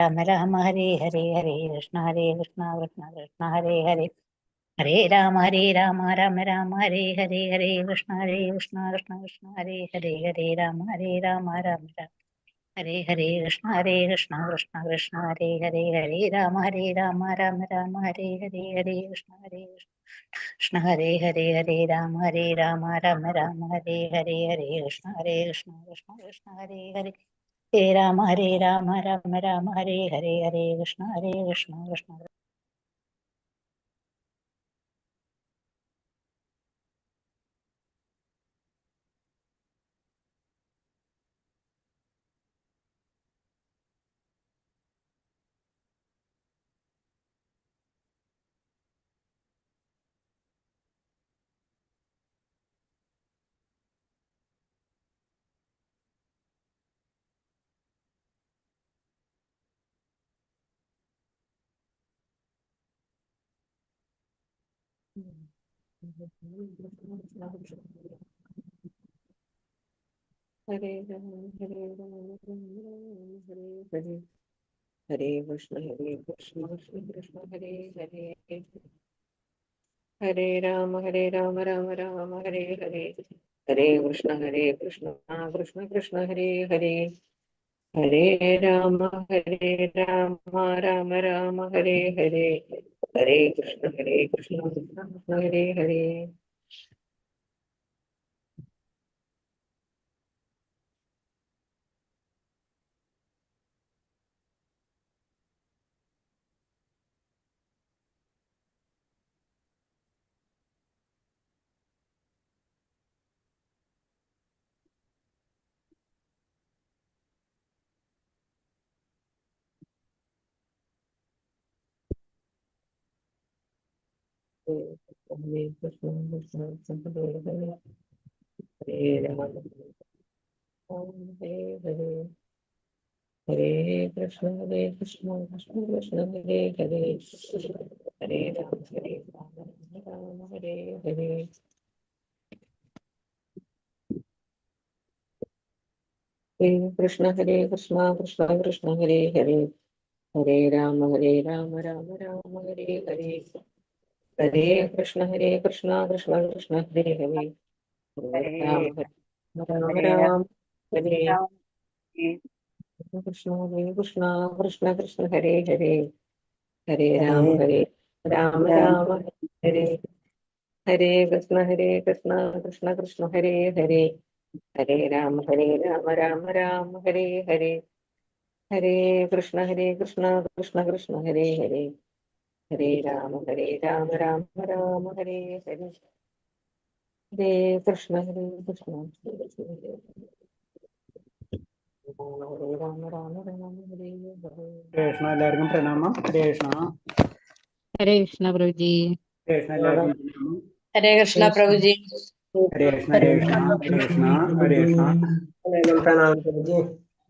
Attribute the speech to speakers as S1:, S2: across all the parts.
S1: രാമ രാമ ഹരേ ഹരേ ഹരേ കൃഷ്ണ കൃഷ്ണ കൃഷ്ണ ഹരേ ഹരേ ഹരേ രാമ രാമ രാമ ഹരേ ഹരേ ഹരേ കൃഷ്ണ കൃഷ്ണ കൃഷ്ണ ഹരേ ഹരേ ഹരേ രാമ രാമ ഹരേ ഹരേ കൃഷ്ണ കൃഷ്ണ കൃഷ്ണ ഹരേ ഹരേ ഹരേ രാമ രാമ ഹരേ ഹരേ ഹരേ കൃഷ്ണ കൃഷ്ണ ഹരേ ഹരേ ഹരേ രാമ രാമ ഹരേ ഹരേ ഹരേ കൃഷ്ണ കൃഷ്ണ ഹരേ ഹരേ ഹരേ രാമ രാമ ഹരേ ഹരേ ഹരേ കൃഷ്ണ കൃഷ്ണ
S2: ഹരേ രാമ ഹരേ രാമ ഹരേ ഹരേ ഹരേ കൃഷ്ണ കൃഷ്ണ കൃഷ്ണ ഹരേ ഹരേ ഹരേ രാമ രാമ ഹരേ ഹരേ ഹരേ കൃഷ്ണ കൃഷ്ണ കൃഷ്ണ ഹരേ ഹരേ ഹരേ രാമ രാമ ഹരേ ഹരേ ഹരേ കൃഷ്ണ കൃഷ്ണ ഹരേ ഹരേ ഹരേ കൃഷ്ണ ഹരേ രാമ ഹരേ ഹരേ ഹരേ കൃഷ്ണ കൃഷ്ണ കൃഷ്ണ ഹരേ ഹരേ ഹരേ രാമ ഹരേ ഹരേ ഹരേ കൃഷ്ണ കൃഷ്ണ കൃഷ്ണ ഹരേ ഹരേ ഹരേ രാമ രാമ ഹരേ ഹരേ ഹരേ കൃഷ്ണ കൃഷ്ണ കൃഷ്ണ ഹരേ ഹരേ ഹരേ രാമ രാമ ഹരേ കൃഷ്ണ കൃഷ്ണ ഹരേ ഹരേ ഹരേ രാമ രാമ ഹരേ ഹരേ കൃഷ്ണ കൃഷ്ണ കൃഷ്ണ ഹരേ ഹരേ ഹരേ രാമ രാമ ഹരേ ഹരേ ഹരേ കൃഷ്ണ കൃഷ്ണ ഹരേ ഹരേ ഹരേ രാമ രാമ ഹരേ ഹരേ ഹരേ കൃഷ്ണ കൃഷ്ണ ഹരേ രാമ ഹരേ ഹരേ.
S3: കൃഷ്ണ എല്ലാവർക്കും പ്രണാമം. ഹരേ കൃഷ്ണ.
S1: ഹരേ കൃഷ്ണ പ്രഭുജി.
S3: ഹരേ കൃഷ്ണ എല്ലാവർക്കും പ്രണാമം.
S4: ഹരേ കൃഷ്ണ പ്രഭുജി.
S3: ഹരേ കൃഷ്ണ ഹരേ കൃഷ്ണ ഹരേ കൃഷ്ണ ഹരേ കൃഷ്ണ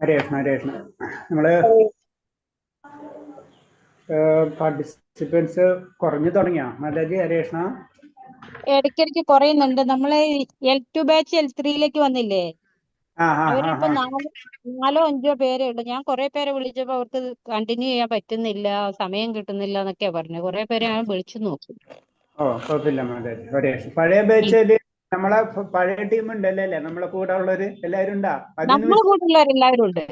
S3: ഹരേ കൃഷ്ണ ഹരേ കൃഷ്ണ. നമ്മള് പാർട്ടിസിപ്പൻസ് കുറഞ്ഞു തുടങ്ങിയ മാതാജി. ഹരേ കൃഷ്ണ.
S5: ഇടയ്ക്കിടയ്ക്ക് കുറയുന്നുണ്ട്. നമ്മളെ L2 ബാച്ച് L3യിലേക്ക് വന്നില്ലേ, അവരിപ്പോ 4 5 പേരേ ഉള്ളു. ഞാൻ കുറെ പേരെ വിളിച്ചപ്പോ അവർക്ക് കണ്ടിന്യൂ ചെയ്യാൻ പറ്റുന്നില്ല, സമയം കിട്ടുന്നില്ല എന്നൊക്കെയാ പറഞ്ഞു. കുറെ പേരെ ഞാൻ വിളിച്ചു നോക്കി.
S3: ഓ കുഴപ്പമില്ല മാതാജി. ഹരേ കൃഷ്ണ. പഴയ ബാച്ചില് നമ്മളെ പഴയ ടീം ഉണ്ടല്ലേ അല്ലേ? നമ്മളെ കൂടെ ഉള്ളവര് എല്ലാവരും ഉണ്ടാ?
S5: നമ്മളെ കൂടെയുള്ളവരെല്ലാവരും ഉണ്ട്.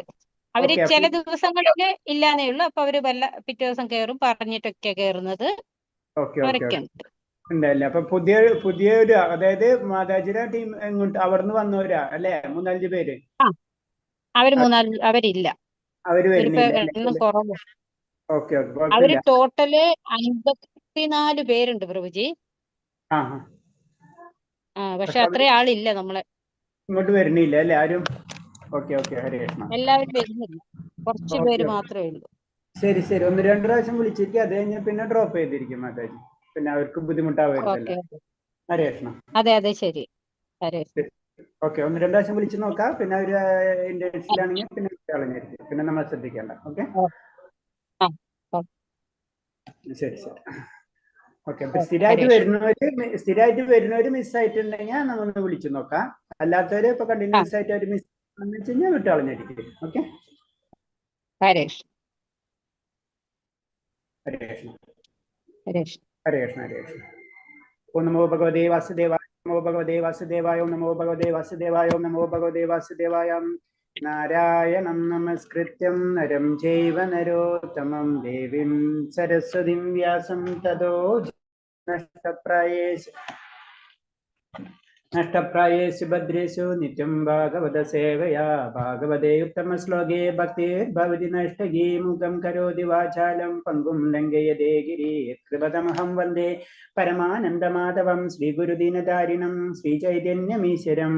S5: അവര് ചില ദിവസങ്ങളില് ഇല്ലാന്നേ ഉള്ളു. അപ്പൊ അവര് പിറ്റേ ദിവസം കയറും, പറഞ്ഞിട്ടൊക്കെയാ കയറുന്നത്. അവരൊക്കെ ഉണ്ട്
S3: ഉണ്ടല്ലേ? അപ്പൊ പുതിയൊരു അതായത് മാതാജിയുടെ ടീം എങ്ങോട്ട് അവിടുന്ന് വന്നവരാ അല്ലേ? 3-5 പേര്.
S5: അവര് 3-4 അവരില്ല,
S3: അവര് വരുന്നില്ല.
S5: കുറവ്.
S3: ഓക്കെ
S5: അവര് ടോട്ടല് 54 പേരുണ്ട് പ്രഭുജി. പക്ഷെ അത്ര ആളില്ല നമ്മളെ
S3: ഇങ്ങോട്ട് വരുന്നില്ല അല്ലേ ആരും? ഓക്കെ ഹരേ കൃഷ്ണ.
S5: എല്ലാവരും വരുന്നില്ല, കുറച്ച് പേര് മാത്രമേ ഉള്ളൂ.
S3: ശരി 1-2 പ്രാവശ്യം വിളിച്ചിരിക്കും. അത് കഴിഞ്ഞാൽ പിന്നെ ഡ്രോപ്പ് ചെയ്തിരിക്കും മാതാജി. പിന്നെ അവർക്ക് ബുദ്ധിമുട്ടാവരുതല്ലോ. ഹരേ കൃഷ്ണ.
S5: അതെ ശരി.
S3: ഓക്കെ 1-2 പ്രാവശ്യം വിളിച്ചു നോക്കാം. പിന്നെ അവര് ഇന്റൻഷനിലാണെങ്കിൽ പിന്നെ കളഞ്ഞിരിക്കും. പിന്നെ നമ്മൾ ശ്രദ്ധിക്കേണ്ട. ഓക്കെ ശരി. ഓക്കെ. സ്ഥിരമായിട്ട് വരുന്നവര് മിസ്സായിട്ടുണ്ടെങ്കിൽ നമ്മൊന്ന് വിളിച്ചു നോക്കാം. അല്ലാത്തവര് ഇപ്പൊ കണ്ടിന്യൂസ് ആയിട്ട് അവർ മിസ് വെച്ച് കഴിഞ്ഞാൽ വിട്ട് കളഞ്ഞിരിക്കും. ഓക്കെ. ഹരേ കൃഷ്ണ
S5: ഹരേ കൃഷ്ണ.
S3: ഹരേ കൃഷ്ണ ഹരേ കൃഷ്ണ. ഓം നമോ ഭഗവതേ വാസുദേവായ നമോ ഭഗവതേ വാസുദേവായ ഓം നമോ ഭഗവതേ വാസുദേവായ ഓം നമോ ഭഗവതേ വാസുദേവായ. നാരായണം നമസ്കൃത്യം നരം ചൈവ നരോത്തമം ദേവീം സരസ്വതീം വ്യാസം തതോ നഷ്ടപ്രായേഷു ഭദ്രേഷു നിത്യം ഭാഗവത സേവയാ. ഭാഗവതേ ഉത്തമ ശ്ലോകേ ഭക്തിർഭവതി നഷ്ടഗീ. മുഖം കരോതി വാചാലം പങ്കും ലംഘയതേ ഗിരി. കൃപതമഹം വന്ദേ പരമാനന്ദമാധവം ശ്രീഗുരുദീനതാരിണം ശ്രീചൈതന്യമീശ്വരം.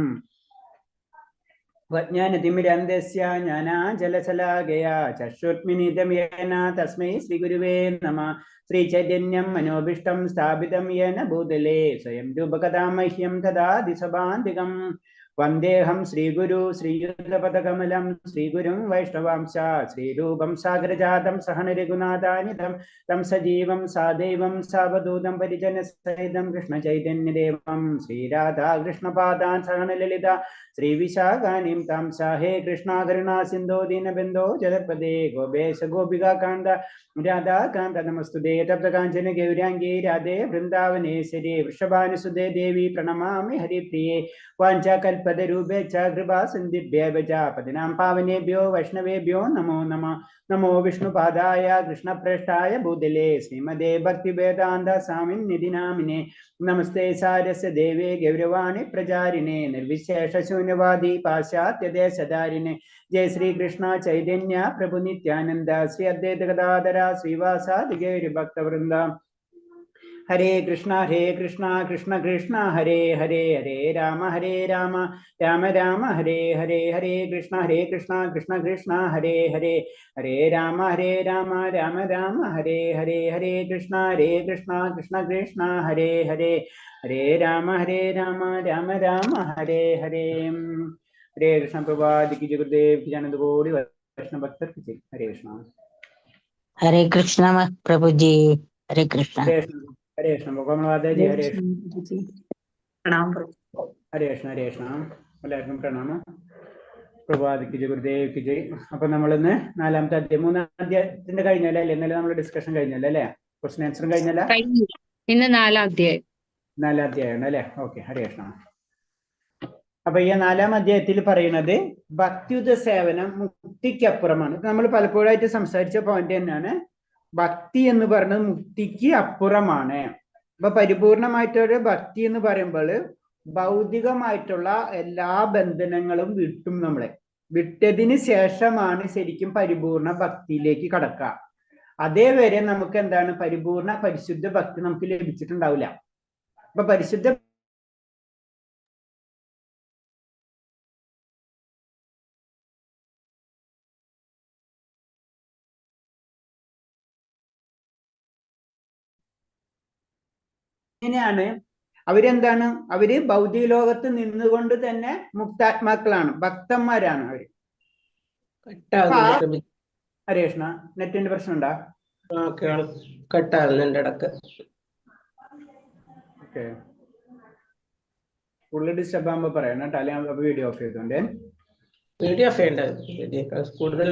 S3: ജ്ഞാനതിമിരന്തസ്യ ജ്ഞാനാഞ്ജലശലാകയാ ചക്ഷുർമിലിതം യേന തസ്മൈ ശ്രീഗുരുവേ നമഃ. ശ്രീചൈതന്യം മനോഭീഷ്ടം സ്ഥാപിതം യേന ഭൂതലേ സ്വയം രൂപകഥാ മഹ്യം ദദാതി സ്വഭാന്തികം. വന്ദേഹം ശ്രീഗുരു ശ്രീയുതപദകമലം ശ്രീഗുരും വൈഷ്ണവാംശ. ശ്രീരൂപം സാഗരജാതം സഹന രഘുനാഥാനിധം തം സജീവം സാദൈവം സാവധൂതം പരിജനസഹിതം കൃഷ്ണചൈതന്യദേവം ശ്രീരാധാകൃഷ്ണപാദാൻ സഹന ലളിത ശ്രീവിശാഖാനിം താം സാഹേ കൃഷ്ണ കരുണാ സിന്ധോ ദീനബന്ധോ ജലപദേ ഗോപേശ ഗോപികാന്ത രാധാകാന്ത നമസ്തുതേ. തപ്തകാഞ്ചന ഗൗരാംഗീ രാധേ വൃന്ദാവനേശ്വരി വൃഷഭാനുസുതേ ദേവി പ്രണമാമി ഹരിപ്രിയേ. വാഞ്ചാകൽപതരൂപേച്ഛ കൃപാ സിന്ധിഭ്യോ പതിനാം പാവനേഭ്യോ വൈഷ്ണവേഭ്യോ നമോ നമഃ. നമോ വിഷ്ണുപാദായ കൃഷ്ണപ്രേഷ്ഠായ ഭൂതലേ ശ്രീമദേ ഭക്തിവേദാന്ത സ്വാമിനിധി നാമിനെ. നമസ്തേ സാരസ്യ ദേവേ ഗൗരവാണി പ്രചാരിണേ നിർവിശേഷ ശൂന്യവാദി പാശ്ചാത്യദേശധാരിണേ. ജയ ശ്രീകൃഷ്ണ ചൈതന്യ പ്രഭു നിത്യാനന്ദ ശ്രീ അദ്വൈത ഗദാധര ശ്രീവാസാദി ഗൗരഭക്തവൃന്ദ. ഹരേ കൃഷ്ണ കൃഷ്ണ കൃഷ്ണ ഹരേ ഹരേ. ഹരേ രാമ രാമ രാമ ഹരേ ഹരേ. ഹരേ കൃഷ്ണ കൃഷ്ണ കൃഷ്ണ ഹരേ ഹരേ. ഹരേ രാമ രാമ രാമ ഹരേ ഹരേ. ഹരേ കൃഷ്ണ കൃഷ്ണ കൃഷ്ണ ഹരേ ഹരേ. ഹരേ രാമ രാമ രാമ ഹരേ ഹരേ. ഹരേ കൃഷ്ണ പ്രഭാതിക്ക് ഗുരുദേവ് ജനത് കോടി വൈഷ്ണവ ഭക്തർക്ക് ജയ്. ഹരേ കൃഷ്ണ.
S1: ഹരേ കൃഷ്ണ പ്രഭുജി. ഹരേ കൃഷ്ണ.
S3: ഹരേ കൃഷ്ണ ഹരേ കൃഷ്ണ. ഭഗവാൻജി ഹരേ കൃഷ്ണ. ഹരേ കൃഷ്ണ ഹരേ കൃഷ്ണ. എല്ലാവർക്കും പ്രണാമം. പ്രഭാതിക്ക് ജയ്, ഗുരുദേവ്ക്ക് ജയ്. അപ്പൊ നമ്മളിന്ന് 4-ാമത്തെ അധ്യായം 3-ാം അധ്യായത്തിന്റെ കഴിഞ്ഞല്ലേ? ഇന്നലെ നമ്മൾ ഡിസ്കഷൻ കഴിഞ്ഞല്ലേ അല്ലെ? ക്വസ്റ്റ്യൻ ആൻസറും കഴിഞ്ഞല്ല?
S5: ഇന്ന് 4-ാം അധ്യായം.
S3: 4-ാം അധ്യായമാണ് അല്ലെ? ഓക്കെ. ഹരേ കൃഷ്ണ. അപ്പൊ ഈ 4-ാം അധ്യായത്തിൽ പറയുന്നത് ഭക്തിയുത സേവനം മുക്തിക്കപ്പുറമാണ്. നമ്മൾ പലപ്പോഴായിട്ട് സംസാരിച്ച പോയിന്റ് തന്നെയാണ്. ഭക്തി എന്ന് പറയുന്നത് മുക്തിക്ക് അപ്പുറമാണ്. അപ്പൊ പരിപൂർണമായിട്ടൊരു ഭക്തി എന്ന് പറയുമ്പോൾ ഭൗതികമായിട്ടുള്ള എല്ലാ ബന്ധനങ്ങളും വിട്ടും നമ്മളെ വിട്ടതിന് ശേഷമാണ് ശരിക്കും പരിപൂർണ ഭക്തിയിലേക്ക് കടക്കുക. അതേവരെ നമുക്ക് എന്താണ് പരിപൂർണ പരിശുദ്ധ ഭക്തി നമുക്ക് ലഭിച്ചിട്ടുണ്ടാവില്ല. അപ്പൊ പരിശുദ്ധ ാണ് അവരെന്താണ്? അവര് ഭൗതിക ലോകത്ത് നിന്നുകൊണ്ട് തന്നെ മുക്താത്മാക്കളാണ്, ഭക്തന്മാരാണ് അവര്. ഹരേ കൃഷ്ണ. നെറ്റിന്റെ പ്രശ്നം ഉണ്ടാ? ഓക്കെ. കൂടുതൽ ഡിസ്റ്റർബ് ആകുമ്പോ പറയണം കേട്ടോ, അല്ലെങ്കിൽ വീഡിയോ ഓഫ് ചെയ്തോണ്ട്. കൂടുതൽ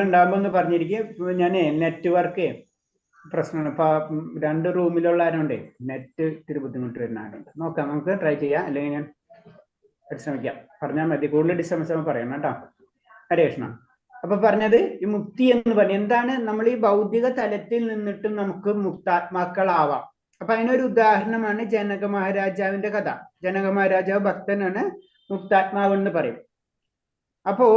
S3: ഉണ്ടാവുമ്പോ ഒന്ന് പറഞ്ഞിരിക്കും. ഞാനേ നെറ്റ്വർക്ക് പ്രശ്നമാണ്. ഇപ്പൊ 2 റൂമിലുള്ള ആരുണ്ടേ നെറ്റ് ഇത്തിരി ബുദ്ധിമുട്ട് വരുന്നുണ്ട്. നോക്കാം, നമുക്ക് ട്രൈ ചെയ്യാം, അല്ലെങ്കിൽ ഞാൻ പരിശ്രമിക്കാം. പറഞ്ഞാൽ മതി. കൂടുതൽ ഡിസ്റ്റർബൻസ് ആകുമ്പോൾ പറയണം കേട്ടോ. ഹരേ കൃഷ്ണ. അപ്പൊ പറഞ്ഞത് ഈ മുക്തി എന്ന് പറഞ്ഞ എന്താണ്? നമ്മൾ ഈ ഭൗതിക തലത്തിൽ നിന്നിട്ടും നമുക്ക് മുക്താത്മാക്കളാവാം. അപ്പൊ അതിനൊരു ഉദാഹരണമാണ് ജനക മഹാരാജാവിന്റെ കഥ. ജനക മഹാരാജാവ് ഭക്തനാണ്, മുക്താത്മാവ് എന്ന് പറയും. അപ്പോ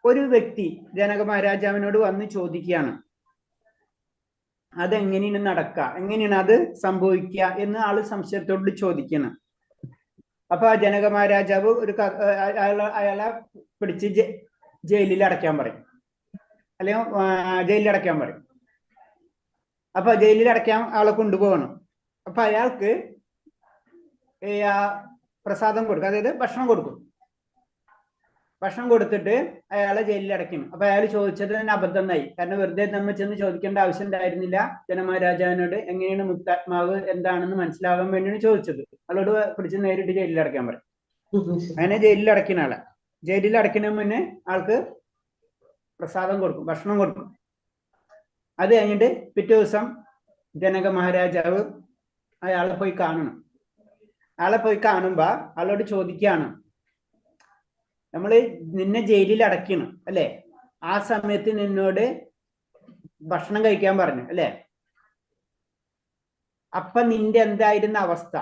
S3: ഒരു വ്യക്തി ജനക മഹാരാജാവിനോട് വന്ന് ചോദിക്കുകയാണ്, അതെങ്ങനെയാണ് നടക്കുക, എങ്ങനെയാണ് അത് സംഭവിക്കുക എന്ന് ആള് സംശയത്തോട് ചോദിക്കണം. അപ്പൊ ആ ജനക മഹാരാജാവ് അയാളെ പിടിച്ച് ജയിലിൽ അടയ്ക്കാൻ പറയും, അല്ലെങ്കിൽ ജയിലിൽ അടയ്ക്കാൻ പറയും. അപ്പൊ ജയിലിൽ അടയ്ക്കാൻ ആളെ കൊണ്ടുപോകണം. അപ്പൊ അയാൾക്ക് പ്രസാദം കൊടുക്കും, അതായത് ഭക്ഷണം കൊടുക്കും. ഭക്ഷണം കൊടുത്തിട്ട് അയാളെ ജയിലിൽ അടയ്ക്കും. അപ്പൊ അയാൾ ചോദിച്ചത് തന്നെ അബദ്ധം എന്നായി. കാരണം വെറുതെ നമ്മൾ ചെന്ന് ചോദിക്കേണ്ട ആവശ്യം ഉണ്ടായിരുന്നില്ല. ജനമഹാരാജാവിനോട് എങ്ങനെയാണ് മുക്താത്മാവ് എന്താണെന്ന് മനസ്സിലാകാൻ വേണ്ടിയാണ് ചോദിച്ചത്. അയാളോട് പിടിച്ച് നേരിട്ട് ജയിലിൽ അടയ്ക്കാൻ പറയും. അങ്ങനെ ജയിലിൽ അടയ്ക്കുന്ന ആളെ ജയിലിൽ അടയ്ക്കുന്നതിന് മുന്നേ ആൾക്ക് പ്രസാദം കൊടുക്കും, ഭക്ഷണം കൊടുക്കും. അത് കഴിഞ്ഞിട്ട് പിറ്റേ ദിവസം ജനക മഹാരാജാവ് അയാളെ പോയി കാണണം. ആളെ പോയി കാണുമ്പോ ആളോട് ചോദിക്കുകയാണ്, നിന്നെ ജയിലിൽ അടയ്ക്കണം അല്ലെ, ആ സമയത്ത് നിന്നോട് ഭക്ഷണം കഴിക്കാൻ പറഞ്ഞു അല്ലെ, അപ്പൊ നിന്റെ എന്തായിരുന്ന അവസ്ഥ?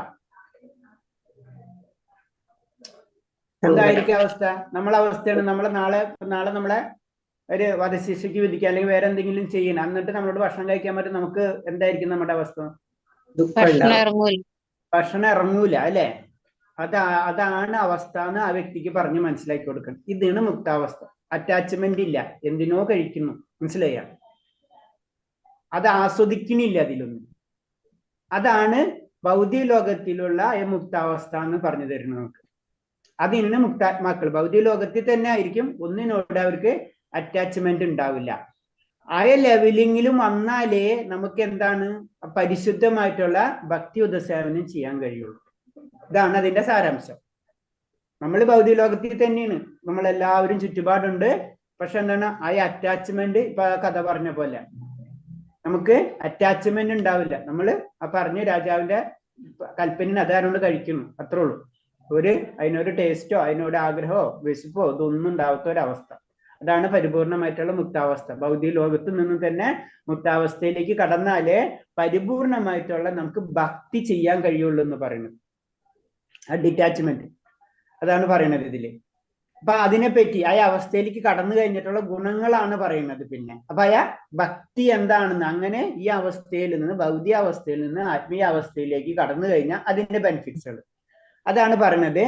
S3: എന്തായിരിക്കും അവസ്ഥ? നമ്മളെ അവസ്ഥയാണ്, നാളെ നമ്മളെ ഒരു വധശിക്ഷയ്ക്ക് വിധിക്കുക അല്ലെങ്കിൽ വേറെ എന്തെങ്കിലും ചെയ്യണം, എന്നിട്ട് നമ്മളോട് ഭക്ഷണം കഴിക്കാൻ പറ്റും, നമുക്ക് എന്തായിരിക്കും നമ്മുടെ അവസ്ഥ? ഭക്ഷണം ഇറങ്ങൂല അല്ലെ. അതാണ് അവസ്ഥ എന്ന് ആ വ്യക്തിക്ക് പറഞ്ഞ് മനസ്സിലാക്കി കൊടുക്കണം. ഇതാണ് മുക്താവസ്ഥ. അറ്റാച്ച്മെന്റ് ഇല്ല, എന്തിനോ കഴിക്കുന്നു, മനസ്സിലായ, അത് ആസ്വദിക്കണില്ല അതിലൊന്നും. അതാണ് ഭൗതിക ലോകത്തിലുള്ള മുക്താവസ്ഥ എന്ന് പറഞ്ഞു തരുന്നത് നമുക്ക്. അതിന് മുക്താത്മാക്കൾ ഭൗതിക ലോകത്തിൽ തന്നെ ആയിരിക്കും, ഒന്നിനോട് അവർക്ക് അറ്റാച്ച്മെന്റ് ഉണ്ടാവില്ല. ആ ലെവലിങ്ങിലും വന്നാലേ നമുക്ക് എന്താണ് പരിശുദ്ധമായിട്ടുള്ള ഭക്തി ഉദസേവനം ചെയ്യാൻ കഴിയുള്ളൂ. ഇതാണ് അതിന്റെ സാരാംശം. നമ്മൾ ഭൗതിക ലോകത്തിൽ തന്നെയാണ്, നമ്മളെല്ലാവരും ചുറ്റുപാടുണ്ട്. പക്ഷെ എന്താണ് ആ അറ്റാച്ച്മെന്റ്, ഇപ്പൊ കഥ പറഞ്ഞ പോലെ നമുക്ക് അറ്റാച്ച്മെന്റ് ഉണ്ടാവില്ല. നമ്മൾ ആ പറഞ്ഞ രാജാവിന്റെ കൽപ്പന അതാരോട് കഴിക്കുന്നു, അത്രേ ഉള്ളൂ. അതിനൊരു ടേസ്റ്റോ അതിനോട് ആഗ്രഹമോ വിശപ്പോ ഇതൊന്നും ഉണ്ടാവാത്ത ഒരവസ്ഥ. അതാണ് പരിപൂർണമായിട്ടുള്ള മുക്താവസ്ഥ. ഭൗതിക ലോകത്ത് നിന്ന് തന്നെ മുക്താവസ്ഥയിലേക്ക് കടന്നാലേ പരിപൂർണമായിട്ടുള്ള നമുക്ക് ഭക്തി ചെയ്യാൻ കഴിയുള്ളൂ എന്ന് പറയുന്നത്. ആ ഡിറ്റാച്ച്മെന്റ് അതാണ് പറയുന്നത് ഇതില്. അപ്പൊ അതിനെപ്പറ്റി ആ അവസ്ഥയിലേക്ക് കടന്നു കഴിഞ്ഞിട്ടുള്ള ഗുണങ്ങളാണ് പറയുന്നത്. പിന്നെ അപ്പൊ ആ ഭക്തി എന്താണെന്ന്, അങ്ങനെ ഈ അവസ്ഥയിൽ നിന്ന് ഭൗതിക അവസ്ഥയിൽ നിന്ന് ആത്മീയ അവസ്ഥയിലേക്ക് കടന്നു കഴിഞ്ഞാൽ അതിന്റെ ബെനിഫിറ്റ്സുകൾ അതാണ് പറയുന്നത്.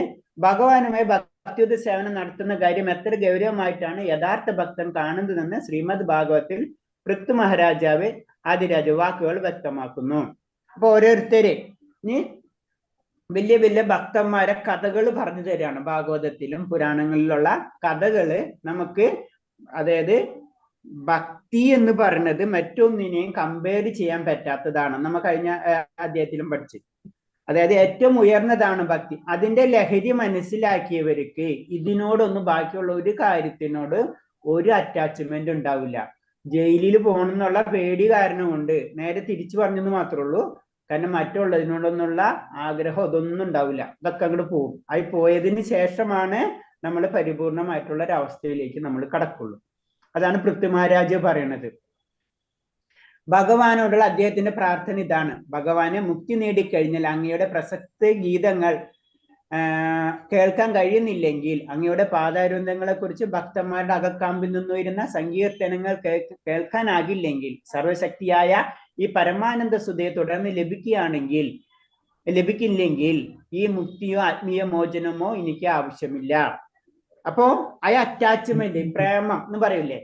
S3: ഭഗവാനുമായി ഭക്തിയുത സേവനം നടത്തുന്ന കാര്യം എത്ര ഗൗരവമായിട്ടാണ് യഥാർത്ഥ ഭക്തൻ കാണുന്നതെന്ന് ശ്രീമദ് ഭാഗവത്തിൽ പൃഥു മഹാരാജാവ് ആദിരാജ വാക്കുകൾ വ്യക്തമാക്കുന്നു. അപ്പൊ ഓരോരുത്തരെ വലിയ വലിയ ഭക്തന്മാരെ കഥകൾ പറഞ്ഞു തരികയാണ്. ഭാഗവതത്തിലും പുരാണങ്ങളിലുള്ള കഥകള് നമുക്ക്, അതായത് ഭക്തി എന്ന് പറയുന്നത് മറ്റൊന്നിനെയും കമ്പയർ ചെയ്യാൻ പറ്റാത്തതാണ്. നമ്മൾ കഴിഞ്ഞ അധ്യായത്തിലും പഠിച്ചു. അതായത് ഏറ്റവും ഉയർന്നതാണ് ഭക്തി. അതിന്റെ ലഹരി മനസ്സിലാക്കിയവർക്ക് ഇതിനോടൊന്നും ബാക്കിയുള്ള ഒരു കാര്യത്തിനോട് ഒരു അറ്റാച്ച്മെന്റ് ഉണ്ടാവില്ല. ജയിലിൽ പോകണമെന്നുള്ള പേടി കാരണം കൊണ്ട് നേരെ തിരിച്ചു പറഞ്ഞെന്ന് മാത്രമേ ഉള്ളൂ. കാരണം മറ്റുള്ളതിനോടൊന്നുള്ള ആഗ്രഹം അതൊന്നും ഉണ്ടാവില്ല. ഇതൊക്കെ അങ്ങോട്ട് പോകും. അത് പോയതിന് ശേഷമാണ് നമ്മൾ പരിപൂർണമായിട്ടുള്ള ഒരു അവസ്ഥയിലേക്ക് നമ്മൾ കടക്കുള്ളൂ. അതാണ് പൃഥു മഹാരാജ് പറയണത്. ഭഗവാനോടുള്ള അദ്ദേഹത്തിന്റെ പ്രാർത്ഥന ഇതാണ്: ഭഗവാനെ മുക്തി നേടിക്കഴിഞ്ഞാൽ അങ്ങയുടെ പ്രസക്ത ഗീതങ്ങൾ കേൾക്കാൻ കഴിയുന്നില്ലെങ്കിൽ, അങ്ങയുടെ പാദാരവിന്ദങ്ങളെ കുറിച്ച് ഭക്തന്മാരുടെ അകക്കാമ്പിൽ നിന്ന് വരുന്ന സങ്കീർത്തനങ്ങൾ കേൾക്കാനാകില്ലെങ്കിൽ, സർവശക്തിയായ ഈ പരമാനന്ദ സുധയെ തുടർന്ന് ലഭിക്കില്ലെങ്കിൽ ഈ മുക്തിയോ ആത്മീയ മോചനമോ എനിക്ക് ആവശ്യമില്ല. അപ്പോ ആ അറ്റാച്ച്മെന്റ്, പ്രേമം എന്ന് പറയില്ലേ,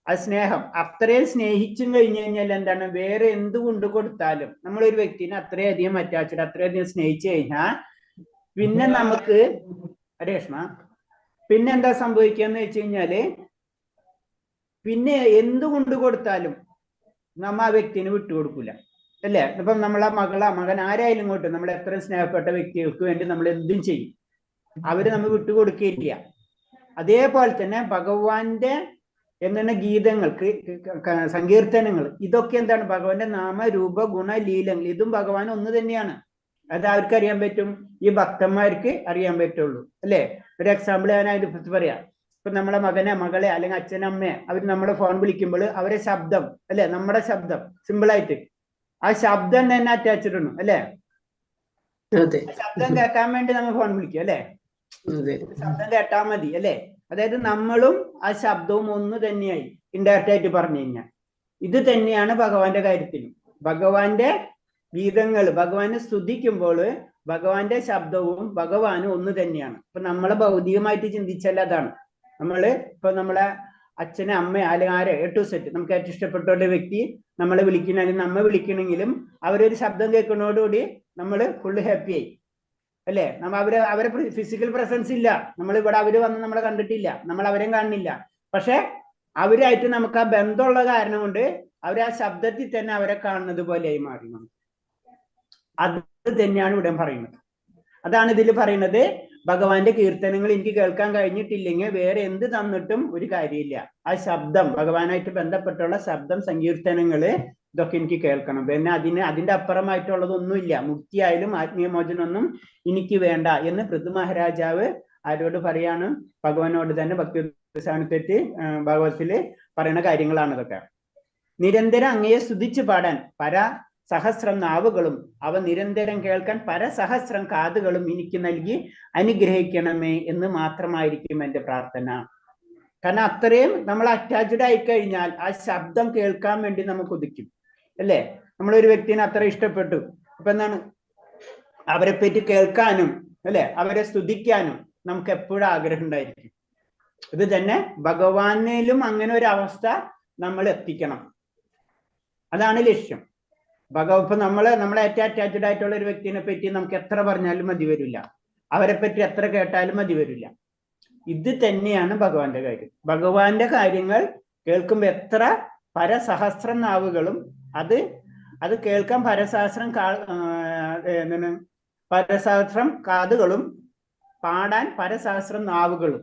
S3: അത് സ്നേഹം, അത്രയും സ്നേഹിച്ചും കഴിഞ്ഞു കഴിഞ്ഞാൽ എന്താണ്, വേറെ എന്ത് കൊണ്ടു കൊടുത്താലും നമ്മളൊരു വ്യക്തിനെ അത്രയധികം അറ്റാച്ച്ഡ്, അത്രയധികം സ്നേഹിച്ചു കഴിഞ്ഞാൽ പിന്നെ നമുക്ക് രേഷ്മ പിന്നെ എന്താ സംഭവിക്കാന്ന് വെച്ച് കഴിഞ്ഞാല്, പിന്നെ എന്ത് കൊണ്ടു കൊടുത്താലും നമ്മ ആ വ്യക്തിനെ വിട്ടുകൊടുക്കൂല അല്ലേ. ഇപ്പം നമ്മളെ മകൻ ആരായാലും ഇങ്ങോട്ട് നമ്മൾ എത്ര സ്നേഹപ്പെട്ട വ്യക്തികൾക്ക് വേണ്ടി നമ്മൾ എന്തും ചെയ്യും, അവര് നമ്മൾ വിട്ടുകൊടുക്കുകയില്ല. അതേപോലെ തന്നെ ഭഗവാന്റെ എന്താണ് ഗീതങ്ങൾക്ക്, സങ്കീർത്തനങ്ങൾ, ഇതൊക്കെ എന്താണ് ഭഗവാന്റെ നാമരൂപ ഗുണ ലീലങ്ങൾ, ഇതും ഭഗവാൻ ഒന്ന് തന്നെയാണ്. അത് അവർക്ക് അറിയാൻ പറ്റും, ഈ ഭക്തന്മാർക്ക് അറിയാൻ പറ്റുള്ളൂ അല്ലെ. ഒരു എക്സാമ്പിൾ ഞാൻ അതിനെ പറ്റി പറയാം. ഇപ്പൊ നമ്മളെ മകളെ അല്ലെങ്കിൽ അച്ഛനമ്മയെ അവർ നമ്മളെ ഫോൺ വിളിക്കുമ്പോൾ അവരെ ശബ്ദം അല്ലെ, നമ്മുടെ ശബ്ദം സിമ്പിളായിട്ട് ആ ശബ്ദം തന്നെ അറ്റാച്ച്ഡ് ആണ് അല്ലെ. ശബ്ദം കേൾക്കാൻ വേണ്ടി നമ്മൾ ഫോൺ വിളിക്കും അല്ലെ, ശബ്ദം കേട്ടാൽ മതി അല്ലെ. അതായത് നമ്മളും ആ ശബ്ദവും ഒന്ന് തന്നെയായി, ഇൻഡയറക്റ്റ് ആയിട്ട് പറഞ്ഞു കഴിഞ്ഞാൽ. ഇത് തന്നെയാണ് ഭഗവാന്റെ കാര്യത്തിലും. ഭഗവാന്റെ ഗീതങ്ങൾ, ഭഗവാനെ സ്തുതിക്കുമ്പോൾ ഭഗവാന്റെ ശബ്ദവും ഭഗവാനും ഒന്ന് തന്നെയാണ്. ഇപ്പൊ നമ്മളെ ഭൗതികമായിട്ട് ചിന്തിച്ചാൽ അതാണ്. ഇപ്പൊ നമ്മളെ അച്ഛനെ അമ്മ അല്ലെങ്കിൽ ആരെ ടു സെറ്റ് നമുക്ക് ഏറ്റവും ഇഷ്ടപ്പെട്ട ഒരു വ്യക്തി നമ്മളെ വിളിക്കണ, അല്ലെങ്കിൽ നമ്മെ വിളിക്കണമെങ്കിലും അവരൊരു ശബ്ദം കേൾക്കുന്നതോടുകൂടി നമ്മൾ ഫുള്ള് ഹാപ്പി ആയി അല്ലെ. അവരെ ഫിസിക്കൽ പ്രസൻസ് ഇല്ല, നമ്മളിവിടെ അവര് വന്ന് നമ്മളെ കണ്ടിട്ടില്ല, നമ്മൾ അവരെയും കാണുന്നില്ല. പക്ഷെ അവരായിട്ട് നമുക്ക് ആ ബന്ധമുള്ള കാരണം കൊണ്ട് അവർ ആ ശബ്ദത്തിൽ തന്നെ അവരെ കാണുന്നത് പോലെയായി മാറി. അത് തന്നെയാണ് ഇവിടെ പറയുന്നത്. അതാണ് ഇതിൽ പറയുന്നത്, ഭഗവാന്റെ കീർത്തനങ്ങൾ എനിക്ക് കേൾക്കാൻ കഴിഞ്ഞിട്ടില്ലെങ്കിൽ വേറെ എന്ത് തന്നിട്ടും ഒരു കാര്യമില്ല. ആ ശബ്ദം, ഭഗവാനായിട്ട് ബന്ധപ്പെട്ടുള്ള ശബ്ദം, സങ്കീർത്തനങ്ങള്, ഇതൊക്കെ എനിക്ക് കേൾക്കണം. പിന്നെ അതിന്റെ അപ്പുറമായിട്ടുള്ളതൊന്നുമില്ല. മുക്തിയായാലും ആത്മീയമോചനമൊന്നും എനിക്ക് വേണ്ട എന്ന് പൃഥു മഹാരാജാവ് ആരോട് പറയാണ്? ഭഗവാനോട് തന്നെ. ഭക്തി ഭാഗവതത്തില് പറയുന്ന കാര്യങ്ങളാണ് ഇതൊക്കെ. നിരന്തരം അങ്ങയെ സ്തുതിച്ചു പാടാൻ പരസഹസ്രം നാവുകളും അവ നിരന്തരം കേൾക്കാൻ പരസഹസ്രം കാതുകളും എനിക്ക് നൽകി അനുഗ്രഹിക്കണമേ എന്ന് മാത്രമായിരിക്കും എൻ്റെ പ്രാർത്ഥന. കാരണം അത്രയും നമ്മൾ അറ്റാച്ച്ഡ് ആയി കഴിഞ്ഞാൽ ആ ശബ്ദം കേൾക്കാൻ വേണ്ടി നമുക്ക് ഉദിക്കും, അല്ലേ? നമ്മളൊരു വ്യക്തിനെ അത്ര ഇഷ്ടപ്പെട്ടു, അപ്പൊ എന്താണ്, അവരെ പറ്റി കേൾക്കാനും, അല്ലെ, അവരെ സ്തുതിക്കാനും നമുക്ക് എപ്പോഴും ആഗ്രഹം ഉണ്ടായിരിക്കും. ഇത് തന്നെ ഭഗവാനിലും അങ്ങനെ ഒരു അവസ്ഥ നമ്മൾ എത്തിക്കണം. അതാണ് ലക്ഷ്യം. ഇപ്പൊ നമ്മളെ ഏറ്റവും അറ്റാച്ച്ഡ് ആയിട്ടുള്ള ഒരു വ്യക്തിനെ പറ്റി നമുക്ക് എത്ര പറഞ്ഞാലും മതി വരില്ല, അവരെ പറ്റി എത്ര കേട്ടാലും മതി വരില്ല. ഇത് തന്നെയാണ് ഭഗവാന്റെ കാര്യം. ഭഗവാന്റെ കാര്യങ്ങൾ കേൾക്കുമ്പോൾ എത്ര പരസഹസ്രം നാവുകളും അത് കേൾക്കാൻ പരസഹസ്രം കാതുകളും പാടാൻ പരസഹസ്രം നാവുകളും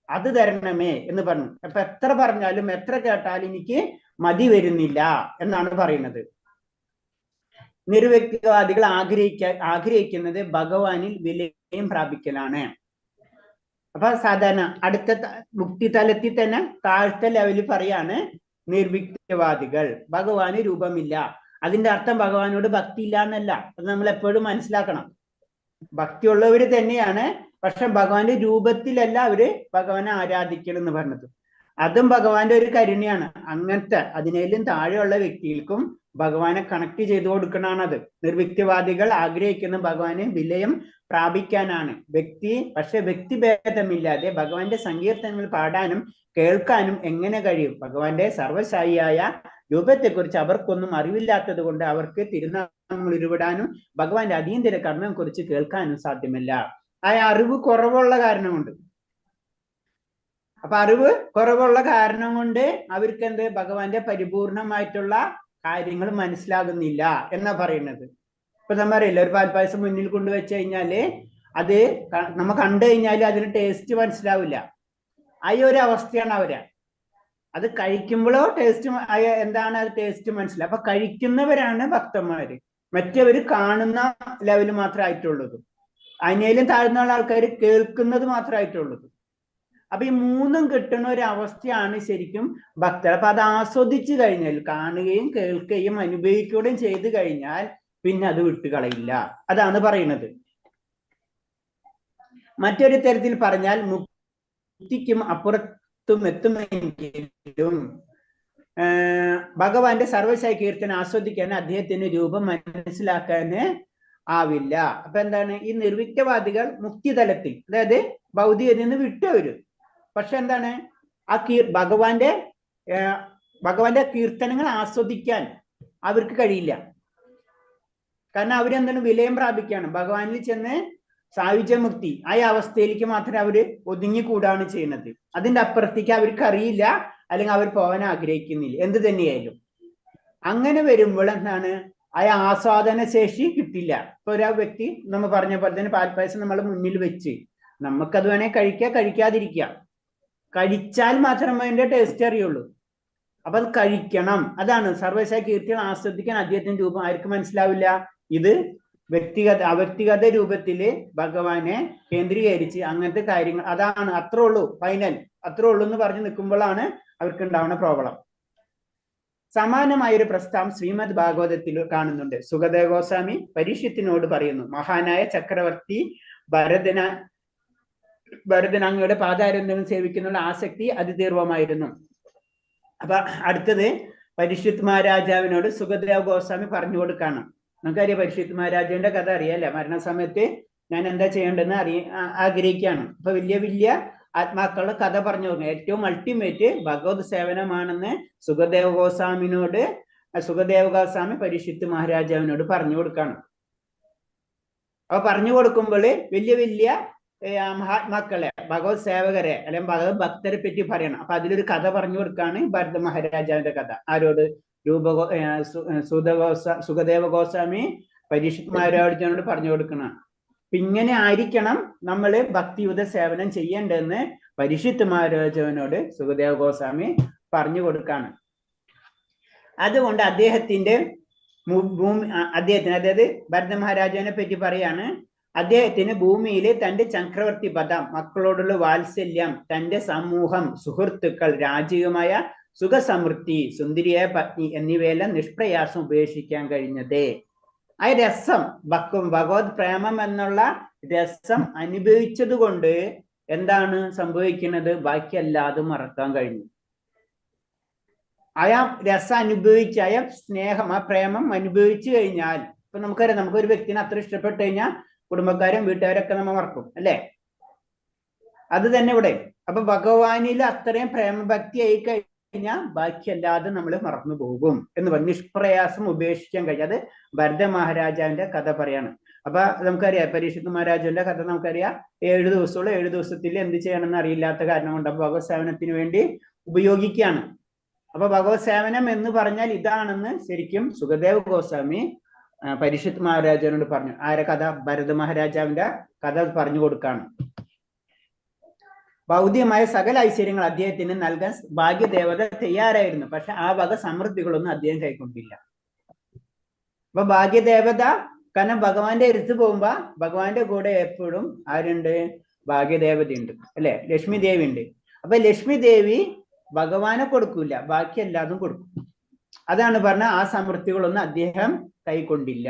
S3: അത് തരണമേ എന്ന് പറഞ്ഞു. അപ്പൊ എത്ര പറഞ്ഞാലും എത്ര കേട്ടാലും എനിക്ക് മതി വരുന്നില്ല എന്നാണ് പറയുന്നത്. നിർവ്യക്തിവാദികൾ ആഗ്രഹിക്കുന്നത് ഭഗവാനിൽ വിലയം പ്രാപിക്കലാണ്. അപ്പൊ സാധാരണ അടുത്ത മുക്തി തലത്തിൽ തന്നെ താഴത്തെ ലെവലിൽ പറയാണ് നിർവ്യക്തിവാദികൾ. ഭഗവാന് രൂപമില്ല. അതിന്റെ അർത്ഥം ഭഗവാനോട് ഭക്തി ഇല്ല എന്നല്ല. അത് നമ്മൾ എപ്പോഴും മനസ്സിലാക്കണം. ഭക്തിയുള്ളവര് തന്നെയാണ്, പക്ഷെ ഭഗവാന്റെ രൂപത്തിലല്ല അവര് ഭഗവാനെ ആരാധിക്കണം എന്ന് പറഞ്ഞത്. അതും ഭഗവാന്റെ ഒരു കരുണയാണ്. അങ്ങനത്തെ അതിനേലും താഴെയുള്ള വ്യക്തികൾക്കും ഭഗവാനെ കണക്ട് ചെയ്തു കൊടുക്കണാണത്. നിർവ്യക്തിവാദികൾ ആഗ്രഹിക്കുന്ന ഭഗവാനെ വിലയം പ്രാപിക്കാനാണ്. പക്ഷെ വ്യക്തിഭേദമില്ലാതെ ഭഗവാന്റെ സങ്കീർത്തനങ്ങൾ പാടാനും കേൾക്കാനും എങ്ങനെ കഴിയും? ഭഗവാന്റെ സർവശായിയായ രൂപത്തെക്കുറിച്ച് അവർക്കൊന്നും അറിവില്ലാത്തത് കൊണ്ട് അവർക്ക് തിരുനാമങ്ങൾ ഉരുവിടാനും ഭഗവാന്റെ അതീന്ദ്ര കർമ്മം കുറിച്ച് കേൾക്കാനും സാധ്യമല്ല. ആ അറിവ് കുറവുള്ള കാരണം കൊണ്ട്. അപ്പൊ അറിവ് കുറവുള്ള കാരണം കൊണ്ട് അവർക്ക് എന്ത്, ഭഗവാന്റെ പരിപൂർണമായിട്ടുള്ള കാര്യങ്ങൾ മനസ്സിലാകുന്നില്ല എന്നാ പറയുന്നത്. ഇപ്പൊ നമ്മൾ അറിയില്ല, ഒരു പാൽപ്പായസം മുന്നിൽ കൊണ്ടുവച്ച് കഴിഞ്ഞാല് അത് നമ്മ കണ്ടു കഴിഞ്ഞാൽ അതിന് ടേസ്റ്റ് മനസ്സിലാവില്ല. ആ ഒരു അവസ്ഥയാണ് അവര്. അത് കഴിക്കുമ്പോഴോ ടേസ്റ്റ് എന്താണ് അത് ടേസ്റ്റ് മനസ്സിലാവും. അപ്പൊ കഴിക്കുന്നവരാണ് ഭക്തന്മാര്. മറ്റവര് കാണുന്ന ലെവല് മാത്രമായിട്ടുള്ളത്. അതിനേലും താഴ്ന്ന ആൾക്കാർ കേൾക്കുന്നത് മാത്രമായിട്ടുള്ളത്. അപ്പൊ ഈ മൂന്നും കിട്ടുന്ന ഒരു അവസ്ഥയാണ് ശരിക്കും ഭക്തർ. അപ്പൊ അത് ആസ്വദിച്ചു കഴിഞ്ഞാൽ, കാണുകയും കേൾക്കുകയും അനുഭവിക്കുകയും ചെയ്തു കഴിഞ്ഞാൽ പിന്നെ അത് വിട്ടുകളയില്ല. അതാണ് പറയുന്നത്. മറ്റൊരു തരത്തിൽ പറഞ്ഞാൽ മുക്തിക്കും അപ്പുറത്തും എത്തുമെങ്കിലും ഭഗവാന്റെ സർവശായി കീർത്തനം ആസ്വദിക്കാൻ അദ്ദേഹത്തിന് രൂപം മനസ്സിലാക്കാന് ആവില്ല. അപ്പൊ എന്താണ്, ഈ നിർവിക്തവാദികൾ മുക്തിതലത്തിൽ, അതായത് ഭൗതികതയിൽ നിന്ന് വിട്ടവര്, പക്ഷെ എന്താണ്, ആ ഭഗവാന്റെ കീർത്തനങ്ങൾ ആസ്വദിക്കാൻ അവർക്ക് കഴിയില്ല. കാരണം അവരെന്താണ്, വിലയം പ്രാപിക്കുകയാണ്. ഭഗവാനിൽ ചെന്ന് സായുജ്യമുക്തി ആ അവസ്ഥയിലേക്ക് മാത്രമേ അവര് ഒതുങ്ങിക്കൂടാണ് ചെയ്യുന്നത്. അതിന്റെ അപ്പുറത്തേക്ക് അവർക്ക് അറിയില്ല, അല്ലെങ്കിൽ അവർ പോകാൻ ആഗ്രഹിക്കുന്നില്ല. എന്ത് തന്നെയായാലും അങ്ങനെ വരുമ്പോൾ എന്താണ്, ആ ആസ്വാദന ശേഷി കിട്ടില്ല. ഇപ്പൊ ഒരു വ്യക്തി നമ്മൾ പറഞ്ഞ പോലെ തന്നെ പാൽപ്പായസം നമ്മൾ മുന്നിൽ വെച്ച് നമുക്കത് വേണേ കഴിക്കാതിരിക്കാം. കഴിച്ചാൽ മാത്രമേ അതിന്റെ ടേസ്റ്റ് അറിയുള്ളൂ. അപ്പൊ അത് കഴിക്കണം. അതാണ് സർവശായി കീർത്തികൾ ആസ്വദിക്കാൻ അദ്ദേഹത്തിന്റെ രൂപം ആർക്കും മനസ്സിലാവില്ല. ഇത് അവ്യക്തിഗത രൂപത്തില് ഭഗവാനെ കേന്ദ്രീകരിച്ച് അങ്ങനത്തെ കാര്യങ്ങൾ, അതാണ് അത്രേ ഉള്ളൂ, ഫൈനൽ അത്രേ ഉള്ളൂ എന്ന് പറഞ്ഞ് നിൽക്കുമ്പോഴാണ് അവർക്ക് ഉണ്ടാവുന്ന പ്രോബ്ലം. സമാനമായൊരു പ്രസ്താവം ശ്രീമദ് ഭാഗവതത്തിൽ കാണുന്നുണ്ട്. സുഖദേവ ഗോസ്വാമി പരീക്ഷത്തിനോട് പറയുന്നു, മഹാനായ ചക്രവർത്തി ഭരതൻ അങ്ങയുടെ പാദാരന്ദം സേവിക്കുന്നുള്ള ആസക്തി അതിതീർവമായിരുന്നു. അപ്പൊ അടുത്തത് പരീക്ഷിത് മഹാരാജാവിനോട് സുഖദേവ ഗോസ്വാമി പറഞ്ഞു കൊടുക്കാണ്. നമുക്കറിയാം പരീക്ഷിത് മഹാരാജാവിന്റെ കഥ അറിയാല്ലേ. മരണസമയത്ത് ഞാൻ എന്താ ചെയ്യേണ്ടതെന്ന് ആഗ്രഹിക്കുകയാണ്. അപ്പൊ വലിയ ആത്മാക്കളുടെ കഥ പറഞ്ഞു കൊടുക്കും. ഏറ്റവും അൾട്ടിമേറ്റ് ഭഗവത് സേവനമാണെന്ന് സുഖദേവ ഗോസ്വാമി പരീക്ഷിത് മഹാരാജാവിനോട് പറഞ്ഞു കൊടുക്കാണ്. അപ്പൊ പറഞ്ഞു കൊടുക്കുമ്പോൾ വലിയ മഹാത്മാക്കളെ, ഭഗവത് സേവകരെ അല്ലെങ്കിൽ ഭഗവത് ഭക്തരെ പറ്റി പറയണം. അപ്പൊ അതിലൊരു കഥ പറഞ്ഞു കൊടുക്കാണ് ഭരത മഹാരാജാവിന്റെ കഥ. ആരോട്? സുഖദേവ ഗോസ്വാമി പരീക്ഷിത് മഹാരാജാവിനോട് പറഞ്ഞു കൊടുക്കണം. ഇങ്ങനെ ആയിരിക്കണം നമ്മൾ ഭക്തിയുത സേവനം ചെയ്യേണ്ടതെന്ന് പരിശുദ്ധ മഹാരാജാവിനോട് സുഖദേവ ഗോസ്വാമി പറഞ്ഞു കൊടുക്കാണ്. അതുകൊണ്ട് അദ്ദേഹത്തിന് അതായത് ഭരത മഹാരാജാവിനെ പറ്റി പറയാണ്, അദ്ദേഹത്തിന് ഭൂമിയിൽ തന്റെ ചക്രവർത്തി പദം, മക്കളോടുള്ള വാത്സല്യം, തന്റെ സമൂഹം, സുഹൃത്തുക്കൾ, രാജകീയമായ സുഖസമൃദ്ധി, സുന്ദരിയായ പത്നി എന്നിവയെല്ലാം നിഷ്പ്രയാസം ഉപേക്ഷിക്കാൻ കഴിഞ്ഞത്. ആ രസം, ഭഗവത് പ്രേമം എന്നുള്ള രസം അനുഭവിച്ചത് കൊണ്ട് എന്താണ് സംഭവിക്കുന്നത്? ബാക്കിയല്ലാതെ മറക്കാൻ കഴിഞ്ഞു. അയാ രസം അനുഭവിച്ച്, അയാ സ്നേഹം, ആ പ്രേമം അനുഭവിച്ചു കഴിഞ്ഞാൽ, ഇപ്പൊ നമുക്കറിയാം, നമുക്കൊരു വ്യക്തിനെ അത്ര ഇഷ്ടപ്പെട്ട് കഴിഞ്ഞാൽ കുടുംബക്കാരും വീട്ടുകാരൊക്കെ നമ്മൾ മറക്കും, അല്ലേ? അത് തന്നെ ഇവിടെ. അപ്പൊ ഭഗവാനിൽ അത്രയും പ്രേമഭക്തി ആയി കഴിഞ്ഞാൽ ബാക്കിയല്ലാതെ നമ്മൾ മറന്നു പോകും എന്ന് പറഞ്ഞ് നിഷ്പ്രയാസം ഉപേക്ഷിക്കാൻ കഴിയും. അത് ഭരത മഹാരാജാവിന്റെ കഥ പറയാണ്. അപ്പൊ നമുക്കറിയാം, പരീക്ഷിത് മഹാരാജാവിന്റെ കഥ നമുക്കറിയാം. 7 ദിവസമുള്ള 7 ദിവസത്തിൽ എന്ത് ചെയ്യണമെന്ന് അറിയില്ലാത്ത കാരണം കൊണ്ട് അപ്പൊ ഭഗവത് സേവനത്തിന് വേണ്ടി ഉപയോഗിക്കുകയാണ്. അപ്പൊ ഭഗവത് സേവനം എന്ന് പറഞ്ഞാൽ ഇതാണെന്ന് ശരിക്കും സുഖദേവ് ഗോസ്വാമി പരീക്ഷിത് മഹാരാജാവിനോട് പറഞ്ഞു. ആരെ കഥ? ഭരത മഹാരാജാവിന്റെ കഥ പറഞ്ഞു കൊടുക്കാണ്. ഭൗതികമായ സകല ഐശ്വര്യങ്ങൾ അദ്ദേഹത്തിന് നൽകാൻ ഭാഗ്യദേവത തയ്യാറായിരുന്നു. പക്ഷെ ആ വക സമൃദ്ധികളൊന്നും അദ്ദേഹം കൈക്കൊണ്ടില്ല. അപ്പൊ ഭാഗ്യദേവത, കാരണം ഭഗവാന്റെ അടുത്ത് പോകുമ്പോ ഭഗവാന്റെ കൂടെ എപ്പോഴും ആരുണ്ട്? ഭാഗ്യദേവതയുണ്ട്, അല്ലെ? ലക്ഷ്മി ദേവി ഉണ്ട്. അപ്പൊ ലക്ഷ്മി ദേവി ഭഗവാനെ കൊടുക്കൂല, ബാക്കി എല്ലാതും കൊടുക്കും. അതാണ് പറഞ്ഞ ആ സമൃദ്ധികളൊന്നും അദ്ദേഹം കൈക്കൊണ്ടില്ല.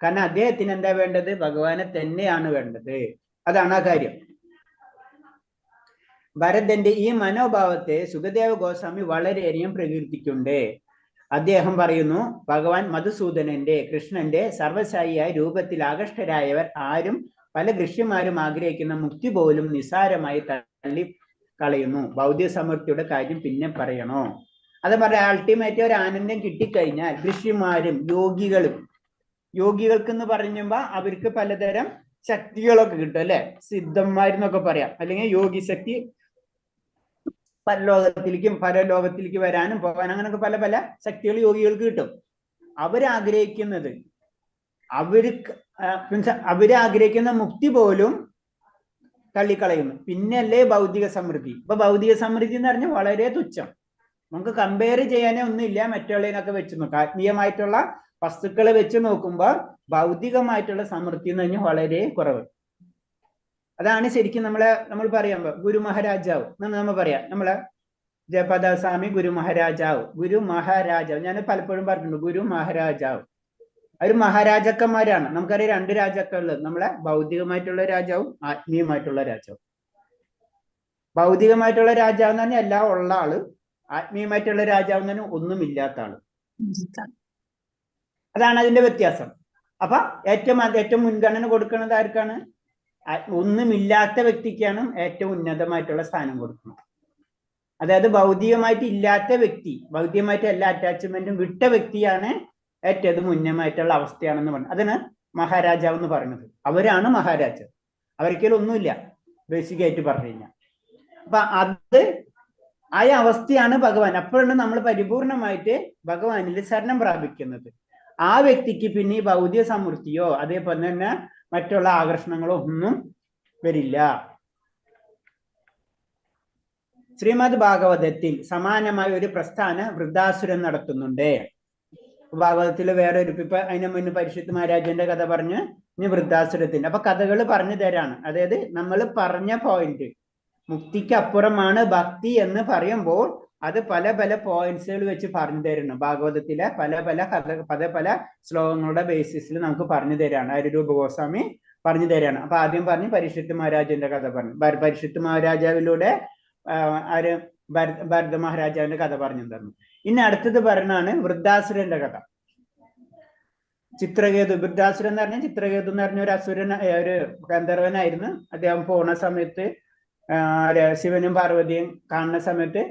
S3: കാരണം അദ്ദേഹത്തിന് എന്താ വേണ്ടത്? ഭഗവാനെ തന്നെയാണ് വേണ്ടത്. അതാണ് ആ കാര്യം. ഭരതന്റെ ഈ മനോഭാവത്തെ സുഖദേവ ഗോസ്വാമി വളരെയധികം പ്രകീർത്തിക്കുന്നുണ്ട്. അദ്ദേഹം പറയുന്നു, ഭഗവാൻ മധുസൂദനന്റെ, കൃഷ്ണന്റെ സർവശായിയായ രൂപത്തിൽ ആകൃഷ്ടരായവർ ആരും, പല ഋഷിമാരും ആഗ്രഹിക്കുന്ന മുക്തി പോലും നിസ്സാരമായി തള്ളി കളയുന്നു. ഭൗതിക സമൃദ്ധിയുടെ കാര്യം പിന്നെ പറയണോ? അത് പറയാം. അൾട്ടിമേറ്റ് ഒരു ആനന്ദം കിട്ടിക്കഴിഞ്ഞാൽ ഋഷിമാരും യോഗികൾക്ക് എന്ന് പറയുമ്പോ അവർക്ക് പലതരം ശക്തികളൊക്കെ കിട്ടും, അല്ലെ? സിദ്ധന്മാരെന്നൊക്കെ പറയാം. അല്ലെങ്കിൽ യോഗി ശക്തി, പരലോകത്തിലേക്ക് വരാനും പോകാനും, അങ്ങനെയൊക്കെ പല പല ശക്തികൾ യോഗികൾക്ക് കിട്ടും. അവരാഗ്രഹിക്കുന്നത്, അവരാഗ്രഹിക്കുന്ന മുക്തി പോലും തള്ളിക്കളയുന്നു. പിന്നല്ലേ ഭൗതിക സമൃദ്ധി. ഇപ്പൊ ഭൗതിക സമൃദ്ധി എന്ന് പറഞ്ഞാൽ വളരെ തുച്ഛം, നമുക്ക് കമ്പയർ ചെയ്യാനേ ഒന്നുമില്ല മറ്റുള്ളതിനൊക്കെ വെച്ച് നോക്കാം. ആത്മീയമായിട്ടുള്ള വസ്തുക്കളെ വെച്ച് നോക്കുമ്പോൾ ഭൗതികമായിട്ടുള്ള സമൃദ്ധി എന്ന് പറഞ്ഞാൽ വളരെ കുറവ്. അതാണ് ശരിക്കും നമ്മൾ പറയാൻ ഗുരു മഹാരാജാവ് എന്ന് നമ്മൾ പറയാം. നമ്മളെ ജയപദസ്വാമി ഗുരു മഹാരാജാവ് ഞാൻ പലപ്പോഴും പറഞ്ഞിട്ടുണ്ട്. ഗുരു മഹാരാജാവ് അവർ മഹാരാജാക്കന്മാരാണ്. നമുക്കറിയാം 2 രാജാക്കളുള്ളത്, നമ്മളെ ഭൗതികമായിട്ടുള്ള രാജാവും ആത്മീയമായിട്ടുള്ള രാജാവും. ഭൗതികമായിട്ടുള്ള രാജാവ് എന്ന് പറഞ്ഞാൽ എല്ലാം ഉള്ള ആള്, ആത്മീയമായിട്ടുള്ള രാജാവ് എന്ന് പറഞ്ഞാൽ ഒന്നുമില്ലാത്ത ആള്. അതാണ് അതിന്റെ വ്യത്യാസം. അപ്പൊ ഏറ്റവും മുൻഗണന കൊടുക്കുന്നത് ആർക്കാണ്? ഒന്നുമില്ലാത്ത വ്യക്തിക്കാണ് ഏറ്റവും ഉന്നതമായിട്ടുള്ള സ്ഥാനം കൊടുക്കുന്നത്. അതായത് ഭൗതികമായിട്ട് ഇല്ലാത്ത വ്യക്തി, ഭൗതികമായിട്ട് എല്ലാ അറ്റാച്ച്മെന്റും വിട്ട വ്യക്തിയാണ് ഏറ്റവും ഉന്നതമായിട്ടുള്ള അവസ്ഥയാണെന്ന് പറഞ്ഞു. അതിന് മഹാരാജാവ് എന്ന് പറയുന്നത്. അവരാണ് മഹാരാജാവ്. അവർക്കൊന്നും ഒന്നുമില്ല ബേസിക്കായിട്ട് പറഞ്ഞു കഴിഞ്ഞാൽ. അപ്പൊ അത് ആ അവസ്ഥയാണ് ഭഗവാൻ. അപ്പോഴാണ് നമ്മൾ പരിപൂർണമായിട്ട് ഭഗവാനിൽ ശരണം പ്രാപിക്കുന്നത്. ആ വ്യക്തിക്ക് പിന്നെ ഈ ഭൗതിക സമൃദ്ധിയോ അതേപോലെ തന്നെ മറ്റുള്ള ആകർഷണങ്ങളോ ഒന്നും വരില്ല. ശ്രീമദ് ഭാഗവതത്തിൽ സമാനമായ ഒരു പ്രസ്ഥാന വൃദ്ധാസുരൻ നടത്തുന്നുണ്ട്. ഭാഗവതത്തിൽ വേറെ ഒരു, ഇപ്പൊ അതിന് മുന്നേ പരിശുദ്ധ മഹാരാജന്റെ കഥ പറഞ്ഞ് ഇനി വൃദ്ധാസുരത്തിന്റെ. അപ്പൊ കഥകൾ പറഞ്ഞു തരാണ്. അതായത് നമ്മൾ പറഞ്ഞ പോയിന്റ്, മുക്തിക്ക് അപ്പുറമാണ് ഭക്തി എന്ന് പറയുമ്പോൾ അത് പല പല പോയിന്റ്സുകൾ വെച്ച് പറഞ്ഞു തരണം. ഭാഗവതത്തിലെ പല ശ്ലോകങ്ങളുടെ ബേസിസിൽ നമുക്ക് പറഞ്ഞു തരാണ്. അരൂപ ഗോസ്വാമി പറഞ്ഞു തരാണ്. അപ്പൊ ആദ്യം പറഞ്ഞ് പരിശുദ്ധ മഹാരാജന്റെ കഥ പറഞ്ഞു. പരിശുദ്ധ മഹാരാജാവിലൂടെ ഭരത മഹാരാജാവിന്റെ കഥ പറഞ്ഞു തന്നു. ഇനി അടുത്തത് പറഞ്ഞാണ് വൃദ്ധാസുരന്റെ കഥ. ചിത്രകേതു, വൃദ്ധാസുരൻ എന്ന് പറഞ്ഞാൽ ചിത്രകേതു എന്ന് പറഞ്ഞ ഒരു അസുരൻ, ഒരു ഗന്ധർവനായിരുന്നു. അദ്ദേഹം പോണ സമയത്ത് ശിവനും പാർവതിയും കാണുന്ന സമയത്ത്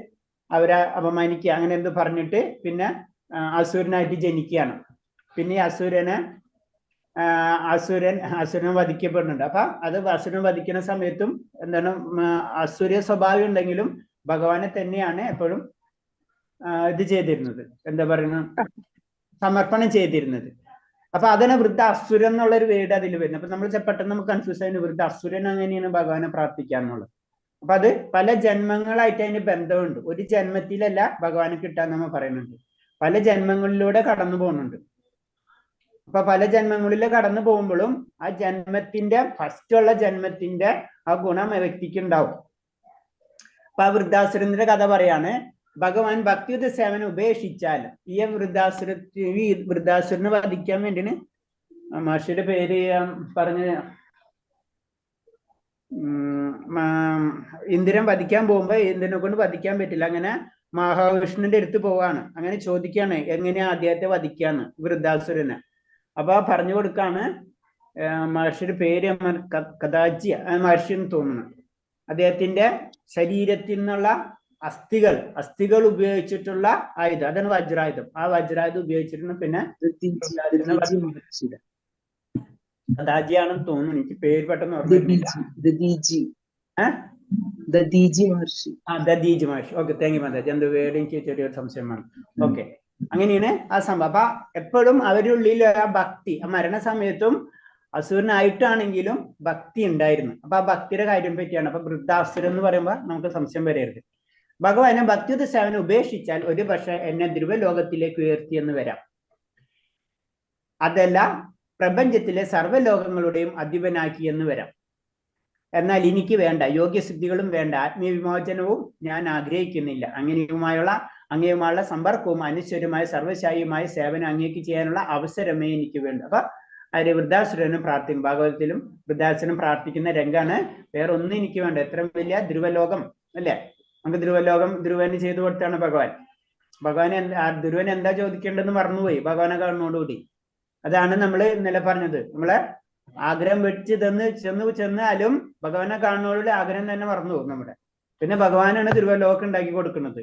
S3: അവരെ അപമാനിക്കുക, അങ്ങനെ എന്ത് പറഞ്ഞിട്ട് പിന്നെ അസുരനായിട്ട് ജനിക്കുകയാണ്. പിന്നെ ഈ അസുരൻ വധിക്കപ്പെടുന്നുണ്ട്. അപ്പൊ അത് അസുരൻ വധിക്കുന്ന സമയത്തും എന്താണ്, അസുര സ്വഭാവം ഉണ്ടെങ്കിലും ഭഗവാനെ തന്നെയാണ് എപ്പോഴും ഇത് ചെയ്തിരുന്നത്, എന്താ പറയുന്നത്, സമർപ്പണം ചെയ്തിരുന്നത്. അപ്പൊ അതാണ് വൃദ്ധ അസുരൻ എന്നുള്ള ഒരു വേർഡ് അതിൽ വരുന്നത്. അപ്പൊ നമ്മൾ പെട്ടെന്ന് നമുക്ക് കൺഫ്യൂസ് ആയിരുന്നു വൃദ്ധ അസുരൻ എങ്ങനെയാണ് ഭഗവാനെ പ്രാർത്ഥിക്കാന്നുള്ളത്. അപ്പൊ അത് പല ജന്മങ്ങളായിട്ട് അതിന് ബന്ധമുണ്ട്. ഒരു ജന്മത്തിലല്ല ഭഗവാനെ കിട്ടാൻ നമ്മൾ പറയുന്നുണ്ട്, പല ജന്മങ്ങളിലൂടെ കടന്നു പോകുന്നുണ്ട്. അപ്പൊ പല ജന്മങ്ങളിലെ കടന്നു പോകുമ്പോഴും ആ ജന്മത്തിന്റെ ഫസ്റ്റ് ഉള്ള ജന്മത്തിന്റെ ആ ഗുണം ആ വ്യക്തിക്ക് ഉണ്ടാവും. അപ്പൊ ആ വൃദ്ധാസുരന്റെ കഥ പറയാണ്, ഭഗവാൻ ഭക്തിയുത സേവനം ഉപേക്ഷിച്ചാൽ ഈ വൃദ്ധാസുരനെ വധിക്കാൻ വേണ്ടിന് മഹർഷിയുടെ പേര് പറഞ്ഞ് ഇന്ദ്രൻ വധിക്കാൻ പോകുമ്പോ ഇന്ദ്രനെ കൊണ്ട് വധിക്കാൻ പറ്റില്ല. അങ്ങനെ മഹാവിഷ്ണുവിന്റെ അടുത്ത് പോവാണ്. അങ്ങനെ ചോദിക്കാണ് എങ്ങനെയാ അദ്ദേഹത്തെ വധിക്കാന്ന് വൃദ്ധാസുരനെ. അപ്പൊ പറഞ്ഞു കൊടുക്കാണ് മഹർഷിയുടെ പേര് കഥാജി മഹർഷി എന്ന് തോന്നുന്നു. അദ്ദേഹത്തിന്റെ ശരീരത്തിൽ നിന്നുള്ള അസ്ഥികൾ ഉപയോഗിച്ചിട്ടുള്ള ആയുധം, അതാണ് വജ്രായുധം. ആ വജ്രായുധം ഉപയോഗിച്ചിട്ടുണ്ട്. പിന്നെ കഥാജിയാണെന്ന് തോന്നുന്നു, എനിക്ക് പേര് പെട്ടെന്ന് ഓർമ്മയില്ല. ദദീജി Maharshi. Okay, thank you Mataji. എന്റെ വേർഡ് എനിക്ക് ചെറിയൊരു സംശയമാണ്. ഓക്കെ, അങ്ങനെയാണ് ആ സംഭവം. അപ്പൊ എപ്പോഴും അവരുടെ ഉള്ളിൽ ആ ഭക്തി, ആ മരണസമയത്തും അസുരനായിട്ടാണെങ്കിലും ഭക്തി ഉണ്ടായിരുന്നു. അപ്പൊ ആ ഭക്തിയുടെ കാര്യം പറ്റിയാണ്. അപ്പൊ വൃദ്ധാസുരൻ എന്ന് പറയുമ്പോൾ നമുക്ക് സംശയം വരരുത്. ഭഗവാനെ ഭക്തിയുത സേവനം ഉപേക്ഷിച്ചാൽ ഒരു പക്ഷെ എന്നെ ധ്രുവലോകത്തിലേക്ക് ഉയർത്തിയെന്ന് വരാം. അതല്ല പ്രപഞ്ചത്തിലെ സർവ്വലോകങ്ങളുടെയും അധിപനാക്കി എന്ന് വരാം. എന്നാൽ എനിക്ക് വേണ്ട യോഗ്യസിദ്ധികളും വേണ്ട, ആത്മീയ വിമോചനവും ഞാൻ ആഗ്രഹിക്കുന്നില്ല. അങ്ങനെയുമായുള്ള സമ്പർക്കവും അനശ്വരമായ സർവ്വശായിയുമായ സേവനം അങ്ങേക്ക് ചെയ്യാനുള്ള അവസരമേ എനിക്ക് വേണ്ടു. അപ്പൊ അവര് വൃദ്ധാസുരനും പ്രാർത്ഥിക്കും. ഭാഗവതത്തിലും വൃദ്ധാസുരനും പ്രാർത്ഥിക്കുന്ന രംഗാണ്. വേറെ ഒന്നും എനിക്ക് വേണ്ട. എത്ര വലിയ ധ്രുവലോകം അല്ലേ, നമുക്ക് ധ്രുവന് ചെയ്തു കൊടുത്താണ് ഭഗവാൻ. ധ്രുവൻ എന്താ ചോദിക്കേണ്ടതെന്ന് മറന്നുപോയി ഭഗവാനെ കാണുന്നതോടുകൂടി. അതാണ് നമ്മൾ ഇന്നലെ പറഞ്ഞത്. നമ്മളെ ആഗ്രഹം വെച്ച് ചെന്നാലും ഭഗവാനെ കാണുന്നതോടുകൂടി ആഗ്രഹം തന്നെ മറന്നു പോകും നമ്മുടെ. പിന്നെ ഭഗവാനാണ് ധ്രുവലോകം ഉണ്ടാക്കി കൊടുക്കുന്നത്.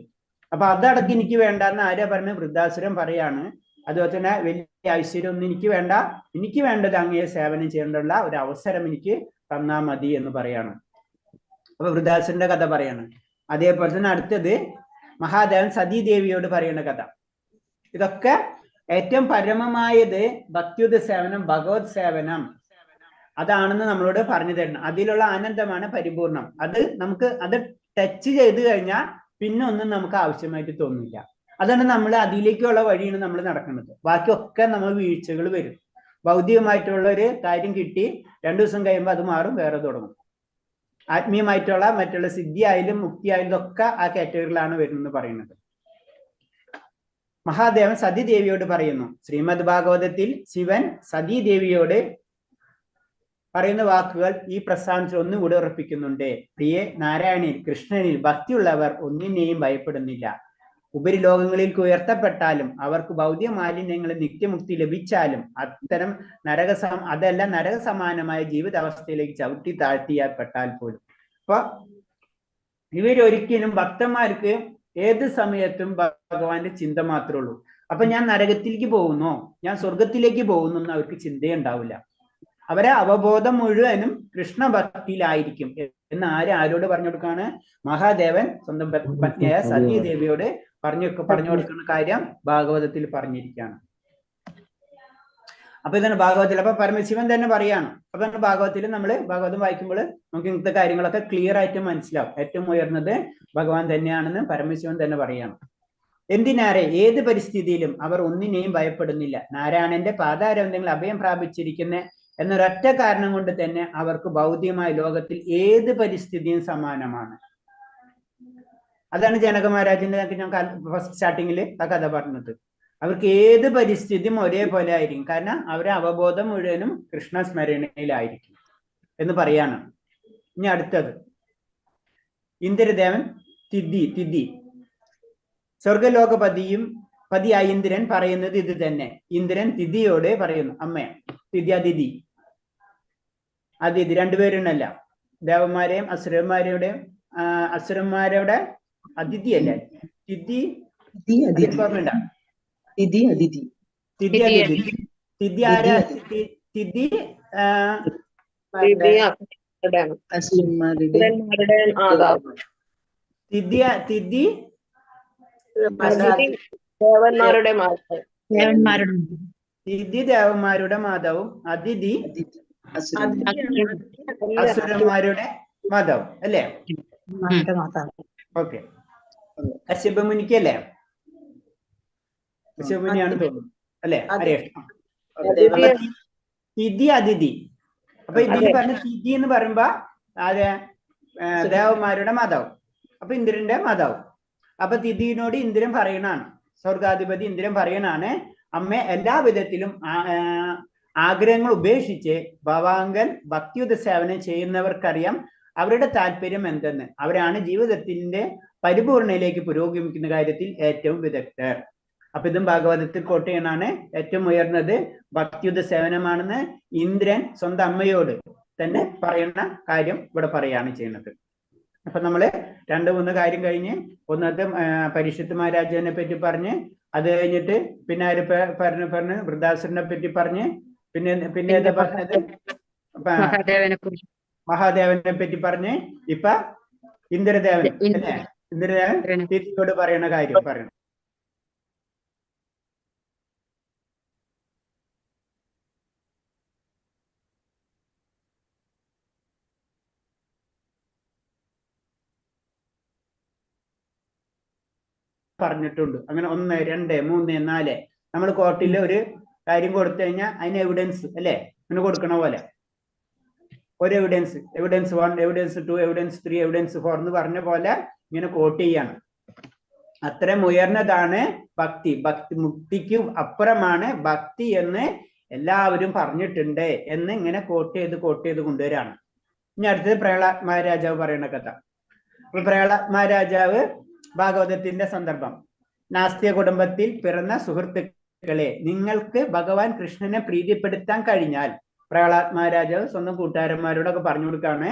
S3: അപ്പൊ അതടക്കം എനിക്ക് വേണ്ടെന്ന് ആരാ പറഞ്ഞ്? വൃദ്ധാസുരൻ പറയാണ്. അതുപോലെ തന്നെ വലിയ ഐശ്വര്യം ഒന്നും എനിക്ക് വേണ്ട, എനിക്ക് വേണ്ടത് അങ്ങയെ സേവനം ചെയ്യേണ്ടുള്ള ഒരു അവസരം എനിക്ക് തന്നാ മതി എന്ന് പറയാണ്. അപ്പൊ വൃദ്ധാസുരന്റെ കഥ പറയാണ്. അതേപോലെ തന്നെ അടുത്തത് മഹാദേവൻ സതീദേവിയോട് പറയുന്ന കഥ. ഇതൊക്കെ ഏറ്റവും പരമമായത് ഭക്തിയുത സേവനം, ഭഗവത് സേവനം അതാണെന്ന് നമ്മളോട് പറഞ്ഞു തരണം. അതിലുള്ള ആനന്ദമാണ് പരിപൂർണം. അത് ടച്ച് ചെയ്ത് കഴിഞ്ഞാൽ പിന്നെ ഒന്നും നമുക്ക് ആവശ്യമായിട്ട് തോന്നില്ല. അതാണ് നമ്മൾ അതിലേക്കുള്ള വഴിയാണ് നമ്മൾ നടക്കുന്നത്. ബാക്കിയൊക്കെ നമ്മൾ വീഴ്ചകൾ വരും. ഭൗതികമായിട്ടുള്ള ഒരു കാര്യം കിട്ടി 2 ദിവസം കഴിയുമ്പോൾ അത് മാറും, വേറെ തുടങ്ങും. ആത്മീയമായിട്ടുള്ള മറ്റുള്ള സിദ്ധി ആയാലും മുക്തി ആയാലും ഒക്കെ ആ കാറ്റഗറിയിലാണ് വരുന്നത് പറയുന്നത്. മഹാദേവൻ സതീദേവിയോട് പറയുന്നു. ശ്രീമദ് ഭാഗവതത്തിൽ ശിവൻ സതീദേവിയോട് പറയുന്ന വാക്കുകൾ ഈ പ്രസ്ഥാനത്തിൽ ഒന്നുകൂടി ഉറപ്പിക്കുന്നുണ്ട്. പ്രിയെ നാരായണിൽ കൃഷ്ണനിൽ ഭക്തിയുള്ളവർ ഒന്നിനെയും ഭയപ്പെടുന്നില്ല. ഉപരിലോകങ്ങളിലേക്ക് ഉയർത്തപ്പെട്ടാലും അവർക്ക് ഭൗതിക മാലിന്യങ്ങളിൽ നിത്യമുക്തി ലഭിച്ചാലും അതല്ല നരക സമാനമായ ജീവിതാവസ്ഥയിലേക്ക് ചവിട്ടി താഴ്ത്തിയപ്പെട്ടാൽ പോലും. അപ്പൊ ഇവരൊരിക്കലും ഭക്തന്മാർക്ക് ഏത് സമയത്തും ഭഗവാന്റെ ചിന്ത മാത്രമേ ഉള്ളൂ. അപ്പൊ ഞാൻ നരകത്തിലേക്ക് പോകുന്നോ, ഞാൻ സ്വർഗത്തിലേക്ക് പോകുന്നു എന്ന് അവർക്ക് ചിന്തയുണ്ടാവില്ല. അവരെ അവബോധം മുഴുവനും കൃഷ്ണഭക്തിയിലായിരിക്കും എന്ന് ആരോട് പറഞ്ഞു കൊടുക്കാണ്? മഹാദേവൻ സ്വന്തം പത്നിയായ സതീദേവിയോട് പറഞ്ഞു കൊടുക്കുന്ന കാര്യം ഭാഗവതത്തിൽ പറഞ്ഞിരിക്കുകയാണ്. അപ്പൊ ഇതാണ് ഭാഗവതത്തിൽ. അപ്പൊ പരമശിവൻ തന്നെ പറയാണ്. അപ്പൊ ഭാഗവതത്തിൽ നമ്മൾ ഭാഗവതം വായിക്കുമ്പോൾ നമുക്ക് ഇങ്ങനത്തെ കാര്യങ്ങളൊക്കെ ക്ലിയർ ആയിട്ട് മനസ്സിലാവും. ഏറ്റവും ഉയർന്നത് ഭഗവാൻ തന്നെയാണെന്ന് പരമശിവൻ തന്നെ പറയാണ്. എന്തിനാരെ ഏത് പരിസ്ഥിതിയിലും അവർ ഒന്നിനെയും ഭയപ്പെടുന്നില്ല. നാരായണന്റെ പാതാരവിന്ദങ്ങൾ അഭയം പ്രാപിച്ചിരിക്കുന്ന എന്നൊരൊറ്റ കാരണം കൊണ്ട് തന്നെ അവർക്ക് ഭൗതികമായ ലോകത്തിൽ ഏത് പരിസ്ഥിതിയും സമാനമാണ്. അതാണ് ജനക മഹാരാജിന്റെ ഞാൻ ഫസ്റ്റ് സ്റ്റാർട്ടിങ്ങിൽ ആ കഥ പറഞ്ഞത്. അവർക്ക് ഏത് പരിസ്ഥിതിയും ഒരേപോലെ ആയിരിക്കും. കാരണം അവരെ അവബോധം മുഴുവനും കൃഷ്ണസ്മരണയിലായിരിക്കും എന്ന് പറയാണ്. ഇനി അടുത്തത് ഇന്ദ്രദേവൻ തിഥി പതിയായ ഇന്ദ്രൻ പറയുന്നത് ഇത് തന്നെ. ഇന്ദ്രൻ തിഥിയോട് പറയുന്നു, അമ്മേ തിഥി അതിഥി രണ്ടുപേരുണ്ടല്ല, ദേവന്മാരെയും അസുരന്മാരുടെ അതിഥിയല്ലേ തിഥി ഓർമ്മയുണ്ട? തിഥി ആരാ? തിഥി തിഥി ദേവന്മാരുടെ മതവും അതിഥി അസുരന്മാരുടെ മതവും അല്ലേ? ഓക്കെ. കശ്യപ മുനിക്കല്ലേ? കശ്യപ മുനിയാണ് തോന്നുന്നു അല്ലെ? തിഥി അതിഥി. അപ്പൊ ഇതിൽ പറഞ്ഞ തിഥി എന്ന് പറയുമ്പോ ആരെ? ദേവന്മാരുടെ മതവും. അപ്പൊ ഇന്ദ്രന്റെ മതവും. അപ്പൊ തിഥിനോട് ഇന്ദ്രൻ പറയണാണ്, സ്വർഗാധിപതി ഇന്ദ്രൻ പറയണാണ്, അമ്മ എല്ലാ വിധത്തിലും ആഗ്രഹങ്ങൾ ഉപേക്ഷിച്ച് ഭവാങ്കൻ ഭക്തിയുത സേവനം ചെയ്യുന്നവർക്കറിയാം അവരുടെ താല്പര്യം എന്തെന്ന്. അവരാണ് ജീവിതത്തിന്റെ പരിപൂർണയിലേക്ക് പുരോഗമിക്കുന്ന കാര്യത്തിൽ ഏറ്റവും വിദഗ്ധർ. അപ്പൊ ഇതും ഭാഗവതത്തിൽ കോട്ടയനാണ്. ഏറ്റവും ഉയർന്നത് ഭക്തിയുത സേവനമാണെന്ന് ഇന്ദ്രൻ സ്വന്തം അമ്മയോട് തന്നെ പറയുന്ന കാര്യം ഇവിടെ പറയാണ് ചെയ്യുന്നത്. അപ്പൊ നമ്മള് 2-3 കാര്യം കഴിഞ്ഞ്, ഒന്നത്തെ പരീക്ഷത്ത് മഹാരാജാവിനെ പറ്റി പറഞ്ഞ്, അത് കഴിഞ്ഞിട്ട് പിന്നെ ആര് പറഞ്ഞ് വൃദ്ധാസുരനെ പറ്റി പറഞ്ഞ്, പിന്നെ ഏതാ പറഞ്ഞത്? മഹാദേവനെ പറ്റി പറഞ്ഞ്, ഇപ്പൊ ഇന്ദ്രദേവൻ അല്ലേ? ഇന്ദ്രദേവൻ തിഥിയോട് പറയണ കാര്യം പറയണം. പറഞ്ഞിട്ടുണ്ട്. അങ്ങനെ 1, 2, 3, 4 നമ്മൾ കോർട്ടിൽ ഒരു കാര്യം കൊടുത്തു കഴിഞ്ഞാൽ അതിന് എവിഡൻസ് അല്ലെ? അങ്ങനെ കൊടുക്കണ പോലെ ഒരു എവിഡൻസ് 1, എവിഡൻസ് 2, എവിഡൻസ് 3, എവിഡൻസ് 4 എന്ന് പറഞ്ഞ പോലെ ഇങ്ങനെ കോട്ട് ചെയ്യണം. അത്രയും ഉയർന്നതാണ് ഭക്തി. മുക്തിക്ക് അപ്പുറമാണ് ഭക്തി എന്ന് എല്ലാവരും പറഞ്ഞിട്ടുണ്ട് എന്ന് ഇങ്ങനെ കോട്ട് ചെയ്ത് കൊണ്ടുവരാണ്. ഇനി അടുത്തത് പ്രഹ്ലാദ് മഹാരാജാവ് പറയുന്ന കഥ. അപ്പൊ പ്രഹ്ലാദ് മഹാരാജാവ് ഭാഗവതത്തിന്റെ സന്ദർഭം. നാസ്തിക കുടുംബത്തിൽ പിറന്ന സുഹൃത്തുക്കളെ, നിങ്ങൾക്ക് ഭഗവാൻ കൃഷ്ണനെ പ്രീതിപ്പെടുത്താൻ കഴിഞ്ഞാൽ, പ്രഹ്ലാദ് മഹാരാജാവ് സ്വന്തം കൂട്ടുകാരന്മാരോടൊക്കെ പറഞ്ഞു കൊടുക്കാണ്,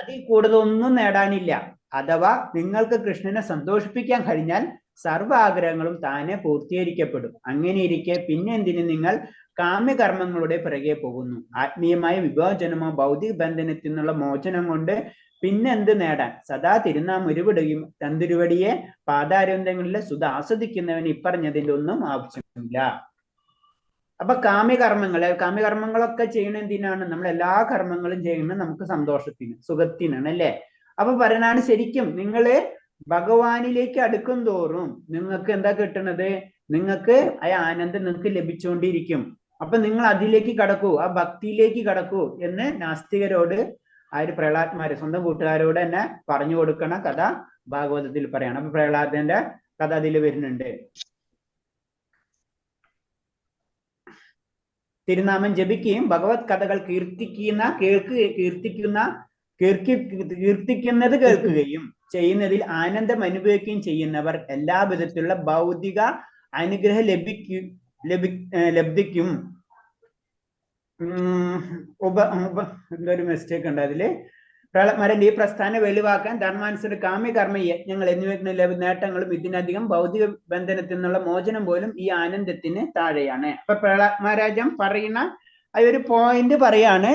S3: അതിൽ കൂടുതലൊന്നും നേടാനില്ല. അഥവാ നിങ്ങൾക്ക് കൃഷ്ണനെ സന്തോഷിപ്പിക്കാൻ കഴിഞ്ഞാൽ സർവ്വ ആഗ്രഹങ്ങളും താനെ പൂർത്തീകരിക്കപ്പെടും. അങ്ങനെ ഇരിക്കെ പിന്നെ എന്തിനു നിങ്ങൾ കാമ്യകർമ്മങ്ങളുടെ പിറകെ പോകുന്നു? ആത്മീയമായ വിഭോജനമോ ഭൗതിക ബന്ധനത്തിൽ നിന്നുള്ള മോചനം കൊണ്ട് പിന്നെന്ത് നേടാൻ? സദാ തിരുനാമൊരുവിടുകയും തന്തിരുവടിയെ പാതാരവിന്ദങ്ങളിലെ സുധ ആസ്വദിക്കുന്നവന് ഇപ്പറഞ്ഞതിന്റെ ഒന്നും ആവശ്യമില്ല. അപ്പൊ കാമ്യകർമ്മങ്ങളൊക്കെ ചെയ്യണ എന്തിനാണ്? നമ്മൾ എല്ലാ കർമ്മങ്ങളും ചെയ്യുന്നത് നമുക്ക് സന്തോഷത്തിന്, സുഖത്തിനാണ് അല്ലേ? അപ്പൊ പറയണാണ്, ശരിക്കും നിങ്ങള് ഭഗവാനിലേക്ക് അടുക്കും തോറും നിങ്ങൾക്ക് എന്താ കിട്ടണത്? നിങ്ങൾക്ക് ആ ആനന്ദം നിങ്ങൾക്ക് ലഭിച്ചുകൊണ്ടിരിക്കും. അപ്പൊ നിങ്ങൾ അതിലേക്ക് കടക്കൂ, ആ ഭക്തിയിലേക്ക് കടക്കൂ എന്ന് നാസ്തികരോട് പ്രഹ്ലാദന്മാര് സ്വന്തം കൂട്ടുകാരോട് തന്നെ പറഞ്ഞു കൊടുക്കണ കഥ ഭാഗവതത്തിൽ പറയാണ്. അപ്പൊ പ്രഹ്ലാദന്റെ കഥ അതിൽ വരുന്നുണ്ട്. തിരുനാമം ജപിക്കുകയും ഭഗവത് കഥകൾ കീർത്തിക്കുന്നത് കേൾക്കുകയും ചെയ്യുന്നതിൽ ആനന്ദം അനുഭവിക്കുകയും ചെയ്യുന്നവർ എല്ലാ വിധത്തിലുള്ള ഭൗതിക അനുഗ്രഹ ലബ്ധിക്കും എന്തൊരു മിസ്റ്റേക്ക് ഉണ്ട് അതില്. പ്രഹ്ലാദന്മാരന്റെ ഈ പ്രസ്ഥാനം വെളിവാക്കാൻ ധർമാനുസൃത കാമ്യകർമ്മ യജ്ഞങ്ങൾ എന്നിവ നേട്ടങ്ങളും ഇതിനധികം ഭൗതിക ബന്ധനത്തിൽ നിന്നുള്ള മോചനം പോലും ഈ ആനന്ദത്തിന് താഴെയാണ്. അപ്പൊ പ്രഹ്ലാദ് മഹാരാജൻ പറയുന്ന ആ ഒരു പോയിന്റ് പറയാണ്.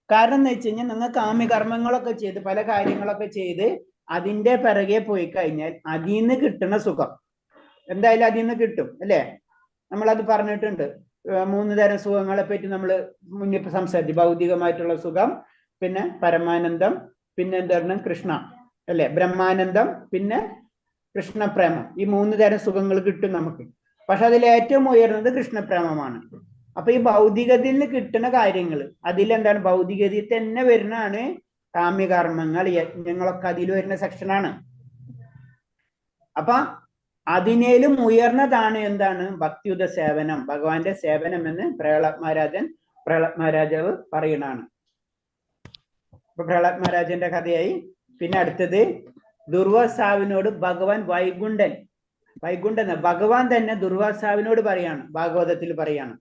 S3: കാരണം എന്ന് വെച്ച് കഴിഞ്ഞാൽ നിങ്ങൾ കാമ്യകർമ്മങ്ങളൊക്കെ ചെയ്ത് പല കാര്യങ്ങളൊക്കെ ചെയ്ത് അതിന്റെ പിറകെ പോയി കഴിഞ്ഞാൽ അതിൽ നിന്ന് കിട്ടുന്ന സുഖം എന്തായാലും അതിൽ നിന്ന് കിട്ടും അല്ലെ? നമ്മളത് പറഞ്ഞിട്ടുണ്ട്. 3 തരം സുഖങ്ങളെ പറ്റി നമ്മൾ മുന്നിൽ സംസാരിച്ചു. ഭൗതികമായിട്ടുള്ള സുഖം, പിന്നെ പരമാനന്ദം, പിന്നെ എന്താണ് കൃഷ്ണ അല്ലെ? ബ്രഹ്മാനന്ദം, പിന്നെ കൃഷ്ണപ്രേമം. ഈ 3 തരം സുഖങ്ങൾ കിട്ടും നമുക്ക്. പക്ഷെ അതിൽ ഏറ്റവും ഉയർന്നത് കൃഷ്ണപ്രേമമാണ്. അപ്പൊ ഈ ഭൗതികതയിൽ നിന്ന് കിട്ടുന്ന കാര്യങ്ങൾ അതിലെന്താണ്? ഭൗതികതയിൽ തന്നെ വരുന്നതാണ് കാമ്യകർമ്മങ്ങൾ, യജ്ഞങ്ങളൊക്കെ അതിൽ വരുന്ന സെക്ഷനാണ്. അപ്പൊ അതിനേലും ഉയർന്നതാണ് എന്താണ്? ഭക്തിയുത സേവനം, ഭഗവാന്റെ സേവനം എന്ന് പ്രഹ്ലാദ് മഹാരാജാവ് പറയുന്നതാണ്. അപ്പൊ പ്രഹ്ലാദ് മഹാരാജന്റെ കഥയായി. പിന്നെ അടുത്തത് ദുർവാസാവിനോട് ഭഗവാൻ വൈകുണ്ഠൻ ഭഗവാൻ തന്നെ ദുർവാസാവിനോട് പറയാണ്. ഭാഗവതത്തിൽ പറയാണ്.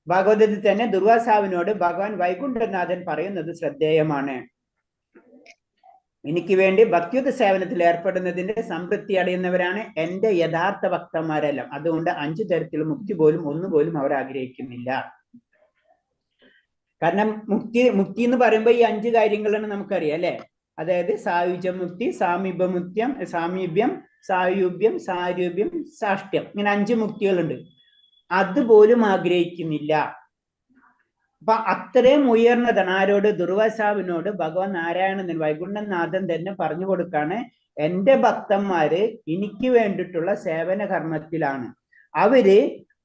S3: ഭാഗവതത്തിൽ തന്നെ ദുർവാസാവിനോട് ഭഗവാൻ വൈകുണ്ഠനാഥൻ പറയുന്നത് ശ്രദ്ധേയമാണ്. എനിക്ക് വേണ്ടി ഭക്തിയുത സേവനത്തിൽ ഏർപ്പെടുന്നതിന്റെ സംതൃപ്തി അടയുന്നവരാണ് എന്റെ യഥാർത്ഥ ഭക്തന്മാരെല്ലാം. അതുകൊണ്ട് 5 തരത്തിലുള്ള മുക്തി പോലും ഒന്നുപോലും അവർ ആഗ്രഹിക്കുന്നില്ല. കാരണം മുക്തി എന്ന് പറയുമ്പോൾ ഈ 5 കാര്യങ്ങളാണ് നമുക്കറിയാം അല്ലെ? അതായത് സായുജ്യമുക്തി, സാമീപ്യം, സായുജ്യം, സാരൂപ്യം, സാഷ്ട്യം, ഇങ്ങനെ 5 മുക്തികളുണ്ട്. അതുപോലും ആഗ്രഹിക്കുന്നില്ല. അപ്പൊ അത്രയും ഉയർന്നതാണ്. ആരോട്? ദുർവാസാവിനോട് ഭഗവാൻ നാരായണൻ വൈകുണ്ഠനാഥൻ തന്നെ പറഞ്ഞു കൊടുക്കാണ്, എന്റെ ഭക്തന്മാര് എനിക്ക് വേണ്ടിയിട്ടുള്ള സേവന കർമ്മത്തിലാണ്. അവര്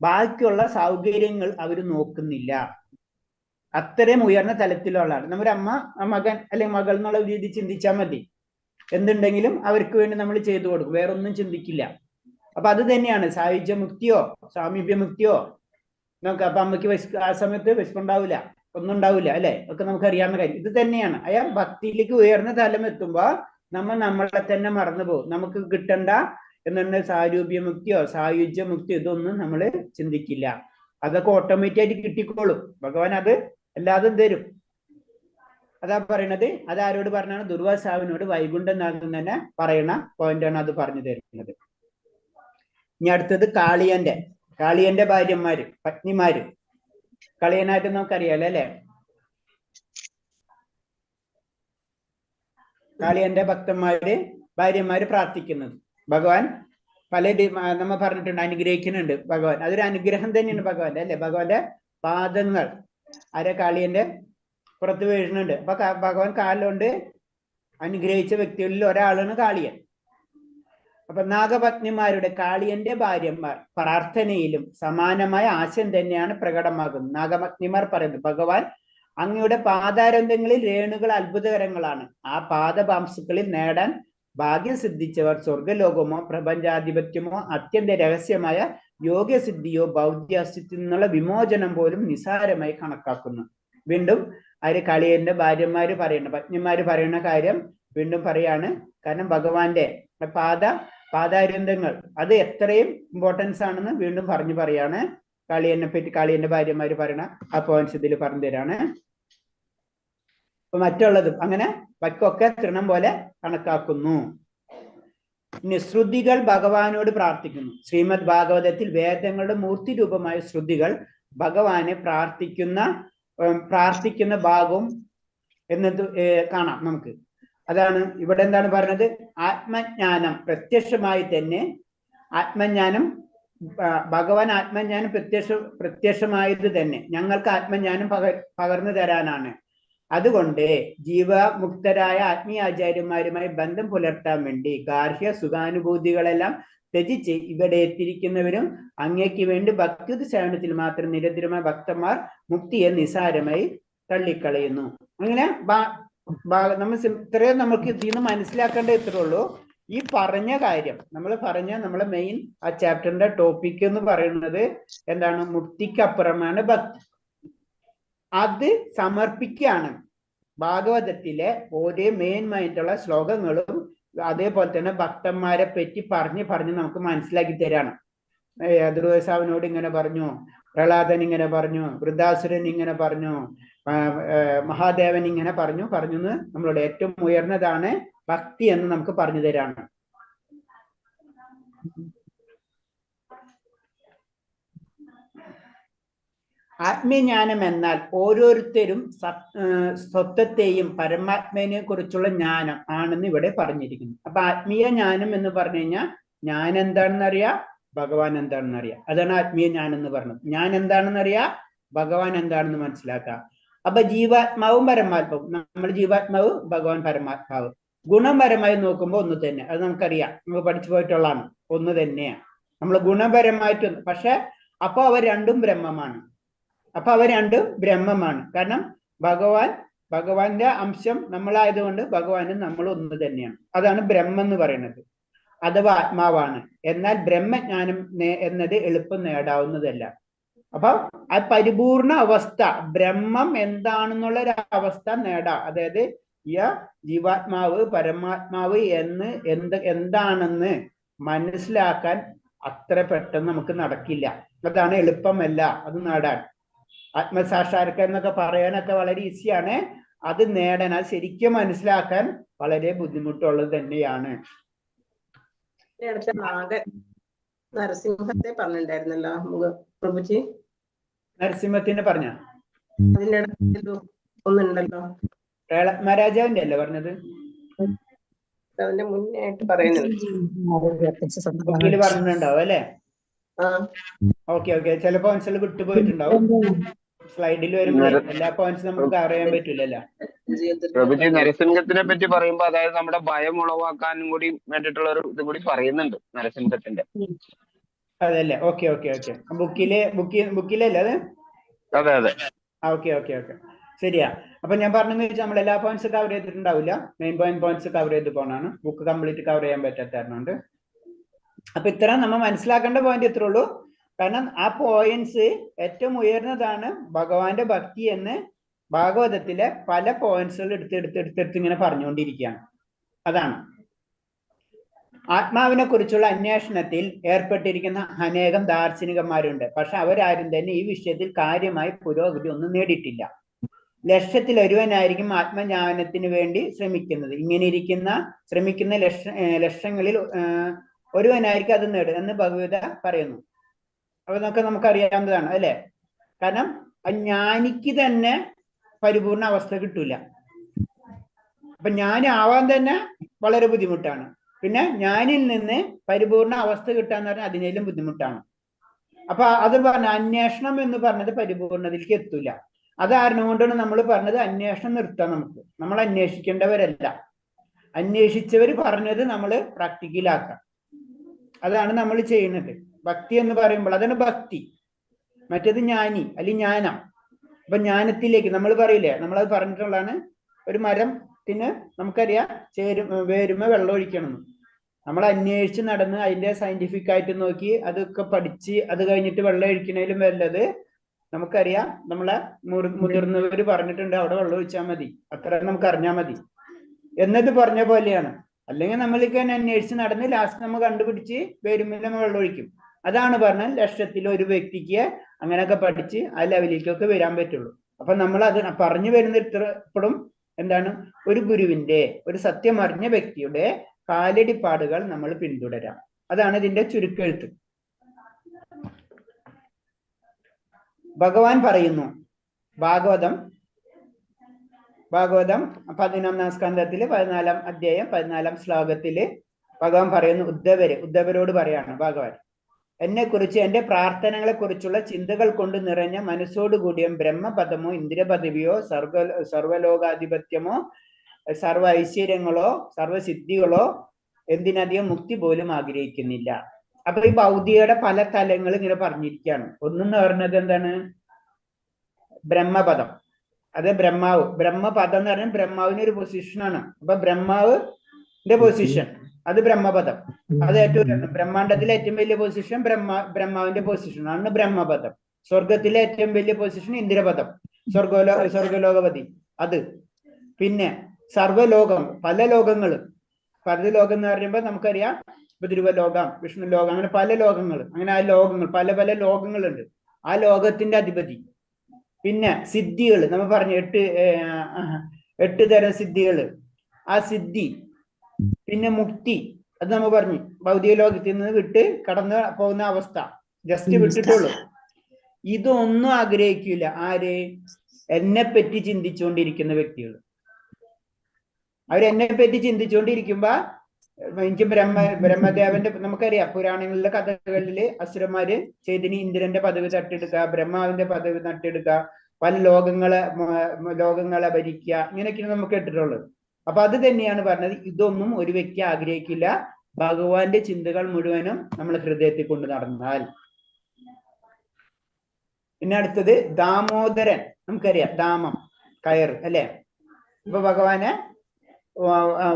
S3: ബാക്കിയുള്ള സൗകര്യങ്ങൾ അവര് നോക്കുന്നില്ല. അത്രയും ഉയർന്ന തലത്തിലുള്ളതാണ്. നമ്മുടെ അമ്മ, മകൻ അല്ലെങ്കിൽ മകൾ എന്നുള്ള രീതി ചിന്തിച്ചാൽ മതി. എന്തുണ്ടെങ്കിലും അവർക്ക് വേണ്ടി നമ്മൾ ചെയ്തു കൊടുക്കും, വേറൊന്നും ചിന്തിക്കില്ല. അപ്പൊ അത് തന്നെയാണ് സായുജ്യമുക്തിയോ സാമീപ്യമുക്തിയോ നമുക്ക്. അപ്പൊ അമ്മയ്ക്ക് ആ സമയത്ത് വിശപ്പുണ്ടാവില്ല, ഒന്നും ഉണ്ടാവില്ല, അല്ലെ? ഒക്കെ നമുക്ക് അറിയാവുന്ന കാര്യം. ഇത് തന്നെയാണ്. അയാൾ ഭക്തിയിലേക്ക് ഉയർന്ന തലം എത്തുമ്പോ നമ്മളെ തന്നെ മറന്നു പോകും. നമുക്ക് കിട്ടണ്ട എന്നുള്ള സാരൂപ്യമുക്തിയോ സായുജ്യമുക്തിയോ ഇതൊന്നും നമ്മൾ ചിന്തിക്കില്ല. അതൊക്കെ ഓട്ടോമാറ്റിക് ആയിട്ട് കിട്ടിക്കോളും. ഭഗവാൻ അത് എല്ലാതും തരും. അതാ പറയണത്. അത് ആരോട് പറഞ്ഞാണ്? ദുർവാസാവിനോട് വൈകുണ്ഠനാഥൻ തന്നെ പറയുന്ന പോയിന്റാണ് അത് പറഞ്ഞു തരുന്നത്. ഇനി അടുത്തത് കാളിയന്റെ ഭാര്യന്മാര്, പത്നിമാര്. കളിയനായിട്ട് നമുക്കറിയാലോ, അല്ലെ? കാളിയന്റെ ഭക്തന്മാര്, ഭാര്യന്മാര് പ്രാർത്ഥിക്കുന്നത്. ഭഗവാൻ പല നമ്മ പറഞ്ഞിട്ടുണ്ട്, അനുഗ്രഹിക്കുന്നുണ്ട് ഭഗവാൻ. അതൊരു അനുഗ്രഹം തന്നെയാണ് ഭഗവാന്റെ, അല്ലെ? ഭഗവാന്റെ പാദങ്ങൾ കാളിയന്റെ പുറത്ത് വീഴുന്നുണ്ട്. അപ്പൊ ഭഗവാൻ കാലുകൊണ്ട് അനുഗ്രഹിച്ച വ്യക്തികളിൽ ഒരാളാണ് കാളിയൻ. അപ്പൊ നാഗപത്നിമാരുടെ, കാളിയന്റെ ഭാര്യന്മാർ പ്രാർത്ഥനയിലും സമാനമായ ആശയം തന്നെയാണ് പ്രകടമാകുന്നത്. നാഗപത്നിമാർ പറയുന്നത്, ഭഗവാൻ അങ്ങയുടെ പാദാരന്ധങ്ങളിൽ രേണുകൾ അത്ഭുതകരങ്ങളാണ്. ആ പാദപാംസുക്കളിൽ നേടാൻ ഭാഗ്യം സിദ്ധിച്ചവർ സ്വർഗലോകമോ പ്രപഞ്ചാധിപത്യമോ അത്യന്ത രഹസ്യമായ യോഗ്യസിദ്ധിയോ ബൗദ്ധ്യാസ്തിത്വത്തിൽ നിന്നുള്ള വിമോചനം പോലും നിസാരമായി കണക്കാക്കുന്നു. വീണ്ടും കാളിയന്റെ ഭാര്യന്മാര് പറയുന്ന, പത്നിമാര് പറയുന്ന കാര്യം വീണ്ടും പറയാണ്. കാരണം ഭഗവാന്റെ പാദാരന്ധങ്ങൾ അത് എത്രയും ഇമ്പോർട്ടൻസ് ആണെന്ന് വീണ്ടും പറയാണ്. കാളിയനെ പറ്റി കാളിയന്റെ ഭാര്യന്മാര് പറയണ ആ പോയിന്റ്സ് ഇതിൽ പറഞ്ഞു തരാണ്. അപ്പൊ മറ്റുള്ളതും അങ്ങനെ വക്കൊക്കെ തൃണം പോലെ കണക്കാക്കുന്നു. ഇനി ശ്രുതികൾ ഭഗവാനോട് പ്രാർത്ഥിക്കുന്നു. ശ്രീമദ് ഭാഗവതത്തിൽ വേദങ്ങളുടെ മൂർത്തി രൂപമായ ശ്രുതികൾ ഭഗവാനെ പ്രാർത്ഥിക്കുന്ന ഭാഗവും എന്നത് കാണാം നമുക്ക്. അതാണ് ഇവിടെ എന്താണ് പറഞ്ഞത്? ആത്മജ്ഞാനം പ്രത്യക്ഷമായി തന്നെ, ആത്മജ്ഞാനം ഭഗവാൻ ആത്മജ്ഞാനം പ്രത്യക്ഷമായത് തന്നെ ഞങ്ങൾക്ക് ആത്മജ്ഞാനം പകർന്നു തരാനാണ്. അതുകൊണ്ട് ജീവമുക്തരായ ആത്മീയാചാര്യന്മാരുമായി ബന്ധം പുലർത്താൻ വേണ്ടി ഗാർഹ്യ സുഖാനുഭൂതികളെല്ലാം ത്യജിച്ച് ഇവിടെ എത്തിയിരിക്കുന്നവരും അങ്ങേക്ക് വേണ്ടി ഭക്തി സേവനത്തിൽ മാത്രം നിരന്തരമായ ഭക്തന്മാർ മുക്തിയെ നിസാരമായി തള്ളിക്കളയുന്നു. അങ്ങനെ നമ്മൾ ഇത്രയും നമുക്ക് ഇതിന്ന് മനസ്സിലാക്കേണ്ട ഇത്രേ ഉള്ളൂ. ഈ പറഞ്ഞ കാര്യം നമ്മളെ മെയിൻ ആ ചാപ്റ്ററിന്റെ ടോപ്പിക് എന്ന് പറയുന്നത് എന്താണ്? മുക്തിക്കപ്പുറമാണ് ഭക്തി. അത് സമർപ്പിക്കുകയാണ്. ഭാഗവതത്തിലെ ഓരോ മെയിനായിട്ടുള്ള ശ്ലോകങ്ങളും അതേപോലെ തന്നെ ഭക്തന്മാരെ പറ്റി പറഞ്ഞ് നമുക്ക് മനസ്സിലാക്കി തരാണ്. ദുർവാസാവിനോട് ഇങ്ങനെ പറഞ്ഞു, പ്രഹ്ലാദൻ ഇങ്ങനെ പറഞ്ഞു, വൃദ്ധാസുരൻ ഇങ്ങനെ പറഞ്ഞു, മഹാദേവൻ ഇങ്ങനെ പറഞ്ഞു നമ്മളോട് ഏറ്റവും ഉയർന്നതാണ് ഭക്തി എന്ന് നമുക്ക് പറഞ്ഞു തരാണ്. ആത്മീയജ്ഞാനം എന്നാൽ ഓരോരുത്തരും സ്വത്വത്തെയും പരമാത്മനെ കുറിച്ചുള്ള ജ്ഞാനം ആണെന്ന് ഇവിടെ പറഞ്ഞിരിക്കുന്നു. അപ്പൊ ആത്മീയ ജ്ഞാനം എന്ന് പറഞ്ഞു കഴിഞ്ഞാൽ ഞാൻ എന്താണെന്ന് അറിയാം, ഭഗവാൻ എന്താണെന്ന് അറിയാം. അതാണ് ആത്മീയ ജ്ഞാനം എന്ന് പറഞ്ഞത്. ഞാൻ എന്താണെന്ന് അറിയാം, ഭഗവാൻ എന്താണെന്ന് മനസ്സിലാക്കാം. അപ്പൊ ജീവാത്മാവും പരമാത്മാവും, നമ്മൾ ജീവാത്മാവ്, ഭഗവാൻ പരമാത്മാവ്. ഗുണപരമായി നോക്കുമ്പോൾ ഒന്ന് തന്നെ, അത് നമുക്കറിയാം, നമ്മൾ പഠിച്ചു പോയിട്ടുള്ളതാണ്, ഒന്ന് തന്നെയാണ്. നമ്മൾ ഗുണപരമായിട്ട് പക്ഷെ അപ്പൊ അവർ രണ്ടും ബ്രഹ്മമാണ്. കാരണം ഭഗവാന്റെ അംശം നമ്മളായതുകൊണ്ട് ഭഗവാനും നമ്മൾ ഒന്ന് തന്നെയാണ്. അതാണ് ബ്രഹ്മം എന്ന് പറയുന്നത്, അഥവാ ആത്മാവാണ്. എന്നാൽ ബ്രഹ്മജ്ഞാനം എന്നത് എളുപ്പം നേടാവുന്നതല്ല. അപ്പൊ ആ പരിപൂർണ അവസ്ഥ, ബ്രഹ്മം എന്താണെന്നുള്ള ഒരു അവസ്ഥ നേടാം. അതായത് ഈ ജീവാത്മാവ് പരമാത്മാവ് എന്താണെന്ന് മനസ്സിലാക്കാൻ അത്ര പെട്ടെന്ന് നമുക്ക് നടക്കില്ല. അതാണ് എളുപ്പമല്ല അത് നേടാൻ. ആത്മസാക്ഷാത്കാരം എന്നൊക്കെ പറയാനൊക്കെ വളരെ ഈസിയാണ്. അത് നേടാൻ, അത് ശരിക്കും മനസ്സിലാക്കാൻ വളരെ ബുദ്ധിമുട്ടുള്ളത് തന്നെയാണ്.
S2: നരസിംഹത്തെ പറഞ്ഞിട്ടുണ്ടായിരുന്നല്ലോ പ്രഭുജി,
S3: നരസിംഹത്തിന് പറഞ്ഞ
S2: ഒന്നുണ്ടല്ലോ,
S3: മഹാരാജാവിന്റെ അല്ലേ പറഞ്ഞത്?
S2: അതിന്റെ മുന്നേ ആയിട്ട് പറയുന്നുണ്ട്.
S3: ബുക്കിൽ പറഞ്ഞിട്ടുണ്ടാവും അല്ലെ?
S2: ആ
S3: ഓക്കെ ചില പോയിന്റ്സിൽ വിട്ടുപോയിട്ടുണ്ടാവും. സ്ലൈഡിൽ വരുമ്പോൾ എല്ലാ പോയിന്റ്സും നമുക്ക് കവർ ചെയ്യാൻ പറ്റില്ലല്ലോ.
S4: പ്രഭുജി നരസിംഹത്തിനെ പറ്റി പറയുമ്പോ അതായത് നമ്മുടെ ഭയം ഉളവാക്കാനും കൂടി വേണ്ടിയിട്ടുള്ള ഒരു ഇത് കൂടി പറയുന്നുണ്ട് നരസിംഹത്തിന്റെ.
S3: അതല്ലേ? ഓക്കെ ബുക്കിലല്ലേ അത്?
S4: അതെ
S3: ഓക്കെ ശരിയാ. അപ്പൊ ഞാൻ പറഞ്ഞെന്ന് വെച്ചാൽ നമ്മൾ എല്ലാ പോയിന്റ്സ് കവർ ചെയ്തിട്ടുണ്ടാവില്ല. മെയിൻ പോയിന്റ്സ് കവർ ചെയ്ത് പോണാണ്. ബുക്ക് കംപ്ലീറ്റ് കവർ ചെയ്യാൻ പറ്റാത്തതുകൊണ്ട്. അപ്പൊ ഇത്ര നമ്മൾ മനസ്സിലാക്കേണ്ട പോയിന്റ് ഇത്രേ ഉള്ളൂ. കാരണം ആ പോയിന്റ്സ് ഏറ്റവും ഉയർന്നതാണ് ഭഗവാന്റെ ഭക്തി എന്ന് ഭാഗവതത്തിലെ പല പോയിന്റ്സുകൾ എടുത്ത് ഇങ്ങനെ പറഞ്ഞുകൊണ്ടിരിക്കുകയാണ്. അതാണ് ആത്മാവിനെ കുറിച്ചുള്ള അന്വേഷണത്തിൽ ഏർപ്പെട്ടിരിക്കുന്ന അനേകം ദാർശനികന്മാരുണ്ട്. പക്ഷെ അവരാരും തന്നെ ഈ വിഷയത്തിൽ കാര്യമായി പുരോഗതി ഒന്നും നേടിയിട്ടില്ല. ലക്ഷത്തിൽ ഒരുവനായിരിക്കും ആത്മജ്ഞാനത്തിന് വേണ്ടി ശ്രമിക്കുന്നത്. ഇങ്ങനെ ശ്രമിക്കുന്ന ലക്ഷങ്ങളിൽ ഒരുവനായിരിക്കും അത് നേടുക എന്ന് ഭഗവത പറയുന്നു. അപ്പൊ നമുക്കറിയാവുന്നതാണ് അല്ലെ? കാരണം ജ്ഞാനിക്ക് തന്നെ പരിപൂർണ അവസ്ഥ കിട്ടൂല. അപ്പൊ ജ്ഞാനാവാൻ തന്നെ വളരെ ബുദ്ധിമുട്ടാണ്. പിന്നെ ജ്ഞാനിൽ നിന്ന് പരിപൂർണ അവസ്ഥ കിട്ടാന്ന് പറഞ്ഞാൽ അതിനേലും ബുദ്ധിമുട്ടാണ്. അപ്പൊ അത് പറഞ്ഞ അന്വേഷണം എന്ന് പറഞ്ഞത് പരിപൂർണതയിലേക്ക് എത്തൂല. അതാരണം കൊണ്ടാണ് നമ്മൾ പറഞ്ഞത് അന്വേഷണം നിർത്താം. നമ്മൾ അന്വേഷിക്കേണ്ടവരല്ല, അന്വേഷിച്ചവർ പറഞ്ഞത് നമ്മൾ പ്രാക്ടിക്കലാക്കാം. അതാണ് നമ്മൾ ചെയ്യുന്നത്. ഭക്തി എന്ന് പറയുമ്പോൾ അതാണ് ഭക്തി. മറ്റേത് ജ്ഞാനി അല്ലെങ്കിൽ ജ്ഞാനം. അപ്പൊ ജ്ഞാനത്തിലേക്ക് നമ്മൾ പറയില്ലേ, നമ്മളത് പറഞ്ഞിട്ടുള്ളതാണ്. ഒരു മരത്തിന് നമുക്കറിയാം വേരുമ വെള്ളം ഒഴിക്കണം. നമ്മൾ അന്വേഷിച്ച് നടന്ന് അതിന്റെ സയന്റിഫിക് ആയിട്ട് നോക്കി അതൊക്കെ പഠിച്ച് അത് കഴിഞ്ഞിട്ട് വെള്ളം ഒഴിക്കണേലും വല്ലത് നമുക്കറിയാം. നമ്മളെ മുതിർന്നവര് പറഞ്ഞിട്ടുണ്ട് അവിടെ വെള്ളം ഒഴിച്ചാൽ മതി, അത്ര നമുക്ക് അറിഞ്ഞാൽ മതി എന്നത് പറഞ്ഞ പോലെയാണ്. അല്ലെങ്കിൽ നമ്മൾക്ക് തന്നെ അന്വേഷിച്ച് നടന്ന് ലാസ്റ്റ് നമ്മൾ കണ്ടുപിടിച്ച് വേരുമ്പിൽ നമ്മൾ വെള്ളം ഒഴിക്കും. അതാണ് പറഞ്ഞത് ലക്ഷത്തിൽ ഒരു വ്യക്തിക്ക് അങ്ങനെയൊക്കെ പഠിച്ച് ആ ലെവലിലേക്കൊക്കെ വരാൻ പറ്റുള്ളൂ. അപ്പൊ നമ്മൾ അത് പറഞ്ഞു വരുന്ന ഇപ്പോഴും എന്താണ്, ഒരു ഗുരുവിന്റെ, ഒരു സത്യം അറിഞ്ഞ വ്യക്തിയുടെ കാലടിപ്പാടുകൾ നമ്മൾ പിന്തുടരാം. അതാണ് ഇതിന്റെ ചുരുക്കെഴുത്ത്. ഭഗവാൻ പറയുന്നു, ഭാഗവതം 11-ാം സ്കന്ധത്തില് 14-ാം അധ്യായം 14-ാം ശ്ലോകത്തില് ഭഗവാൻ പറയുന്നു, ഉദ്ധവരോട് പറയാണ് ഭഗവാൻ, എന്നെ കുറിച്ച് എന്റെ പ്രാർത്ഥനകളെ കുറിച്ചുള്ള ചിന്തകൾ കൊണ്ട് നിറഞ്ഞ മനസ്സോടുകൂടിയ ബ്രഹ്മപദമോ ഇന്ദ്രപദവിയോ സർവലോകാധിപത്യമോ സർവ ഐശ്വര്യങ്ങളോ സർവസിദ്ധികളോ എന്തിനധികം മുക്തി പോലും ആഗ്രഹിക്കുന്നില്ല. അപ്പൊ ഈ ഭൗതികയുടെ പല തലങ്ങൾ ഇങ്ങനെ പറഞ്ഞിരിക്കുകയാണ്. ഒന്നെന്ന് പറഞ്ഞത് എന്താണ്? ബ്രഹ്മപദം. അത് ബ്രഹ്മപദം എന്ന് പറഞ്ഞാൽ ബ്രഹ്മാവിന്റെ ഒരു പൊസിഷനാണ്. അപ്പൊ ബ്രഹ്മാവിന്റെ പൊസിഷൻ അത് ബ്രഹ്മപദം. അത് ഏറ്റവും ബ്രഹ്മാണ്ടത്തിലെ ഏറ്റവും വലിയ പൊസിഷൻ ബ്രഹ്മാവിന്റെ പൊസിഷൻ ആണ് ബ്രഹ്മപദം. സ്വർഗത്തിലെ ഏറ്റവും വലിയ പൊസിഷൻ ഇന്ദ്രപദം, സ്വർഗലോകപതി അത്. പിന്നെ സർവ്വലോകം, പല ലോകങ്ങളും. പല ലോകം എന്ന് പറയുമ്പോൾ നമുക്കറിയാം ധ്രുവലോകം, വിഷ്ണു ലോകം, അങ്ങനെ പല ലോകങ്ങൾ. അങ്ങനെ ആ ലോകങ്ങൾ പല ലോകങ്ങളുണ്ട്. ആ ലോകത്തിന്റെ അധിപതി. പിന്നെ സിദ്ധികൾ നമ്മൾ പറഞ്ഞു, 8 തരം സിദ്ധികൾ. ആ സിദ്ധി, പിന്നെ മുക്തി, അത് നമ്മൾ പറഞ്ഞു ഭൗതിക ലോകത്തിൽ നിന്ന് വിട്ട് കടന്നു പോകുന്ന അവസ്ഥ, ജസ്റ്റ് വിട്ടിട്ടുള്ളൂ. ഇതൊന്നും ആഗ്രഹിക്കില്ല ആര്? എന്നെ പറ്റി ചിന്തിച്ചുകൊണ്ടിരിക്കുന്ന വ്യക്തികൾ. അവരെന്നെ പറ്റി ചിന്തിച്ചുകൊണ്ടിരിക്കുമ്പോ എനിക്ക് ബ്രഹ്മദേവന്റെ, നമുക്കറിയാം പുരാണങ്ങളിലെ കഥകളില് അസുരന്മാര് ചെയ്തിന് ഇന്ദ്രന്റെ പദവി തട്ടിയെടുക്കുക, ബ്രഹ്മാവിന്റെ പദവി തട്ടിയെടുക്കുക, പല ലോകങ്ങളെ ഭരിക്കുക, ഇങ്ങനെയൊക്കെയാണ് നമുക്ക് കേട്ടിട്ടുള്ളത്. അപ്പൊ അത് തന്നെയാണ് പറഞ്ഞത്, ഇതൊന്നും ഒരു വ്യക്തി ആഗ്രഹിക്കില്ല ഭഗവാന്റെ ചിന്തകൾ മുഴുവനും നമ്മൾ ഹൃദയത്തിൽ കൊണ്ട് നടന്നാൽ. പിന്നെ അടുത്തത് ദാമോദരൻ. നമുക്കറിയാം ദാമം, കയറ് അല്ലെ? ഇപ്പൊ ഭഗവാനെ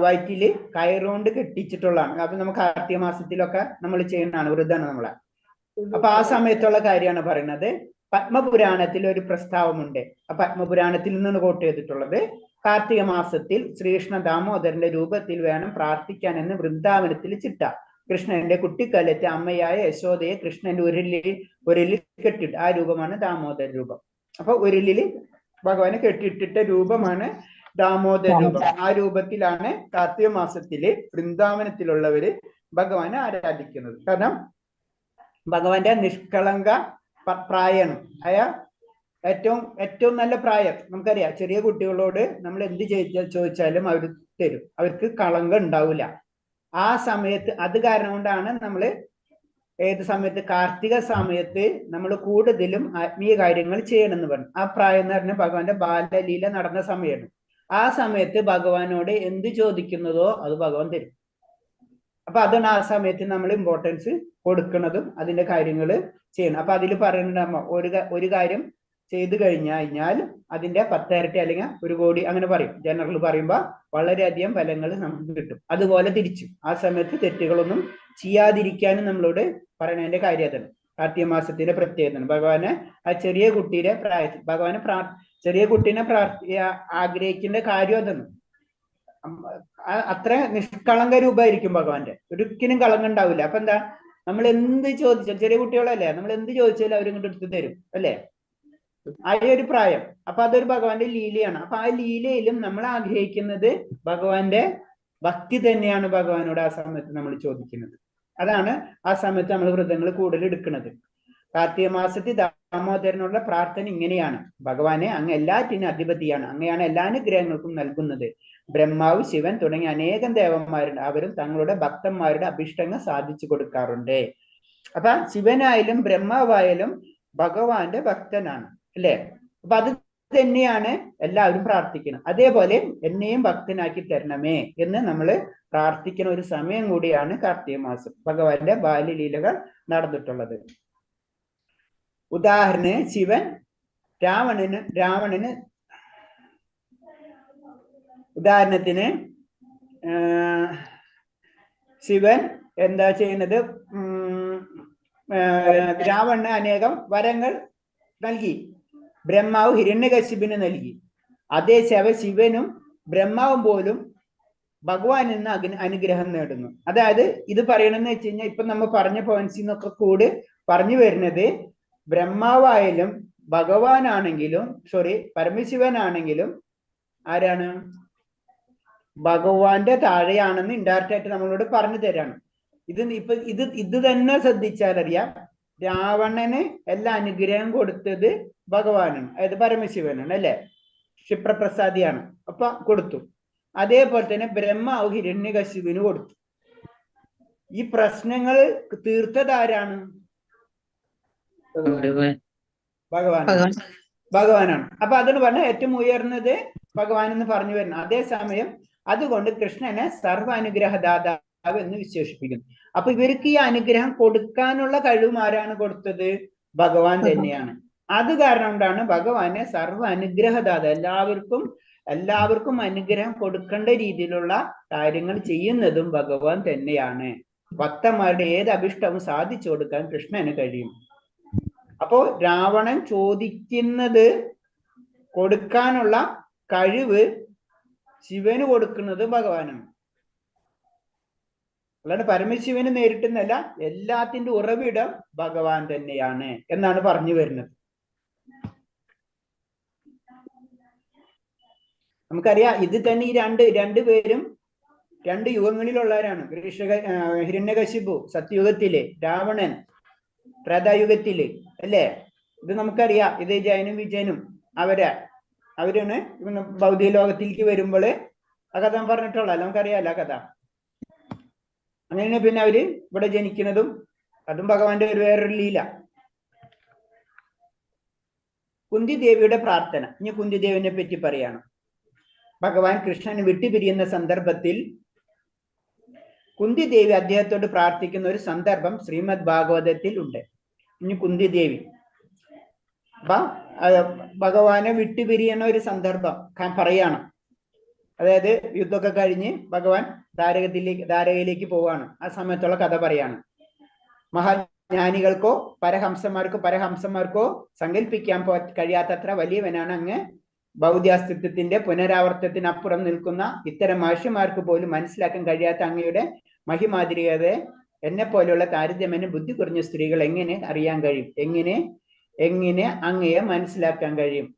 S3: വയറ്റില് കയറുകൊണ്ട് കെട്ടിച്ചിട്ടുള്ളതാണ്. അപ്പൊ നമുക്ക് കാർത്തിക മാസത്തിലൊക്കെ നമ്മൾ ചെയ്യുന്നതാണ്, വ്രതമാണ് നമ്മളെ. അപ്പൊ ആ സമയത്തുള്ള കാര്യമാണ് പറയുന്നത്. പത്മപുരാണത്തിൽ ഒരു പ്രസ്താവമുണ്ട്. ആ പത്മപുരാണത്തിൽ നിന്നാണ് കോട്ട് ചെയ്തിട്ടുള്ളത്. കാർത്തിക മാസത്തിൽ ശ്രീകൃഷ്ണ ദാമോദരന്റെ രൂപത്തിൽ വേണം പ്രാർത്ഥിക്കാൻ എന്ന് വൃന്ദാവനത്തിൽ ചിട്ട. കൃഷ്ണന്റെ കുട്ടിക്കാലത്തെ അമ്മയായ യശോദയെ കൃഷ്ണന്റെ ഉരലിൽ കെട്ടിട്ട്, ആ രൂപമാണ് ദാമോദര രൂപം. അപ്പൊ ഉരലിൽ ഭഗവാനെ കെട്ടിയിട്ടിട്ട രൂപമാണ് ദാമോദര രൂപം. ആ രൂപത്തിലാണ് കാർത്തിക മാസത്തില് വൃന്ദാവനത്തിലുള്ളവര് ഭഗവാനെ ആരാധിക്കുന്നത്. കാരണം ഭഗവാന്റെ നിഷ്കളങ്ക പ്രായണം ഏറ്റവും നല്ല പ്രായം. നമുക്കറിയാം, ചെറിയ കുട്ടികളോട് നമ്മൾ എന്ത് ചോദിച്ചാലും അവർ തരും, അവർക്ക് കളങ്കം ഉണ്ടാവില്ല ആ സമയത്ത്. അത് കാരണം കൊണ്ടാണ് നമ്മൾ ഏത് സമയത്ത്, കാർത്തിക സമയത്ത് നമ്മൾ കൂടുതലും ആത്മീയ കാര്യങ്ങൾ ചെയ്യണമെന്ന് പറഞ്ഞു. ആ പ്രായം എന്ന് പറഞ്ഞാൽ ഭഗവാന്റെ ബാലലീല നടന്ന സമയമാണ്. ആ സമയത്ത് ഭഗവാനോട് എന്ത് ചോദിക്കുന്നതോ അത് ഭഗവാൻ തരും. അപ്പൊ അതാണ് ആ സമയത്ത് നമ്മൾ ഇമ്പോർട്ടൻസ് കൊടുക്കുന്നതും അതിന്റെ കാര്യങ്ങൾ ചെയ്യണം. അപ്പൊ അതിൽ പറയുന്നുണ്ടാകുമ്പോ ഒരു കാര്യം ചെയ്തു കഴിഞ്ഞാൽ അതിന്റെ 10 ഇരട്ടി അല്ലെങ്കിൽ 1 കോടി അങ്ങനെ പറയും. ജനറൽ പറയുമ്പോൾ വളരെയധികം ഫലങ്ങൾ നമുക്ക് കിട്ടും. അതുപോലെ തിരിച്ചു ആ സമയത്ത് തെറ്റുകളൊന്നും ചെയ്യാതിരിക്കാനും നമ്മളോട് പറയണതിന്റെ കാര്യം അതാണ്. കാർത്തിക മാസത്തിന്റെ പ്രത്യേകത ഭഗവാനെ ആ ചെറിയ കുട്ടിയുടെ പ്രായത്തിൽ ഭഗവാനെ ചെറിയ കുട്ടീനെ ആഗ്രഹിക്കേണ്ട കാര്യം അതാണ്. അത്ര നിഷ്കളങ്ക രൂപമായിരിക്കും ഭഗവാന്റെ, ഒരിക്കലും കളങ്കം ഉണ്ടാവില്ല. അപ്പൊ എന്താ, നമ്മൾ എന്ത് ചോദിച്ചാൽ, ചെറിയ കുട്ടികളല്ലേ, നമ്മൾ എന്ത് ചോദിച്ചാലും അവരിങ്ങോട്ട് എടുത്തു തരും അല്ലേ, ആ ഒരു പ്രായം. അപ്പൊ അതൊരു ഭഗവാന്റെ ലീലയാണ്. അപ്പൊ ആ ലീലയിലും നമ്മൾ ആഗ്രഹിക്കുന്നത് ഭഗവാന്റെ ഭക്തി തന്നെയാണ് ഭഗവാനോട് ആ സമയത്ത് നമ്മൾ ചോദിക്കുന്നത്. അതാണ് ആ സമയത്ത് നമ്മൾ വ്രതങ്ങൾ കൂടുതൽ എടുക്കുന്നത്. കാർത്തിക മാസത്തിൽ ദാമോദരനുള്ള പ്രാർത്ഥന ഇങ്ങനെയാണ്: ഭഗവാനെ, അങ്ങ് എല്ലാറ്റിനും അധിപതിയാണ്, അങ്ങയാണ് എല്ലാ അനുഗ്രഹങ്ങൾക്കും നൽകുന്നത്. ബ്രഹ്മാവ്, ശിവൻ തുടങ്ങിയ അനേകം ദേവന്മാരുണ്ട്, അവരും തങ്ങളുടെ ഭക്തന്മാരുടെ അഭിഷ്ടങ്ങൾ സാധിച്ചു കൊടുക്കാറുണ്ട്. അപ്പൊ ശിവനായാലും ബ്രഹ്മാവായാലും ഭഗവാന്റെ ഭക്തനാണ് അല്ലേ. അപ്പൊ അത് തന്നെയാണ് എല്ലാവരും പ്രാർത്ഥിക്കണം. അതേപോലെ എന്നെയും ഭക്തനാക്കി തരണമേ എന്ന് നമ്മൾ പ്രാർത്ഥിക്കുന്ന ഒരു സമയം കൂടിയാണ് കാർത്തിക മാസം, ഭഗവാന്റെ ബാല്യലീലകൾ നടന്നിട്ടുള്ളത്. ശിവൻ രാവണന് ഉദാഹരണത്തിന് ശിവൻ എന്താ ചെയ്യുന്നത്, രാവണന് അനേകം വരങ്ങൾ നൽകി, ബ്രഹ്മാവ് ഹിരണ്യകശിപിന് നൽകി. അതേ ശിവനും ബ്രഹ്മാവും പോലും ഭഗവാനിൽ നിന്ന് അനുഗ്രഹം നേടുന്നു. അതായത് ഇത് പറയണമെന്ന് വെച്ച് കഴിഞ്ഞാൽ ഇപ്പൊ നമ്മൾ പറഞ്ഞ പോയിന്റ്സിൽ നിന്നൊക്കെ കൂടി പറഞ്ഞു വരുന്നത്, ബ്രഹ്മാവായാലും ഭഗവാനാണെങ്കിലും പരമശിവനാണെങ്കിലും ആരാണ്, ഭഗവാന്റെ താഴെയാണെന്ന് ഇൻഡയറക്റ്റ് ആയിട്ട് നമ്മളോട് പറഞ്ഞു തരാണ്. ഇത് തന്നെ ശ്രദ്ധിച്ചാലറിയാം, രാവണന് എല്ലാ അനുഗ്രഹം കൊടുത്തത് ഭഗവാനാണ്, അതായത് പരമശിവനാണ് അല്ലെ, ക്ഷിപ്രപ്രസാദിയാണ്. അപ്പൊ കൊടുത്തു. അതേപോലെ തന്നെ ബ്രഹ്മാവ് ഹിരണ്യകശിപിന് കൊടുത്തു. ഈ പ്രശ്നങ്ങൾ തീർത്തതാരാണ്? ഭഗവാനാണ്. അപ്പൊ അതാണ് പറഞ്ഞ ഏറ്റവും ഉയർന്നത് ഭഗവാൻ എന്ന് പറഞ്ഞു വരുന്നത്. അതേസമയം അതുകൊണ്ട് കൃഷ്ണനെ സർവ്വ അനുഗ്രഹദാതാവ് എന്ന് വിശേഷിപ്പിക്കുന്നു. അപ്പൊ ഇവർക്ക് ഈ അനുഗ്രഹം കൊടുക്കാനുള്ള കഴിവ് ആരാണ് കൊടുത്തത്? ഭഗവാൻ തന്നെയാണ്. അത് കാരണം കൊണ്ടാണ് ഭഗവാനെ സർവ്വ അനുഗ്രഹദാത, എല്ലാവർക്കും അനുഗ്രഹം കൊടുക്കേണ്ട രീതിയിലുള്ള കാര്യങ്ങൾ ചെയ്യുന്നതും ഭഗവാൻ തന്നെയാണ്. ഭക്തന്മാരുടെ ഏത് അഭിഷ്ടവും സാധിച്ചു കൊടുക്കാൻ കൃഷ്ണന് കഴിയും. അപ്പോ രാവണൻ ചോദിക്കുന്നത് കൊടുക്കാനുള്ള കഴിവ് ശിവന് കൊടുക്കുന്നത് ഭഗവാനാണ്. അല്ലാണ്ട് പരമശിവന് നേരിട്ടുന്നല്ല, എല്ലാത്തിന്റെ ഉറവിടം ഭഗവാൻ തന്നെയാണ് എന്നാണ് പറഞ്ഞു വരുന്നത്. നമുക്കറിയാം, ഇത് തന്നെ ഈ രണ്ടുപേരും 2 യുഗങ്ങളിലുള്ളവരാണ്. ഹിരണ്യകശിപു സത്യയുഗത്തില്, രാവണൻ ത്രേതായുഗത്തില് അല്ലേ. ഇത് നമുക്കറിയാം. ഇത് ജയനും വിജയനും അവരാണ് ഭൗതിക ലോകത്തിലേക്ക് വരുമ്പോൾ ആ കഥ പറഞ്ഞിട്ടുള്ളതല്ല, നമുക്കറിയാമല്ലോ ആ കഥ. അങ്ങനെ പിന്നെ അവര് ഇവിടെ ജനിക്കുന്നതും അതും ഭഗവാന്റെ വേറൊരു ലീല. കുന്തിദേവിയുടെ പ്രാർത്ഥന. ഇനി കുന്തിദേവിനെ പറ്റി പറയാണ്. ഭഗവാൻ കൃഷ്ണൻ വിട്ടുപിരിയുന്ന സന്ദർഭത്തിൽ കുന്തിദേവി അദ്ദേഹത്തോട് പ്രാർത്ഥിക്കുന്ന ഒരു സന്ദർഭം ശ്രീമദ് ഭാഗവതത്തിൽ ഉണ്ട്. ഇനി കുന്തിദേവി ഭഗവാനെ വിട്ടുപിരിയുന്ന ഒരു സന്ദർഭം പറയാണ്. അതായത് യുദ്ധമൊക്കെ കഴിഞ്ഞ് ഭഗവാൻ ദ്വാരകയിലേക്ക് പോവാണ്. ആ സമയത്തുള്ള കഥ പറയാണ്. മഹാജ്ഞാനികൾക്കോ പരഹംസന്മാർക്കോ സങ്കല്പിക്കാൻ കഴിയാത്തത്ര വലിയവനാണ് അങ്ങ്. ഭൗതികാസ്തിത്വത്തിന്റെ പുനരാവർത്തനത്തിനപ്പുറം നിൽക്കുന്ന ഇത്തരം മഹർഷിമാർക്ക് പോലും മനസ്സിലാക്കാൻ കഴിയാത്ത അങ്ങയുടെ മഹിമാതിരികതെ എന്നെ പോലെയുള്ള താരതമ്യേന ബുദ്ധി കുറഞ്ഞ സ്ത്രീകൾ എങ്ങനെ അറിയാൻ കഴിയും? എങ്ങനെ അങ്ങയെ മനസ്സിലാക്കാൻ കഴിയും?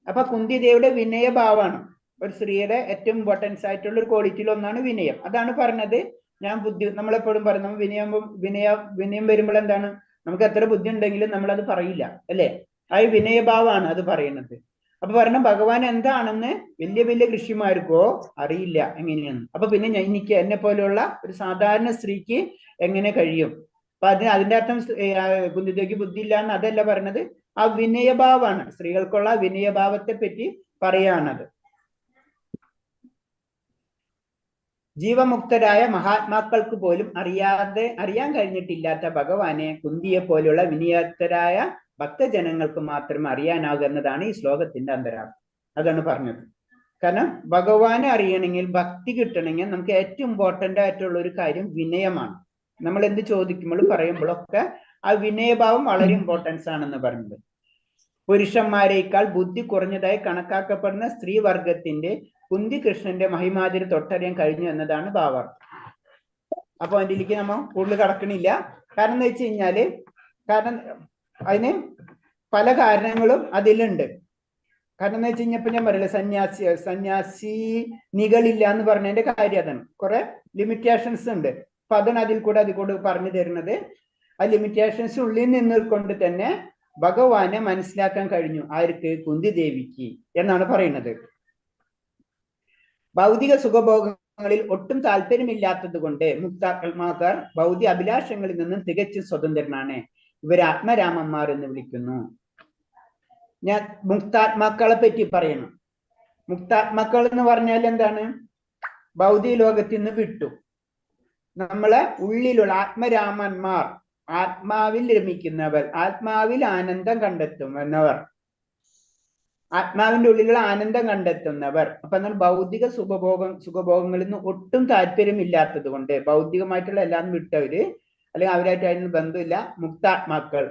S3: അപ്പൊ കുന്തിദേവിയുടെ വിനയഭാവമാണ്. ഒരു സ്ത്രീയുടെ ഏറ്റവും ഇമ്പോർട്ടൻസ് ആയിട്ടുള്ള ഒരു ക്വാളിറ്റിയിൽ ഒന്നാണ് വിനയം. അതാണ് പറഞ്ഞത്. നമ്മളെപ്പോഴും പറയുന്നത് വിനയം വരുമ്പോൾ എന്താണ്, നമുക്ക് എത്ര ബുദ്ധി ഉണ്ടെങ്കിലും നമ്മളത് പറയില്ല അല്ലേ. ആ വിനയഭാവമാണ് അത് പറയുന്നത്. അപ്പൊ പറഞ്ഞ ഭഗവാൻ എന്താണെന്ന് വലിയ വലിയ ഋഷിമാർക്കോ അറിയില്ല എങ്ങനെയാണ്. അപ്പൊ പിന്നെ എനിക്ക് എന്നെ പോലെയുള്ള ഒരു സാധാരണ സ്ത്രീക്ക് എങ്ങനെ കഴിയും? അപ്പൊ അതിന്റെ അർത്ഥം കുന്തിദേവിക്ക് ബുദ്ധി ഇല്ല എന്ന് അതല്ല പറഞ്ഞത്. ആ വിനയഭാവമാണ്, സ്ത്രീകൾക്കുള്ള വിനയഭാവത്തെ പറ്റി പറയാണത്. ജീവമുക്തരായ മഹാത്മാക്കൾക്ക് പോലും അറിയാൻ കഴിഞ്ഞിട്ടില്ലാത്ത ഭഗവാനെ കുന്തിയെ പോലെയുള്ള വിനയത്തരായ ഭക്തജനങ്ങൾക്ക് മാത്രം അറിയാനാകൂ എന്നതാണ് ഈ ശ്ലോകത്തിന്റെ അന്തരാർത്ഥം. അതാണ് പറഞ്ഞത്. കാരണം ഭഗവാനെ അറിയണമെങ്കിൽ, ഭക്തി കിട്ടണമെങ്കിൽ നമുക്ക് ഏറ്റവും ഇമ്പോർട്ടന്റ് ആയിട്ടുള്ള ഒരു കാര്യം വിനയമാണ്. നമ്മൾ എന്ത് ചോദിക്കുമ്പോഴും പറയുമ്പോഴൊക്കെ ആ വിനയഭാവം വളരെ ഇമ്പോർട്ടൻസ് ആണെന്ന് പറയുന്നത്. പുരുഷന്മാരെക്കാൾ ബുദ്ധി കുറഞ്ഞതായി കണക്കാക്കപ്പെടുന്ന സ്ത്രീവർഗത്തിന്റെ കുന്തി കൃഷ്ണന്റെ മഹിമാതിരി തൊട്ടറിയാൻ കഴിഞ്ഞു എന്നതാണ് ഭാവാർത്ഥം. അപ്പൊ അതിലേക്ക് നമ്മൾ കൂടുതൽ കടക്കണില്ല. കാരണം എന്ന് വെച്ച് കഴിഞ്ഞാല്, കാരണം അതിന് പല കാരണങ്ങളും അതിലുണ്ട്. കാരണം എന്ന് വെച്ച് കഴിഞ്ഞപ്പോ ഞാൻ പറയില്ല, സന്യാസിനികളില്ല എന്ന് പറഞ്ഞതിന്റെ കാര്യം അതാണ്. കുറെ ലിമിറ്റേഷൻസ് ഉണ്ട്. അപ്പൊ അതാണ് അതിൽ കൂടെ പറഞ്ഞു തരുന്നത്. ആ ലിമിറ്റേഷൻസ് ഉള്ളിൽ നിന്നുകൊണ്ട് തന്നെ ഭഗവാനെ മനസ്സിലാക്കാൻ കഴിഞ്ഞു. ആർക്ക്? കുന്തി ദേവിക്ക് എന്നാണ് പറയുന്നത്. ഭൗതിക സുഖഭോഗങ്ങളിൽ ഒട്ടും താല്പര്യമില്ലാത്തത് കൊണ്ട് മുക്താത്മാക്കാർ ഭൗതിക അഭിലാഷങ്ങളിൽ നിന്നും തികച്ചും സ്വതന്ത്രനാണ്. ഇവർ ആത്മരാമന്മാർ എന്ന് വിളിക്കുന്നു. ഞാൻ മുക്താത്മാക്കളെ പറ്റി പറയണം. മുക്താത്മാക്കൾ എന്ന് പറഞ്ഞാൽ എന്താണ്? ഭൗതിക ലോകത്തിൽ നിന്ന് വിട്ടു നമ്മളെ ഉള്ളിലുള്ള ആത്മരാമന്മാർ, ആത്മാവിൽ രമിക്കുന്നവർ, ആത്മാവിൽ ആനന്ദം കണ്ടെത്തുന്നവർ, ആത്മാവിന്റെ ഉള്ളിലുള്ള ആനന്ദം കണ്ടെത്തുന്നവർ. അപ്പൊ എന്നാൽ ഭൗതിക സുഖഭോഗങ്ങളിൽ നിന്ന് ഒട്ടും താല്പര്യമില്ലാത്തത് കൊണ്ട്, ഭൗതികമായിട്ടുള്ള എല്ലാം വിട്ടവര്, അല്ലെങ്കിൽ അവരായിട്ട് അതിന് ബന്ധമില്ല, മുക്താത്മാക്കൾ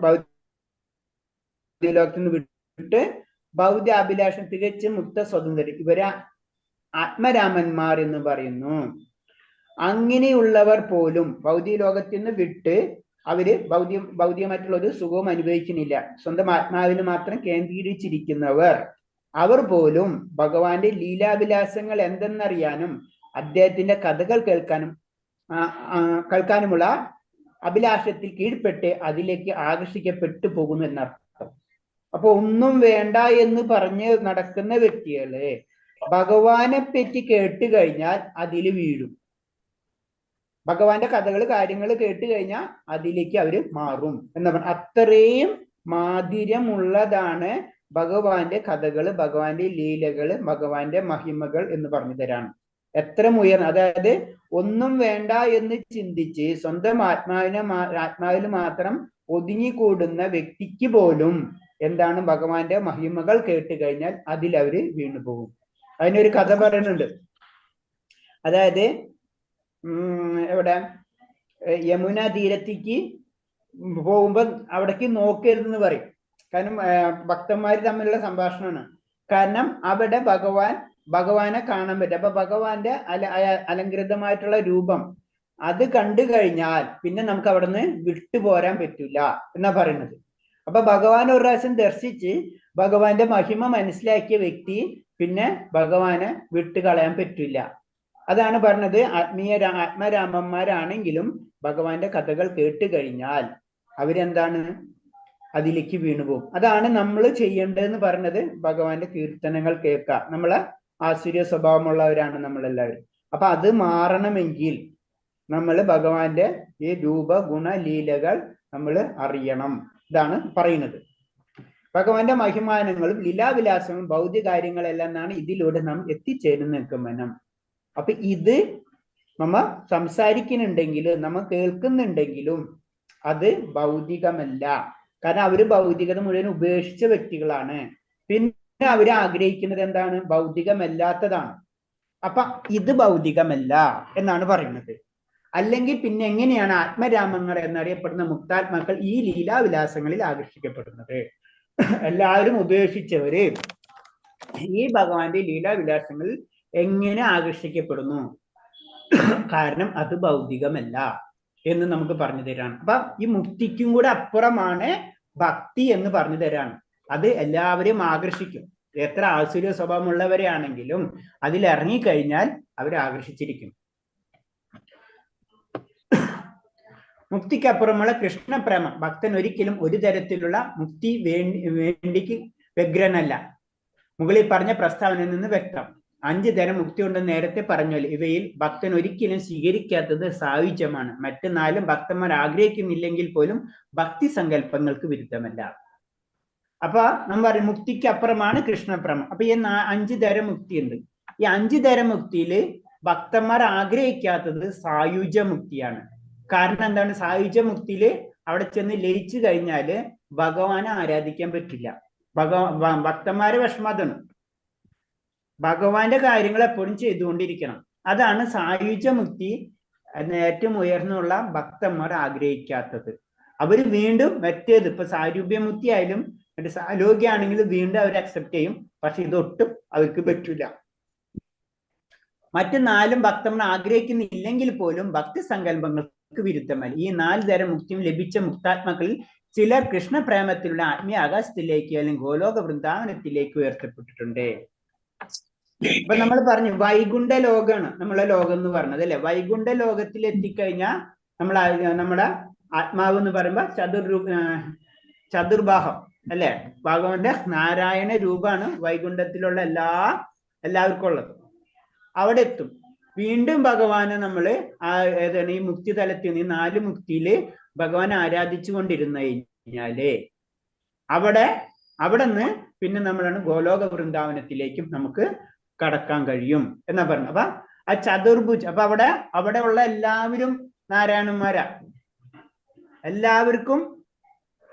S3: ഭൗതിക ലോകത്തിൽ നിന്ന് വിട്ട് ഭൗതിക അഭിലാഷം തികച്ചും മുക്ത സ്വതന്ത്രർ, ഇവരെ ആത്മരാമന്മാർ എന്ന് പറയുന്നു. അങ്ങനെയുള്ളവർ പോലും ഭൗതിക ലോകത്തിൽ നിന്ന് വിട്ട് അവര് ഭൗതികമായിട്ടുള്ള ഒരു സുഖവും അനുഭവിക്കുന്നില്ല. സ്വന്തം ആത്മാവിന് മാത്രം കേന്ദ്രീകരിച്ചിരിക്കുന്നവർ, അവർ പോലും ഭഗവാന്റെ ലീലാവിലാസങ്ങൾ എന്തെന്നറിയാനും അദ്ദേഹത്തിന്റെ കഥകൾ കേൾക്കാനുമുള്ള അഭിലാഷത്തിൽ കീഴ്പ്പെട്ട് അതിലേക്ക് ആകർഷിക്കപ്പെട്ടു പോകുന്നു എന്നർത്ഥം. അപ്പൊ ഒന്നും വേണ്ട എന്ന് പറഞ്ഞ് നടക്കുന്ന വ്യക്തികളെ ഭഗവാനെ പറ്റി കേട്ട് കഴിഞ്ഞാൽ അതിൽ വീഴും. ഭഗവാന്റെ കഥകൾ, കാര്യങ്ങൾ കേട്ട് കഴിഞ്ഞാൽ അതിലേക്ക് അവര് മാറും എന്ന് പറഞ്ഞ അത്രയും മാധുര്യമുള്ളതാണ് ഭഗവാന്റെ കഥകൾ, ഭഗവാന്റെ ലീലകള്, ഭഗവാന്റെ മഹിമകൾ എന്ന് പറഞ്ഞു തരാണ്. എത്ര ഉയർന്ന, അതായത് ഒന്നും വേണ്ട എന്ന് ചിന്തിച്ച് സ്വന്തം ആത്മാവിൽ മാത്രം ഒതുങ്ങിക്കൂടുന്ന വ്യക്തിക്ക് പോലും എന്താണ് ഭഗവാന്റെ മഹിമകൾ കേട്ട് കഴിഞ്ഞാൽ അതിൽ അവര് വീണുപോകും. അതിനൊരു കഥ പറയുന്നുണ്ട്. അതായത് എവിടെ യമുന തീരത്തേക്ക് പോകുമ്പോ അവിടേക്ക് നോക്കരുതെന്ന് പറയും. കാരണം ഭക്തന്മാർ തമ്മിലുള്ള സംഭാഷണമാണ്. കാരണം അവിടെ ഭഗവാനെ കാണാൻ പറ്റും. അപ്പൊ ഭഗവാന്റെ അലങ്കൃതമായിട്ടുള്ള രൂപം അത് കണ്ടു കഴിഞ്ഞാൽ പിന്നെ നമുക്ക് അവിടെ നിന്ന് വിട്ടുപോരാൻ പറ്റില്ല എന്നാ പറയുന്നത്. അപ്പൊ ഭഗവാൻ ഒരു പ്രാവശ്യം ദർശിച്ച് ഭഗവാന്റെ മഹിമ മനസ്സിലാക്കിയ വ്യക്തി പിന്നെ ഭഗവാനെ വിട്ടുകളയാൻ പറ്റില്ല. അതാണ് പറഞ്ഞത്. ആത്മരാമന്മാരാണെങ്കിലും ഭഗവാന്റെ കഥകൾ കേട്ട് കഴിഞ്ഞാൽ അവരെന്താണ്? അതിലേക്ക് വീണുപോകും. അതാണ് നമ്മൾ ചെയ്യേണ്ടതെന്ന് പറഞ്ഞത്. ഭഗവാന്റെ കീർത്തനങ്ങൾ കേൾക്കുക. നമ്മളെ ആസുര്യ സ്വഭാവമുള്ളവരാണ് നമ്മളെല്ലാവരും. അപ്പൊ അത് മാറണമെങ്കിൽ നമ്മൾ ഭഗവാന്റെ ഈ രൂപ ഗുണ ലീലകൾ നമ്മൾ അറിയണം. ഇതാണ് പറയുന്നത്. ഭഗവാന്റെ മഹിമാനങ്ങളും ലീലാവിലാസങ്ങളും ഭൗതിക കാര്യങ്ങളെല്ലാം എന്നാണ് ഇതിലൂടെ നാം എത്തിച്ചേരുന്ന നിൽക്കുമെന്നും. അപ്പൊ ഇത് നമ്മ സംസാരിക്കുന്നുണ്ടെങ്കിലും നമ്മ കേൾക്കുന്നുണ്ടെങ്കിലും അത് ഭൗതികമല്ല. കാരണം അവര് ഭൗതികത മുഴുവൻ ഉപേക്ഷിച്ച വ്യക്തികളാണ്. പിന്നെ അവര് ആഗ്രഹിക്കുന്നത് എന്താണ്? ഭൗതികമല്ലാത്തതാണ്. അപ്പൊ ഇത് ഭൗതികമല്ല എന്നാണ് പറയുന്നത്. അല്ലെങ്കിൽ പിന്നെ എങ്ങനെയാണ് ആത്മരാമങ്ങൾ എന്നറിയപ്പെടുന്ന മുക്താത്മാക്കൾ ഈ ലീലാവിലാസങ്ങളിൽ ആകർഷിക്കപ്പെടുന്നത്? എല്ലാവരും ഉപേക്ഷിച്ചവര് ഈ ഭഗവാന്റെ ലീലാവിലാസങ്ങളിൽ എങ്ങനെ ആകർഷിക്കപ്പെടുന്നു? കാരണം അത് ഭൗതികമല്ല എന്ന് നമുക്ക് പറഞ്ഞു തരാണ്. അപ്പൊ ഈ മുക്തിക്കും കൂടെ അപ്പുറമാണ് ഭക്തി എന്ന് പറഞ്ഞു തരാണ്. അത് എല്ലാവരെയും ആകർഷിക്കും. എത്ര ആസുര്യ സ്വഭാവമുള്ളവരെ ആണെങ്കിലും അതിൽ ഇറങ്ങിക്കഴിഞ്ഞാൽ അവരെ ആകർഷിച്ചിരിക്കും. മുക്തിക്കപ്പുറമുള്ള കൃഷ്ണപ്രേമം. ഭക്തൻ ഒരിക്കലും ഒരു തരത്തിലുള്ള മുക്തി വേണ്ടിക്ക് വ്യഗ്രനല്ല. മുകളിൽ പറഞ്ഞ പ്രസ്താവനയിൽ നിന്ന് വ്യക്തം. 5 തരം മുക്തി ഉണ്ടെന്ന് നേരത്തെ പറഞ്ഞല്ലോ. ഇവയിൽ ഭക്തൻ ഒരിക്കലും സ്വീകരിക്കാത്തത് സായുജ്യമാണ്. മറ്റ് 4 ഭക്തന്മാർ ആഗ്രഹിക്കുന്നില്ലെങ്കിൽ പോലും ഭക്തി സങ്കല്പങ്ങൾക്ക് വിരുദ്ധമല്ല. അപ്പൊ നമ്മൾ പറയും മുക്തിക്ക് അപ്പുറമാണ് കൃഷ്ണപ്രേമം. അപ്പൊ ഈ 5 തരം മുക്തി ഉണ്ട്. ഈ 5 തരം മുക്തിയിൽ ഭക്തന്മാർ ആഗ്രഹിക്കാത്തത് സായുജ്യ മുക്തിയാണ്. കാരണം എന്താണ്? സായുജ്യ മുക്തിയില് അവിടെ ചെന്ന് ലയിച്ചു കഴിഞ്ഞാല് ഭഗവാനെ ആരാധിക്കാൻ പറ്റില്ല. ഭക്തന്മാരെ വിഷമതാണ്. ഭഗവാന്റെ കാര്യങ്ങൾ എപ്പോഴും ചെയ്തുകൊണ്ടിരിക്കണം. അതാണ് സായുജ്യ മുക്തി ഏറ്റവും ഉയർന്നുള്ള ഭക്തന്മാർ ആഗ്രഹിക്കാത്തത്. അവര് വീണ്ടും മറ്റേത് ഇപ്പൊ സാരൂപ്യമുക്തി ആയാലും സാലോക്യാണെങ്കിലും വീണ്ടും അവർ അക്സെപ്റ്റ് ചെയ്യും. പക്ഷെ ഇതൊട്ടും അവർക്ക് പറ്റില്ല. മറ്റ് 4 ഭക്തന്മാർ ആഗ്രഹിക്കുന്നില്ലെങ്കിൽ പോലും ഭക്തി സങ്കല്പങ്ങൾക്ക് വിരുദ്ധമല്ല. ഈ 4 തരം മുക്തിയും ലഭിച്ച മുക്താത്മാക്കളിൽ ചിലർ കൃഷ്ണപ്രേമത്തിലുള്ള ആത്മീയ ആകാശത്തിലേക്ക് അല്ലെങ്കിൽ ഗോലോക വൃന്ദാവനത്തിലേക്ക് ഉയർത്തപ്പെട്ടിട്ടുണ്ട്. ഇപ്പൊ നമ്മൾ പറഞ്ഞു വൈകുണ്ഠ ലോകമാണ് നമ്മളെ ലോകം എന്ന് പറഞ്ഞത് അല്ലെ. വൈകുണ്ഠ ലോകത്തിൽ എത്തിക്കഴിഞ്ഞാൽ നമ്മുടെ ആത്മാവ് എന്ന് പറയുമ്പോ ചതുർബാഹം അല്ലെ. ഭഗവാന്റെ നാരായണ രൂപമാണ് വൈകുണ്ഠത്തിലുള്ള എല്ലാവർക്കും ഉള്ളത്. അവിടെ എത്തും. വീണ്ടും ഭഗവാനെ നമ്മള് ഏതാണ് ഈ മുക്തി തലത്തിൽ ഈ 4 മുക്തിയില് ഭഗവാനെ ആരാധിച്ചു കൊണ്ടിരുന്നു കഴിഞ്ഞാല് അവിടെ നിന്ന് പിന്നെ നമ്മളാണ് ഗോലോക വൃന്ദാവനത്തിലേക്കും നമുക്ക് കടക്കാൻ കഴിയും എന്നാ പറഞ്ഞു. അപ്പൊ ആ ചതുർഭുജ് അപ്പൊ അവിടെ ഉള്ള എല്ലാവരും നാരായണന്മാരാ. എല്ലാവർക്കും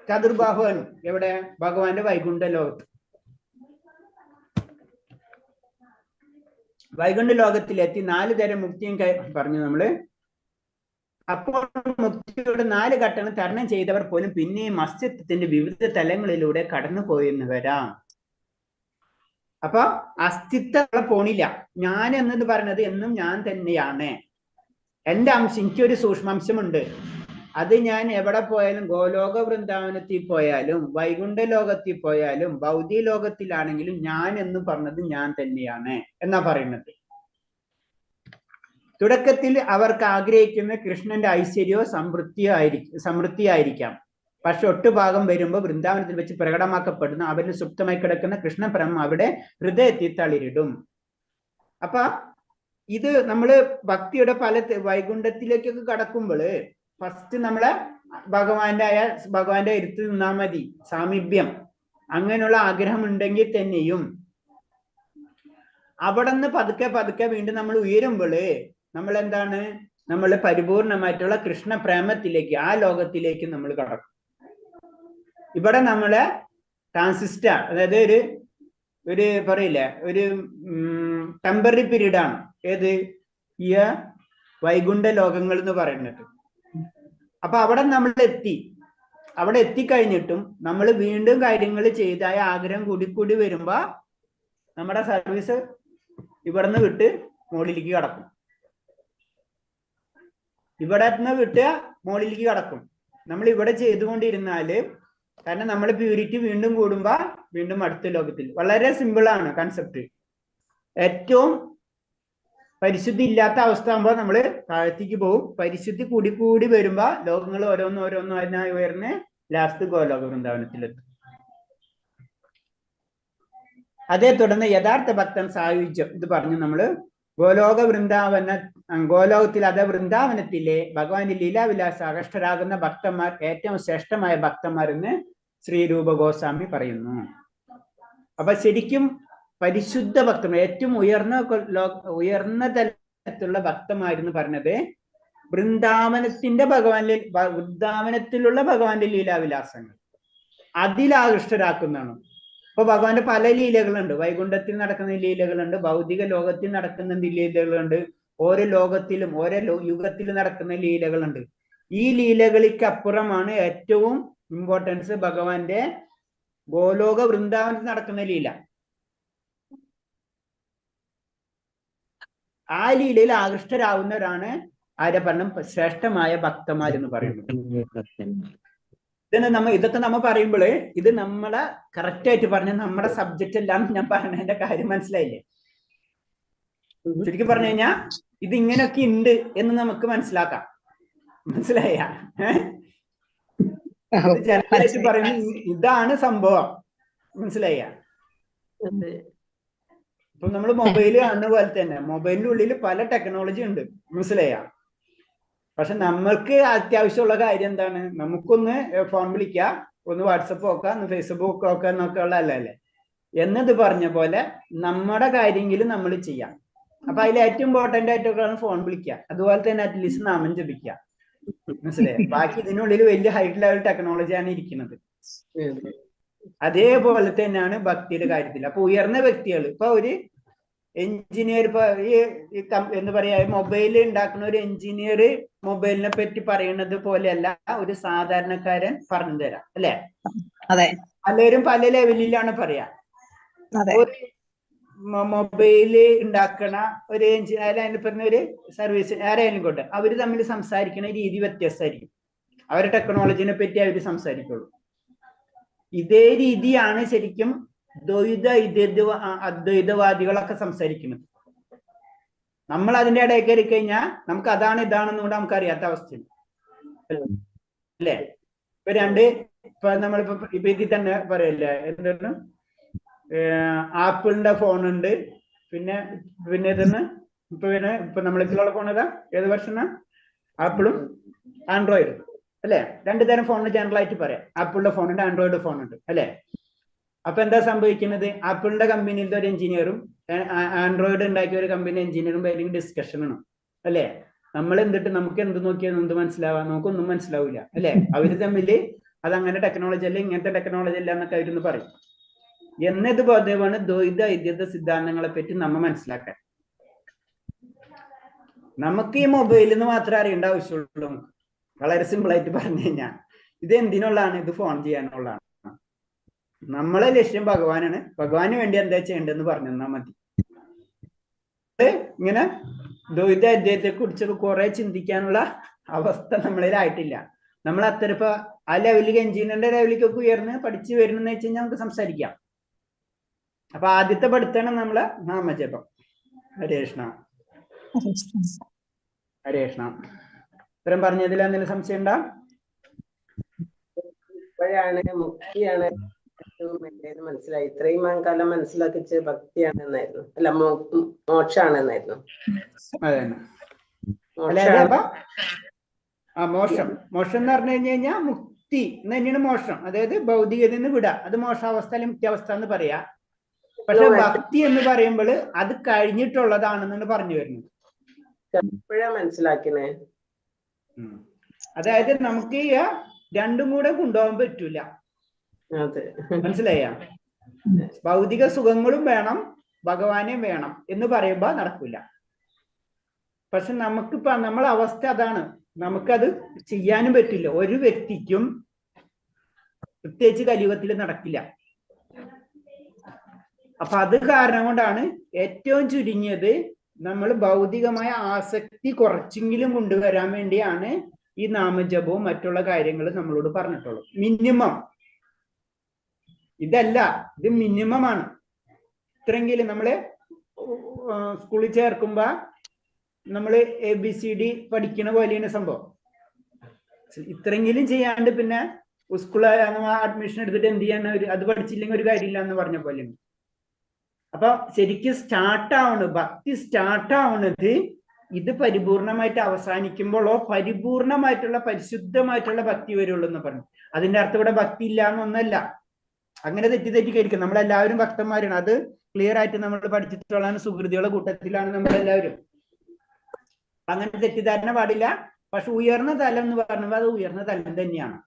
S3: ചതുർബാഹുവാണ് എവിടെ? ഭഗവാന്റെ വൈകുണ്ഠ ലോകത്ത്. വൈകുണ്ഠ ലോകത്തിലെത്തി 4 തരം മുക്തിയും പറഞ്ഞു നമ്മള്. അപ്പോൾ മുക്തിയുടെ 4 ഘട്ടങ്ങൾ തരണം ചെയ്തവർ പോലും പിന്നെയും അസ്തിത്വത്തിന്റെ വിവിധ തലങ്ങളിലൂടെ കടന്നു പോയെന്ന് വരാം. അപ്പൊ അസ്തിത്വം പോണില്ല. ഞാൻ എന്നത് പറയുന്നത് എന്നും ഞാൻ തന്നെയാണ്. എന്റെ അംശം, എനിക്കൊരു സൂക്ഷ്മാംശമുണ്ട്. അത് ഞാൻ എവിടെ പോയാലും, ഗോലോക വൃന്ദാവനത്തിൽ പോയാലും വൈകുണ്ഠ ലോകത്തിൽ പോയാലും ഭൗതിക ലോകത്തിലാണെങ്കിലും ഞാൻ എന്ന് പറഞ്ഞത് ഞാൻ തന്നെയാണ് എന്നാ പറയുന്നത്. തുടക്കത്തിൽ അവർക്ക് ആഗ്രഹിക്കുന്ന കൃഷ്ണന്റെ ഐശ്വര്യമോ സമൃദ്ധിയായിരിക്കാം. പക്ഷെ ഒട്ടുഭാഗം വരുമ്പോൾ വൃന്ദാവനത്തിൽ വെച്ച് പ്രകടമാക്കപ്പെടുന്ന അവരിൽ സുപ്തമായി കിടക്കുന്ന കൃഷ്ണപ്രേമം അവിടെ ഹൃദയത്തിൽ തളിരിടും. അപ്പൊ ഇത് നമ്മള് ഭക്തിയുടെ വൈകുണ്ഠത്തിലേക്കൊക്കെ കടക്കുമ്പോൾ ഫസ്റ്റ് നമ്മളെ ഭഗവാന്റെ ഇരുത്ത് നിന്നാ മതി. സാമീപ്യം അങ്ങനെയുള്ള ആഗ്രഹം ഉണ്ടെങ്കിൽ തന്നെയും അവിടെ നിന്ന് പതുക്കെ വീണ്ടും നമ്മൾ ഉയരുമ്പോൾ നമ്മൾ എന്താണ്, നമ്മൾ പരിപൂർണമായിട്ടുള്ള കൃഷ്ണപ്രേമത്തിലേക്ക്, ആ ലോകത്തിലേക്ക് നമ്മൾ കടക്കും. ഇവിടെ നമ്മളെ ട്രാൻസിസ്റ്റർ, അതായത് ഒരു പറയില്ല, ഒരു ടെമ്പററി പീരീഡ് ആണ് ഏത് ഈ വൈകുണ്ഠ ലോകങ്ങൾ എന്ന് പറയുന്നത്. അപ്പൊ അവിടെ നമ്മൾ അവിടെ എത്തിക്കഴിഞ്ഞിട്ടും നമ്മൾ വീണ്ടും കാര്യങ്ങൾ ചെയ്തായ ആഗ്രഹം കൂടി വരുമ്പോ നമ്മുടെ സർവീസ് ഇവിടുന്ന് വിട്ട് മുകളിലേക്ക് കടക്കും. ഇവിടെ നിന്ന് വിട്ട് മുകളിലേക്ക് കടക്കും. നമ്മൾ ഇവിടെ ചെയ്തുകൊണ്ടിരുന്നാല്, കാരണം നമ്മൾ പ്യൂരിറ്റി വീണ്ടും കൂടുമ്പോ വീണ്ടും അടുത്ത ലോകത്തിൽ. വളരെ സിമ്പിളാണ് കൺസെപ്റ്റ്. ഏറ്റവും പരിശുദ്ധി ഇല്ലാത്ത അവസ്ഥ ആകുമ്പോൾ നമ്മൾ താഴത്തേക്ക് പോകും. പരിശുദ്ധി കൂടി വരുമ്പോ ലോകങ്ങൾ ഓരോന്നോരോന്നായി ഉയർന്ന് ലാസ്റ്റ് ഗോലോക വൃന്ദാവനത്തിലെത്തും. അതേ തുടർന്ന് യഥാർത്ഥ ഭക്തൻ സായുജ്യം ഇത് പറഞ്ഞു നമ്മള്. ഗോലോകത്തിൽ അതെ വൃന്ദാവനത്തിലെ ഭഗവാന്റെ ലീലാവിലാസ ആകർഷ്ടരാകുന്ന ഭക്തന്മാർ ഏറ്റവും ശ്രേഷ്ഠമായ ഭക്തന്മാരെന്ന് ശ്രീരൂപ ഗോസ്വാമി പറയുന്നു. അപ്പൊ ശരിക്കും പരിശുദ്ധ ഭക്തന്മാർ, ഏറ്റവും ഉയർന്ന തലത്തിലുള്ള ഭക്തന്മാരെന്ന് പറഞ്ഞത് വൃന്ദാവനത്തിലുള്ള ഭഗവാന്റെ ലീലാവിലാസങ്ങൾ അതിലാകൃഷ്ടരാക്കുന്നതാണ്. ഇപ്പൊ ഭഗവാന്റെ പല ലീലകളുണ്ട്. വൈകുണ്ഠത്തിൽ നടക്കുന്ന ലീലകളുണ്ട്, ഭൗതിക ലോകത്തിൽ നടക്കുന്ന ലീലകളുണ്ട്, ഓരോ ലോകത്തിലും ഓരോ യുഗത്തിലും നടക്കുന്ന ലീലകളുണ്ട്. ഈ ലീലകൾക്ക് അപ്പുറമാണ് ഏറ്റവും ഇമ്പോർട്ടൻസ് ഭഗവാന്റെ ഗോലോക വൃന്ദാവനത്തിൽ നടക്കുന്ന ലീല. ആ ലീലയിൽ ആകൃഷ്ടരാകുന്നവരാണ് ആരെ പറഞ്ഞ ശ്രേഷ്ഠമായ ഭക്തന്മാരെന്ന് പറയുന്നത്. ഇതൊക്കെ നമ്മൾ പറയുമ്പോൾ ഇത് നമ്മളെ കറക്റ്റ് ആയിട്ട് പറഞ്ഞ നമ്മുടെ സബ്ജക്റ്റ് അല്ലാന്ന് ഞാൻ പറഞ്ഞതിന്റെ കാര്യം മനസ്സിലായില്ലേ? ശരിക്കും പറഞ്ഞു കഴിഞ്ഞാൽ ഇത് ഇങ്ങനെയൊക്കെ ഉണ്ട് എന്ന് നമുക്ക് മനസ്സിലാക്കാം. മനസ്സിലായ? ഇത് ജനറലായിട്ട് പറയുന്നത് ഇതാണ് സംഭവം. മനസ്സിലായ? ഇപ്പൊ നമ്മൾ മൊബൈല് കാണുന്ന പോലെ തന്നെ മൊബൈലിന്റെ ഉള്ളിൽ പല ടെക്നോളജി ഉണ്ട്. മനസ്സിലായ? പക്ഷെ നമ്മൾക്ക് അത്യാവശ്യമുള്ള കാര്യം എന്താണ്? നമുക്കൊന്ന് ഫോൺ വിളിക്കാം, ഒന്ന് വാട്സപ്പ് നോക്കാം, ഒന്ന് ഫേസ്ബുക്ക് നോക്കാം എന്നൊക്കെ ഉള്ള അല്ലേ എന്നത് പറഞ്ഞ പോലെ നമ്മുടെ കാര്യമെങ്കിലും നമ്മൾ ചെയ്യാം. അപ്പൊ അതിൽ ഏറ്റവും ഇമ്പോർട്ടന്റ് ആയിട്ടൊക്കെയാണ് ഫോൺ വിളിക്കുക. അതുപോലെ തന്നെ അറ്റ്ലീസ്റ്റ് നാമം ജപിക്കുക. മനസ്സിലായോ? ബാക്കി ഇതിനുള്ളിൽ വലിയ ഹൈറ്റ് ലെവൽ ടെക്നോളജിയാണ് ഇരിക്കുന്നത്. അതേപോലെ തന്നെയാണ് ഭക്തിയുടെ കാര്യത്തിൽ. അപ്പൊ ഉയർന്ന വ്യക്തികൾ ഇപ്പൊ ഒരു എഞ്ചിനീയർ, ഇപ്പൊ എന്താ പറയാ, മൊബൈൽ ഉണ്ടാക്കുന്ന ഒരു എഞ്ചിനീയർ മൊബൈലിനെ പറ്റി പറയുന്നത് പോലെയല്ല ഒരു സാധാരണക്കാരൻ പറഞ്ഞു തരാം, അല്ലെ? പലരും പല ലെവലിലാണ് പറയാ. ഒരു മൊബൈല് ഉണ്ടാക്കണ ഒരു അതിന് പറഞ്ഞ ഒരു സർവീസ് ആരായാലും കൊണ്ട് അവര് തമ്മിൽ സംസാരിക്കുന്ന രീതി വ്യത്യസ്തമായിരിക്കും. അവരുടെ ടെക്നോളജിനെ പറ്റി അവര് സംസാരിക്കുള്ളൂ. ഇതേ രീതിയാണ് ശരിക്കും അദ്വൈതവാദികളൊക്കെ സംസാരിക്കുന്നത്. നമ്മൾ അതിന്റെ ഇടയിൽ കയറി കഴിഞ്ഞാൽ നമുക്ക് അതാണ് ഇതാണെന്ന് കൂടെ നമുക്ക് അറിയാത്ത അവസ്ഥയാണ്, അല്ലേ? ഇപ്പൊ നമ്മളിപ്പോ ഇതിൽ തന്നെ പറയല്ലേ, എന്താണ്, ആപ്പിളിന്റെ ഫോണുണ്ട്, പിന്നെ ഇതെന്ന് ഇപ്പൊ നമ്മളിലുള്ള ഫോൺ ഏതാ, ഏത് വെർഷനാ? ആപ്പിളും ആൻഡ്രോയിഡും, അല്ലെ? രണ്ടു തരം ഫോണിന് ജനറൽ ആയിട്ട് പറയാം. ആപ്പിളിന്റെ ഫോണുണ്ട്, ആൻഡ്രോയിഡ് ഫോണുണ്ട്, അല്ലെ? അപ്പൊ എന്താ സംഭവിക്കുന്നത്? ആപ്പിളിന്റെ കമ്പനിയിലത്തെ ഒരു എഞ്ചിനീയറും ആൻഡ്രോയിഡ് ഉണ്ടാക്കിയ ഒരു കമ്പനി എഞ്ചിനീയറും അല്ലെങ്കിൽ ഡിസ്കഷനാണ്, അല്ലെ? നമ്മൾ എന്തിട്ട് നമുക്ക് എന്ത് നോക്കിയാൽ എന്ത് മനസ്സിലാവാം? നമുക്കൊന്നും മനസ്സിലാവില്ല, അല്ലെ? അവര് തമ്മില് അതങ്ങനെ ടെക്നോളജി അല്ല, ഇങ്ങനത്തെ ടെക്നോളജി അല്ല എന്നൊക്കെ അവരൊന്ന് പറയും. എന്നത് ബോധമാണ് ദ്വൈത ഐദ്യത സിദ്ധാന്തങ്ങളെ പറ്റി നമ്മൾ മനസ്സിലാക്കാൻ. നമുക്ക് ഈ മൊബൈലിൽ നിന്ന് മാത്രമേ അറിയേണ്ട ആവശ്യമുള്ളൂ. വളരെ സിമ്പിൾ ആയിട്ട് പറഞ്ഞു കഴിഞ്ഞാൽ ഇത് എന്തിനുള്ളതാണ്? ഇത് ഫോൺ ചെയ്യാനുള്ളതാണ്. നമ്മളെ ലക്ഷ്യം ഭഗവാനാണ്. ഭഗവാന് വേണ്ടി എന്താ ചെയ്യേണ്ടതെന്ന് പറഞ്ഞു തന്നാൽ മതി. ഇങ്ങനെ ദ്വൈത അദ്വൈതത്തെ കുറിച്ചൊക്കെ കുറെ ചിന്തിക്കാനുള്ള അവസ്ഥ നമ്മളിലായിട്ടില്ല. നമ്മൾ അത്ര ഇപ്പൊ ആ ലെവലിലേക്ക്, എഞ്ചിനീയറിന്റെ ലെവലിലേക്കൊക്കെ ഉയർന്ന് പഠിച്ചു വരുന്നെന്ന് വെച്ച് കഴിഞ്ഞാൽ നമുക്ക് സംസാരിക്കാം. അപ്പൊ ആദ്യത്തെ പഠിത്തമാണ് നമ്മള് നാമജപം. ഹരേ കൃഷ്ണ, ഹരേ കൃഷ്ണ. ഇത്രയും പറഞ്ഞതിൽ എന്തെങ്കിലും സംശയം ഉണ്ടോ?
S2: ഇപ്പോഴാണ് മുക്തിയാണ് മനസ്സിലായി. ഇത്രയും കാലം മനസ്സിലാക്കിച്ച് ഭക്തിയാണ് എന്നായിരുന്നു, അല്ല മോക്ഷാണ് എന്നായിരുന്നു.
S3: അതെ, മോക്ഷം. മോക്ഷം എന്ന് പറഞ്ഞു കഴിഞ്ഞാൽ മുക്തി എന്ന് തന്നെയാണ് മോക്ഷം. അതായത് ഭൗതികതയിൽ നിന്ന് വിടുക, അത് മോക്ഷാവസ്ഥ അല്ലെങ്കിൽ മുക്തിയാവസ്ഥ എന്ന് പറയാ. പക്ഷെ ഭക്തി എന്ന് പറയുമ്പോൾ അത് കഴിഞ്ഞിട്ടുള്ളതാണെന്നാണ് പറഞ്ഞു വരുന്നത്.
S2: മനസ്സിലാക്കിനേ.
S3: അതായത് നമുക്ക് രണ്ടും കൂടെ കൊണ്ടുപോകാൻ പറ്റൂല. മനസ്സിലായ? ഭൗതിക സുഖങ്ങളും വേണം, ഭഗവാനെയും വേണം എന്ന് പറയുമ്പോ നടക്കില്ല. പക്ഷെ നമുക്കിപ്പോ നമ്മളെ അവസ്ഥ അതാണ്. നമുക്കത് ചെയ്യാനും പറ്റില്ല. ഒരു വ്യക്തിക്കും പ്രത്യേകിച്ച് കലിയുഗത്തിൽ നടക്കില്ല. അപ്പൊ അത് കാരണം കൊണ്ടാണ് ഏറ്റവും ചുരുങ്ങിയത് നമ്മൾ ഭൗതികമായ ആസക്തി കുറച്ചെങ്കിലും കൊണ്ടുവരാൻ വേണ്ടിയാണ് ഈ നാമജപവും മറ്റുള്ള കാര്യങ്ങളും നമ്മളോട് പറഞ്ഞിട്ടുള്ളൂ. മിനിമം ഇതല്ല, ഇത് മിനിമം ആണ്. ഇത്രയെങ്കിലും നമ്മള് സ്കൂളിൽ ചേർക്കുമ്പോ നമ്മള് ABCD പഠിക്കണ പോലെയാണ് സംഭവം. ഇത്രയെങ്കിലും ചെയ്യാണ്ട് പിന്നെ സ്കൂളിൽ അഡ്മിഷൻ എടുത്തിട്ട് എന്ത് ചെയ്യാൻ, അത് പഠിച്ചില്ലെങ്കിൽ ഒരു കാര്യമില്ല എന്ന് പറഞ്ഞ പോലെയാണ്. അപ്പൊ ശരിക്കും ഭക്തി സ്റ്റാർട്ടാവണത് ഇത് പരിപൂർണമായിട്ട് അവസാനിക്കുമ്പോഴോ പരിപൂർണമായിട്ടുള്ള പരിശുദ്ധമായിട്ടുള്ള ഭക്തി വരുള്ളൂ എന്ന് പറഞ്ഞു. അതിന്റെ അർത്ഥം ഇവിടെ ഭക്തി ഇല്ല എന്നൊന്നല്ല. അങ്ങനെ തെറ്റിദ്ധരിക്കായിരിക്കും. നമ്മളെല്ലാവരും ഭക്തന്മാരാണ്. അത് ക്ലിയർ ആയിട്ട് നമ്മൾ പഠിച്ചിട്ടുള്ളതാണ്. സുഹൃതികളുടെ കൂട്ടത്തിലാണ് നമ്മളെല്ലാവരും. അങ്ങനെ തെറ്റിദ്ധാരണ പാടില്ല. പക്ഷെ ഉയർന്ന തലം എന്ന് പറഞ്ഞാൽ അത് ഉയർന്ന തലം തന്നെയാണ്.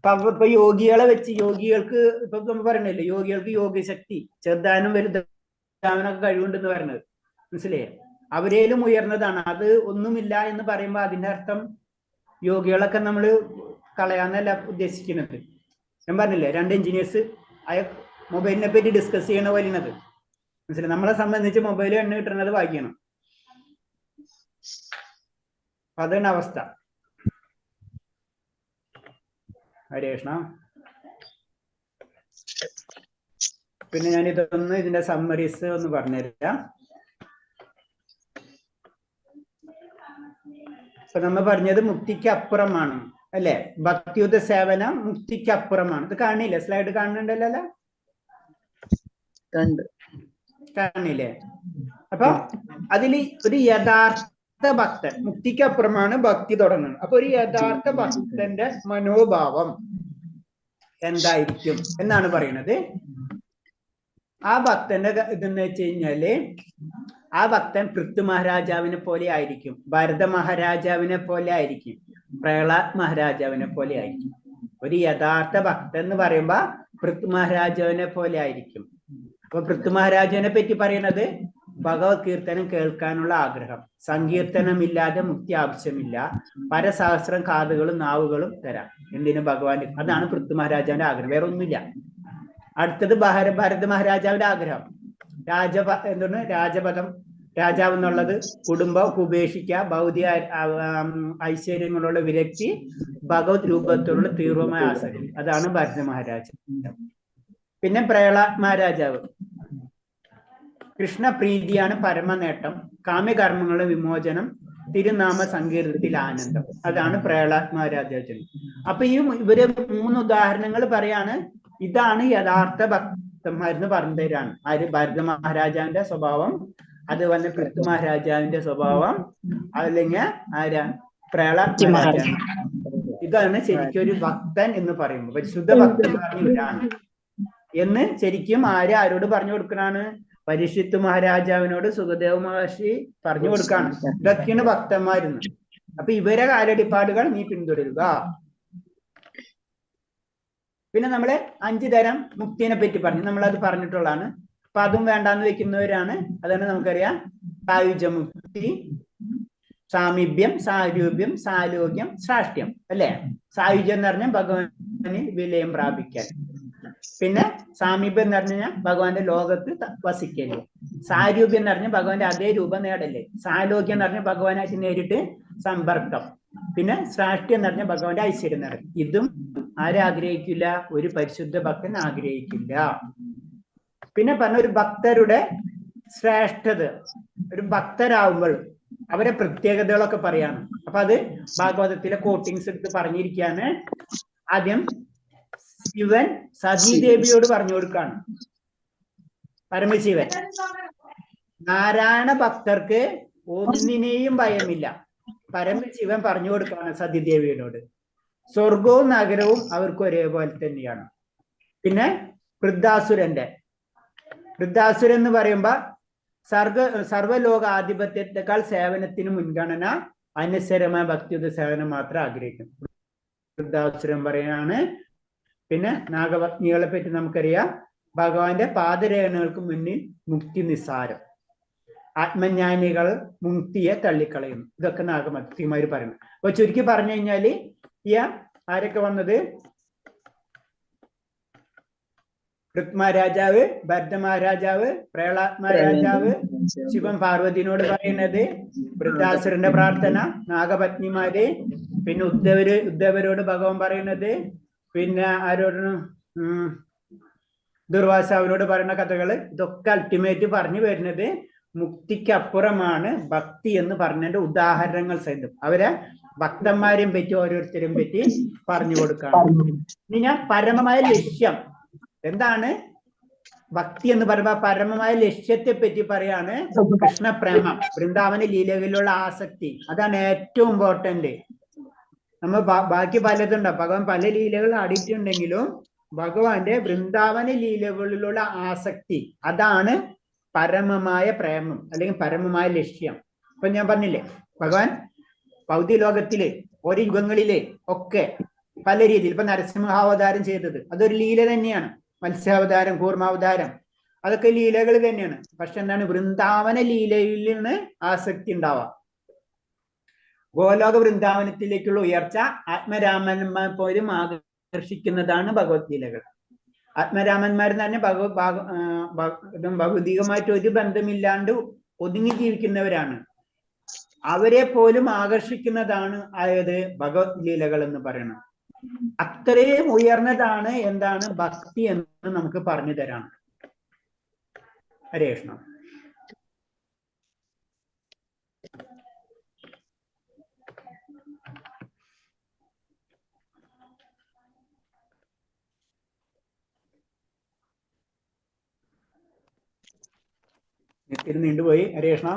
S3: ഇപ്പൊ യോഗികളെ വെച്ച്, യോഗികൾക്ക് ഇപ്പൊ നമ്മൾ പറയണല്ലോ, യോഗികൾക്ക് യോഗശക്തി, ചെറുതാനും വലുതാവാനൊക്കെ കഴിവുണ്ടെന്ന് പറയുന്നത്. മനസ്സിലായേ? അവരേലും ഉയർന്നതാണ്. അത് ഒന്നുമില്ല എന്ന് പറയുമ്പോൾ അതിന്റെ അർത്ഥം യോഗികളൊക്കെ നമ്മൾ കളയാന്നല്ല ഉദ്ദേശിക്കുന്നത്. ഞാൻ പറഞ്ഞില്ലേ, രണ്ട് എഞ്ചിനീയേഴ്സ് മൊബൈലിനെ പറ്റി ഡിസ്കസ് ചെയ്യണ പോലെയാണത്. മനസ്സിലായി? നമ്മളെ സംബന്ധിച്ച് മൊബൈൽ എണ്ണ കിട്ടുന്നത് ഭാഗ്യമാണ്. അതാണ് അവസ്ഥ. ഹരേ കൃഷ്ണ. പിന്നെ ഞാൻ ഇതിന്റെ സമ്മറീസ് ഒന്ന് പറഞ്ഞുതരാം. ഇപ്പൊ നമ്മൾ പറഞ്ഞത് മുക്തിക്ക് അപ്പുറമാണ് അല്ലെ? ഭക്തിയുത സേവനം മുക്തിക്ക് അപ്പുറമാണ്. ഇത് കാണില്ലേ? സ്ലൈഡ് കാണുന്നുണ്ടല്ലോ അല്ല? കാണില്ലേ? അപ്പൊ അതിൽ ഒരു യഥാർത്ഥ ഭക്തൻ, മുക്തിക്ക് അപ്പുറമാണ് ഭക്തി തുടങ്ങുന്നത്. അപ്പൊ ഒരു യഥാർത്ഥ ഭക്തന്റെ മനോഭാവം എന്തായിരിക്കും എന്നാണ് പറയുന്നത്. ആ ഭക്തന്റെ ഇതെന്ന് വെച്ച് കഴിഞ്ഞാല് ആ ഭക്തൻ പൃഥ്വി മഹാരാജാവിനെ പോലെ ആയിരിക്കും, ഭരത മഹാരാജാവിനെ പോലെ ആയിരിക്കും, പ്രഹ്ലാദ് മഹാരാജാവിനെ പോലെ ആയിരിക്കും. ഒരു യഥാർത്ഥ ഭക്തൻ എന്ന് പറയുമ്പോ പൃഥ്വി മഹാരാജാവിനെ പോലെ ആയിരിക്കും. അപ്പൊ പൃഥ്വി മഹാരാജാവിനെ പറ്റി പറയുന്നത് ഭഗവത് കീർത്തനം കേൾക്കാനുള്ള ആഗ്രഹം, സങ്കീർത്തനമില്ലാതെ മുക്തി ആവശ്യമില്ല, പരസഹസ്രം കാതുകളും നാവുകളും തരാം എന്തിനു ഭഗവാൻ. അതാണ് പൃഥ്വി മഹാരാജാവിന്റെ ആഗ്രഹം, വേറെ ഒന്നുമില്ല. അടുത്തത് ഭരത മഹാരാജാവിന്റെ ആഗ്രഹം എന്താണ്? രാജപദം, രാജാവ് എന്നുള്ളത് കുടുംബം ഉപേക്ഷിക്കുക, ഭൗതിക ഐശ്വര്യങ്ങളുള്ള വിരക്തി, ഭഗവത് രൂപത്തോടുള്ള തീവ്രമായ ആസക്തി. അതാണ് ഭരത മഹാരാജാവ്. പിന്നെ പ്രഹ്ലാദ് മഹാരാജാവ് കൃഷ്ണപ്രീതിയാണ് പരമനേട്ടം, കാമ്യകർമ്മങ്ങളുടെ വിമോചനം, തിരുനാമ സങ്കീർത്തനത്തിൽ ആനന്ദം. അതാണ് പ്രഹ്ലാദ് മഹാരാജാവ്. അപ്പൊ ഇവര് 3 ഉദാഹരണങ്ങൾ പറയാണ്. ഇതാണ് യഥാർത്ഥ ഭക്തന്മാരെന്ന് പറഞ്ഞു തരാണ്. ആര്? ഭരത മഹാരാജാവിന്റെ സ്വഭാവം, അതുപോലെ പൃഥ്വി മഹാരാജാവിന്റെ സ്വഭാവം, അല്ലെങ്കിൽ ആരാ? പ്രഹ്ലാദ് മഹാരാജാവ്. ഇതാണ് ശരിക്കും ഒരു ഭക്തൻ എന്ന് പറയുമ്പോൾ, പരിശുദ്ധ ഭക്തൻ ഇവരാണ് എന്ന് ശരിക്കും ആരോട് പറഞ്ഞു കൊടുക്കണാണ്? പരീക്ഷിത്ത് മഹാരാജാവിനോട് സുഖദേവ മഹർഷി പറഞ്ഞു കൊടുക്കാണ്. ഇതൊക്കെയാണ് ഭക്തന്മാരെന്ന്. അപ്പൊ ഇവരെ കാലടിപ്പാടുകൾ നീ പിന്തുടരുക. പിന്നെ നമ്മള് 5 തരം മുക്തിനെ പറ്റി പറഞ്ഞു, നമ്മളത് പറഞ്ഞിട്ടുള്ളതാണ്. അപ്പൊ അതും വേണ്ടാന്ന് വെക്കുന്നവരാണ്. അതാണ് നമുക്കറിയാം. സായുജ്യമുക്തി, സാമീപ്യം, സാരൂപ്യം, സാലോക്യം, സാഷ്ട്യം അല്ലെ? സായുജ്യം എന്ന് പറഞ്ഞാൽ ഭഗവാന് വിലയം പ്രാപിക്കാൻ. പിന്നെ സാമീപ്യം എന്ന് പറഞ്ഞു കഴിഞ്ഞാൽ ഭഗവാന്റെ ലോകത്ത് വസിക്കല്ലേ. സാരൂപ്യം എന്ന് പറഞ്ഞാൽ ഭഗവാന്റെ അതേ രൂപം നേടല്ലേ. സാലോക്യം എന്ന് പറഞ്ഞാൽ ഭഗവാനായിട്ട് നേരിട്ട് സമ്പർക്കം. പിന്നെ സാഷ്ട്യം എന്ന് പറഞ്ഞാൽ ഭഗവാന്റെ ഐശ്വര്യം നേടൽ. ഇതും ആരാഗ്രഹിക്കില്ല? ഒരു പരിശുദ്ധ ഭക്തൻ ആഗ്രഹിക്കില്ല. പിന്നെ പറഞ്ഞ ഒരു ഭക്തരുടെ ശ്രേഷ്ഠത, ഒരു ഭക്തരാകുമ്പോൾ അവരെ പ്രത്യേകതകളൊക്കെ പറയാണ്. അപ്പൊ അത് ഭാഗവതത്തിലെ കോട്ടിങ്സ് എടുത്ത് പറഞ്ഞിരിക്കാണ്. ആദ്യം ശിവൻ സതീദേവിയോട് പറഞ്ഞു കൊടുക്കാണ്. പരമശിവൻ നാരായണ ഭക്തർക്ക് ഒന്നിനെയും ഭയമില്ല. പരമശിവൻ പറഞ്ഞു കൊടുക്കാണ് സതീദേവിയോട്. സ്വർഗവും നഗരവും അവർക്ക് ഒരേപോലെ തന്നെയാണ്. പിന്നെ വൃദ്ധാസുരൻ എന്ന് പറയുമ്പോ സർവലോക ആധിപത്യത്തെക്കാൾ സേവനത്തിന് മുൻഗണന, അനശ്വരമായ ഭക്തിയുത സേവനം മാത്രം ആഗ്രഹിക്കും. വൃദ്ധാസുരൻ പറയാണ്. പിന്നെ നാഗപത്നികളെ പറ്റി നമുക്കറിയാം. ഭഗവാന്റെ പാദരേഖകൾക്ക് മുന്നിൽ മുക്തി നിസ്സാരം, ആത്മജ്ഞാനികൾ മുക്തിയെ തള്ളിക്കളയുന്നു. ഇതൊക്കെ നാഗപത്നിമാര് പറയുന്നു. അപ്പൊ ചുരുക്കി പറഞ്ഞു കഴിഞ്ഞാല് ആരൊക്കെ വന്നത്? പൃഥ്വി മഹാരാജാവ്, ഭരത മഹാരാജാവ്, പ്രഹ്ലാദ് മഹാരാജാവ്, ശിവൻ പാർവതിനോട് പറയുന്നത്, വൃദ്ധാസുരന്റെ പ്രാർത്ഥന, നാഗപത്നിമാര്, പിന്നെ ഉദ്ധവരോട് ഭഗവാൻ പറയുന്നത്, പിന്നെ ആരോട്? ദുർവാസാവിനോട് പറയുന്ന കഥകള്. ഇതൊക്കെ അൾട്ടിമേറ്റ് പറഞ്ഞു വരുന്നത് മുക്തിക്കപ്പുറമാണ് ഭക്തി എന്ന് പറഞ്ഞതിന്റെ ഉദാഹരണങ്ങൾ സഹിതം അവരെ ഭക്തന്മാരെയും പറ്റി ഓരോരുത്തരെയും പറ്റി പറഞ്ഞു കൊടുക്കാണ്. ഇനി ഞാൻ പരമമായ ലക്ഷ്യം എന്താണ്? ഭക്തി എന്ന് പറയുമ്പോ പരമമായ ലക്ഷ്യത്തെ പറ്റി പറയാണ്. കൃഷ്ണപ്രേമം, വൃന്ദാവന ലീലകളിലുള്ള ആസക്തി, അതാണ് ഏറ്റവും ഇമ്പോർട്ടന്റ്. നമ്മൾ ബാക്കി പലതുണ്ടാവും. ഭഗവാൻ പല ലീലകൾ ആടിയിട്ടുണ്ടെങ്കിലും ഭഗവാന്റെ വൃന്ദാവന ലീലകളിലുള്ള ആസക്തി, അതാണ് പരമമായ പ്രേമം അല്ലെങ്കിൽ പരമമായ ലക്ഷ്യം. ഇപ്പൊ ഞാൻ പറഞ്ഞില്ലേ, ഭഗവാൻ ഭൗതിക ലോകത്തില് ഓരോ യുഗങ്ങളില് ഒക്കെ പല രീതിയിൽ, ഇപ്പൊ നരസിംഹാവതാരം ചെയ്തത് അതൊരു ലീല തന്നെയാണ്. മത്സ്യാവതാരം, കൂർമാവതാരം, അതൊക്കെ ലീലകൾ തന്നെയാണ്. പക്ഷെ എന്താണ്? വൃന്ദാവന ലീലയിൽ നിന്ന് ആസക്തി ഉണ്ടാവാം. ഗോലോക വൃന്ദാവനത്തിലേക്കുള്ള ഉയർച്ച ആത്മരാമന്മാർ പോലും ആകർഷിക്കുന്നതാണ് ഭഗവത്ഗീതകൾ. ആത്മരാമന്മാർ തന്നെ ഭൗതികമായിട്ട് ഒരു ബന്ധമില്ലാണ്ട് ഒതുങ്ങി ജീവിക്കുന്നവരാണ്. അവരെ പോലും ആകർഷിക്കുന്നതാണ് ആയത് ഭഗവത്ഗീതകൾ എന്ന് പറയുന്നത്. അത്രയും ഉയർന്നതാണ് എന്താണ് ഭക്തി എന്ന് നമുക്ക് പറഞ്ഞു തരാണ്. ഹരേ കൃഷ്ണ. ഇത് നീണ്ടുപോയി. ഹരേ കൃഷ്ണ,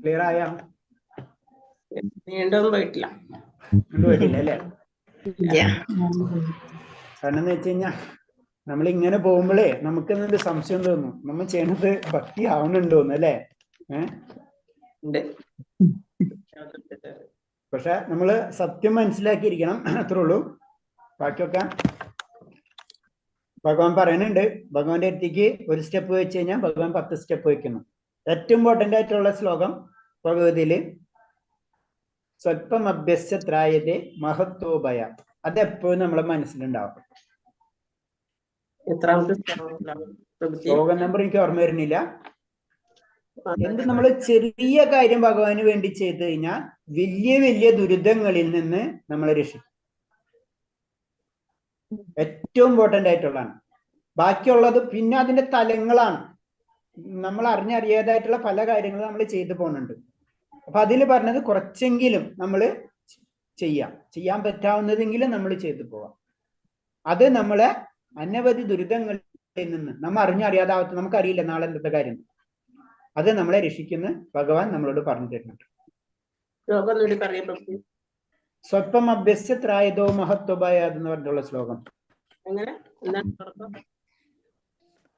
S3: ക്ലിയർ ആയ?
S2: നീണ്ടൊന്നും പോയിട്ടില്ല.
S3: നീണ്ടുപോയിട്ടില്ല അല്ലേ? കാരണം എന്ന് വെച്ച് കഴിഞ്ഞാൽ നമ്മൾ ഇങ്ങനെ പോകുമ്പോഴേ നമുക്ക് എന്തൊരു സംശയം തോന്നും, നമ്മൾ ചെയ്യണത് ഭക്തി ആവുന്നുണ്ടോന്ന് അല്ലേ? പക്ഷെ നമ്മള് സത്യം മനസ്സിലാക്കിയിരിക്കണം, അത്രേ ഉള്ളൂ. ബാക്കിയൊക്കെ ഭഗവാൻ പറയുന്നുണ്ട്. ഭഗവാന്റെ അടുത്തേക്ക് ഒരു സ്റ്റെപ്പ് വെച്ച് കഴിഞ്ഞാൽ ഭഗവാൻ 10 സ്റ്റെപ്പ് വെക്കുന്നു. ഏറ്റവും ഇമ്പോർട്ടന്റ് ആയിട്ടുള്ള ശ്ലോകം ഭഗവതിയില് സ്വല്പം അഭ്യസ്യത്രായതേ മഹത്വോഭയ. അതെപ്പോഴും നമ്മളെ മനസ്സിലുണ്ടാവും. ശ്ലോകം നമ്പർ എനിക്ക് ഓർമ്മ വരുന്നില്ല. എന്ത് നമ്മൾ ചെറിയ കാര്യം ഭഗവാന് വേണ്ടി ചെയ്തു കഴിഞ്ഞാൽ വലിയ വലിയ ദുരിതങ്ങളിൽ നിന്ന് നമ്മളെ രക്ഷിക്കും. ഏറ്റവും ഇമ്പോർട്ടന്റ് ആയിട്ടുള്ളതാണ്. ബാക്കിയുള്ളത് പിന്നെ അതിന്റെ തലങ്ങളാണ്. നമ്മൾ അറിഞ്ഞറിയാതായിട്ടുള്ള പല കാര്യങ്ങളും നമ്മൾ ചെയ്തു പോകുന്നുണ്ട്. അപ്പൊ അതിൽ പറഞ്ഞത് കുറച്ചെങ്കിലും നമ്മൾ ചെയ്യാൻ പറ്റാവുന്നതെങ്കിലും നമ്മൾ ചെയ്തു പോവാം. അത് നമ്മളെ അനവധി ദുരിതങ്ങളിൽ നിന്ന് നമ്മൾ അറിഞ്ഞറിയാതാവത്ത്, നമുക്കറിയില്ല നാളെ എന്തൊക്കെ കാര്യം, അത് നമ്മളെ രക്ഷിക്കുന്ന ഭഗവാൻ നമ്മളോട് പറഞ്ഞു തരുന്നുണ്ട്. സ്വല്പം അഭ്യസ്യത്രായതോ മഹത്വഭയ എന്ന് പറഞ്ഞിട്ടുള്ള ശ്ലോകം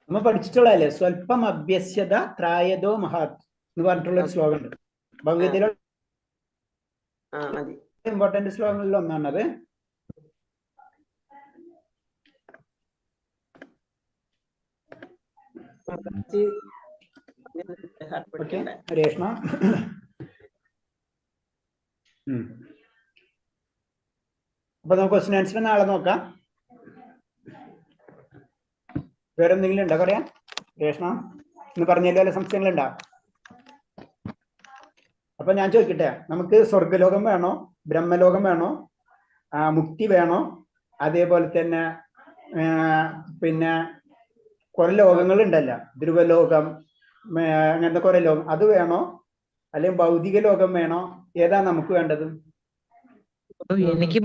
S3: നമ്മൾ പഠിച്ചിട്ടുള്ളതല്ലേ? സ്വല്പം അഭ്യസ്യത ത്രായതോ മഹത് എന്ന് പറഞ്ഞിട്ടുള്ള ഒരു ശ്ലോകം ഉണ്ട് ഭഗവതിയിലെ ഇമ്പോർട്ടന്റ് ശ്ലോകങ്ങളിൽ ഒന്നാണത്. രേഷ്മ, അപ്പൊ നമുക്ക് ക്വസ്റ്റ്യൻ ആൻസർ നാളെ നോക്കാം. വേറെ എന്തെങ്കിലും ഉണ്ടോ പറയാ? രേഷ്മ എന്ന് പറഞ്ഞല്ലോ, അല്ലെ സംശയങ്ങളുണ്ടോ? അപ്പൊ ഞാൻ ചോദിക്കട്ടെ, നമുക്ക് സ്വർഗലോകം വേണോ, ബ്രഹ്മലോകം വേണോ, മുക്തി വേണോ, അതേപോലെ തന്നെ പിന്നെ കുറെ ലോകങ്ങൾ ഉണ്ടല്ലോ, ധ്രുവലോകം, അങ്ങനത്തെ കുറെ ലോകം, അത് വേണോ, അല്ലെങ്കിൽ ഭൗതിക ലോകം വേണോ? ഏതാ നമുക്ക് വേണ്ടത്?
S2: എനിക്ക്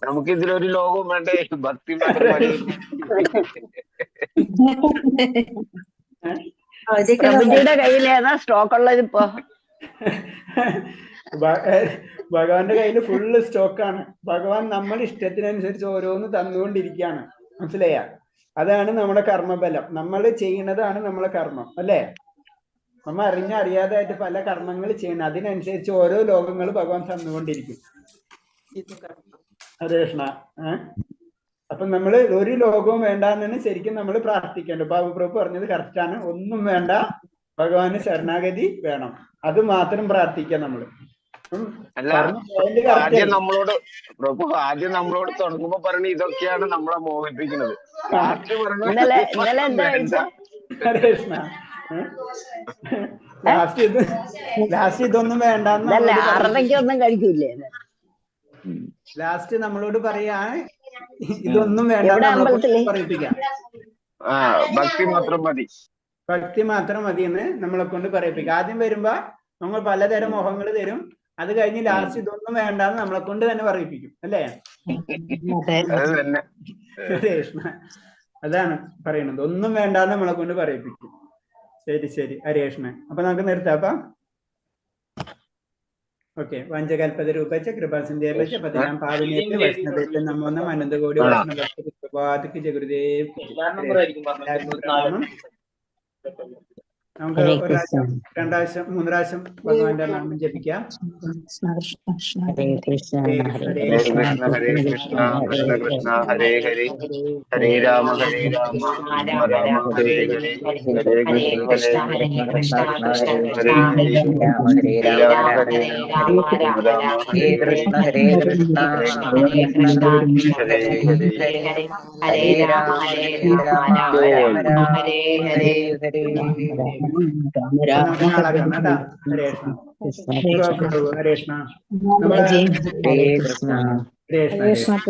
S4: നമുക്ക് ഇതിലൊരു ലോകവും വേണ്ടേ, ഭക്തി മാത്രം മതി.
S1: പ്രഭുജിയുടെ കയ്യിൽ ഏതാ സ്റ്റോക്ക് ഉള്ളത് ഇപ്പൊ?
S3: ഭഗവാന്റെ കയ്യിൽ ഫുള്ള് സ്റ്റോക്കാണ്. ഭഗവാൻ നമ്മുടെ ഇഷ്ടത്തിനനുസരിച്ച് ഓരോന്ന് തന്നുകൊണ്ടിരിക്കുകയാണ്. മനസ്സിലായ? അതാണ് നമ്മുടെ കർമ്മബലം. നമ്മൾ ചെയ്യുന്നതാണ് നമ്മളെ കർമ്മം അല്ലേ? നമ്മ അറിയാതായിട്ട് പല കർമ്മങ്ങൾ ചെയ്യണം. അതിനനുസരിച്ച് ഓരോ ലോകങ്ങൾ ഭഗവാൻ തന്നുകൊണ്ടിരിക്കും. ഹരേ കൃഷ്ണ. അപ്പൊ നമ്മൾ ഒരു ലോകവും വേണ്ടെന്നാണ് ശരിക്കും നമ്മൾ പ്രാർത്ഥിക്കേണ്ടത്. പ്രഭു പറഞ്ഞത് കറക്റ്റാണ്. ഒന്നും വേണ്ട, ഭഗവാന് ശരണാഗതി വേണം, അത് മാത്രം പ്രാർത്ഥിക്കാം നമ്മള്.
S4: അല്ല, ആദ്യം നമ്മളോട് തുടങ്ങുമ്പോ പറഞ്ഞ ഇതൊക്കെയാണ് നമ്മളെ മോഹിപ്പിക്കുന്നത്.
S3: ഹരേ കൃഷ്ണ. ലാസ്റ്റ് ഇതൊന്നും വേണ്ടെന്ന്
S1: കഴിക്കൂലേ?
S3: ലാസ്റ്റ് നമ്മളോട് പറയാ ഇതൊന്നും വേണ്ട, പറയിപ്പിക്കാം.
S4: ഭക്തി മാത്രം മതി,
S3: ഭക്തി മാത്രം മതി എന്ന് നമ്മളെ കൊണ്ട് പറയിപ്പിക്കാം. ആദ്യം വരുമ്പോ നമ്മൾ പലതരം മോഹങ്ങൾ തരും. അത് കഴിഞ്ഞ് ലാസ്റ്റ് ഇതൊന്നും വേണ്ടെന്ന് നമ്മളെ കൊണ്ട് തന്നെ പറയിപ്പിക്കും അല്ലേ? കൃഷ്ണ അതാണ് പറയുന്നത്. ഒന്നും വേണ്ടാന്ന് നമ്മളെ കൊണ്ട് പറയിപ്പിക്കും. ശരി ഹരേ കൃഷ്ണ. അപ്പൊ നമുക്ക് നിർത്താം. ഓക്കെ. വഞ്ചകൽപതരൂപച്ച കൃപാസിന്ധ്യേപച്ച പതിനാം പാവനേത്യ വൈഷ്ണവേത്യ നമോ നമഃ അനന്തകോടി വൈഷ്ണവ ജഗുരുദേവ്. നമുക്ക് ഒരു പ്രാവശ്യം, 2 പ്രാവശ്യം, 3 പ്രാവശ്യം ഭഗവാന്റെ നാമം ജപിക്കാം.
S1: ഹരേ കൃഷ്ണ
S4: ഹരേ കൃഷ്ണ ഹരേ കൃഷ്ണ കൃഷ്ണ കൃഷ്ണ ഹരേ ഹരേ, ഹരേ രാമ രാമ രാമ ഹരേ ഹരേ, ഹരേ കൃഷ്ണ ഹരേ കൃഷ്ണ കൃഷ്ണ കൃഷ്ണ ഹരേ രാമ രാമ ഹരേ കൃഷ്ണ ഹരേ കൃഷ്ണ ഹരേ കൃഷ്ണ ഹരേ ഹരേ, ഹരേ രാമ രാമ രാമ ഹരേ ഹരേ, ഹരേ
S3: ഹരേ കൃഷ്ണ.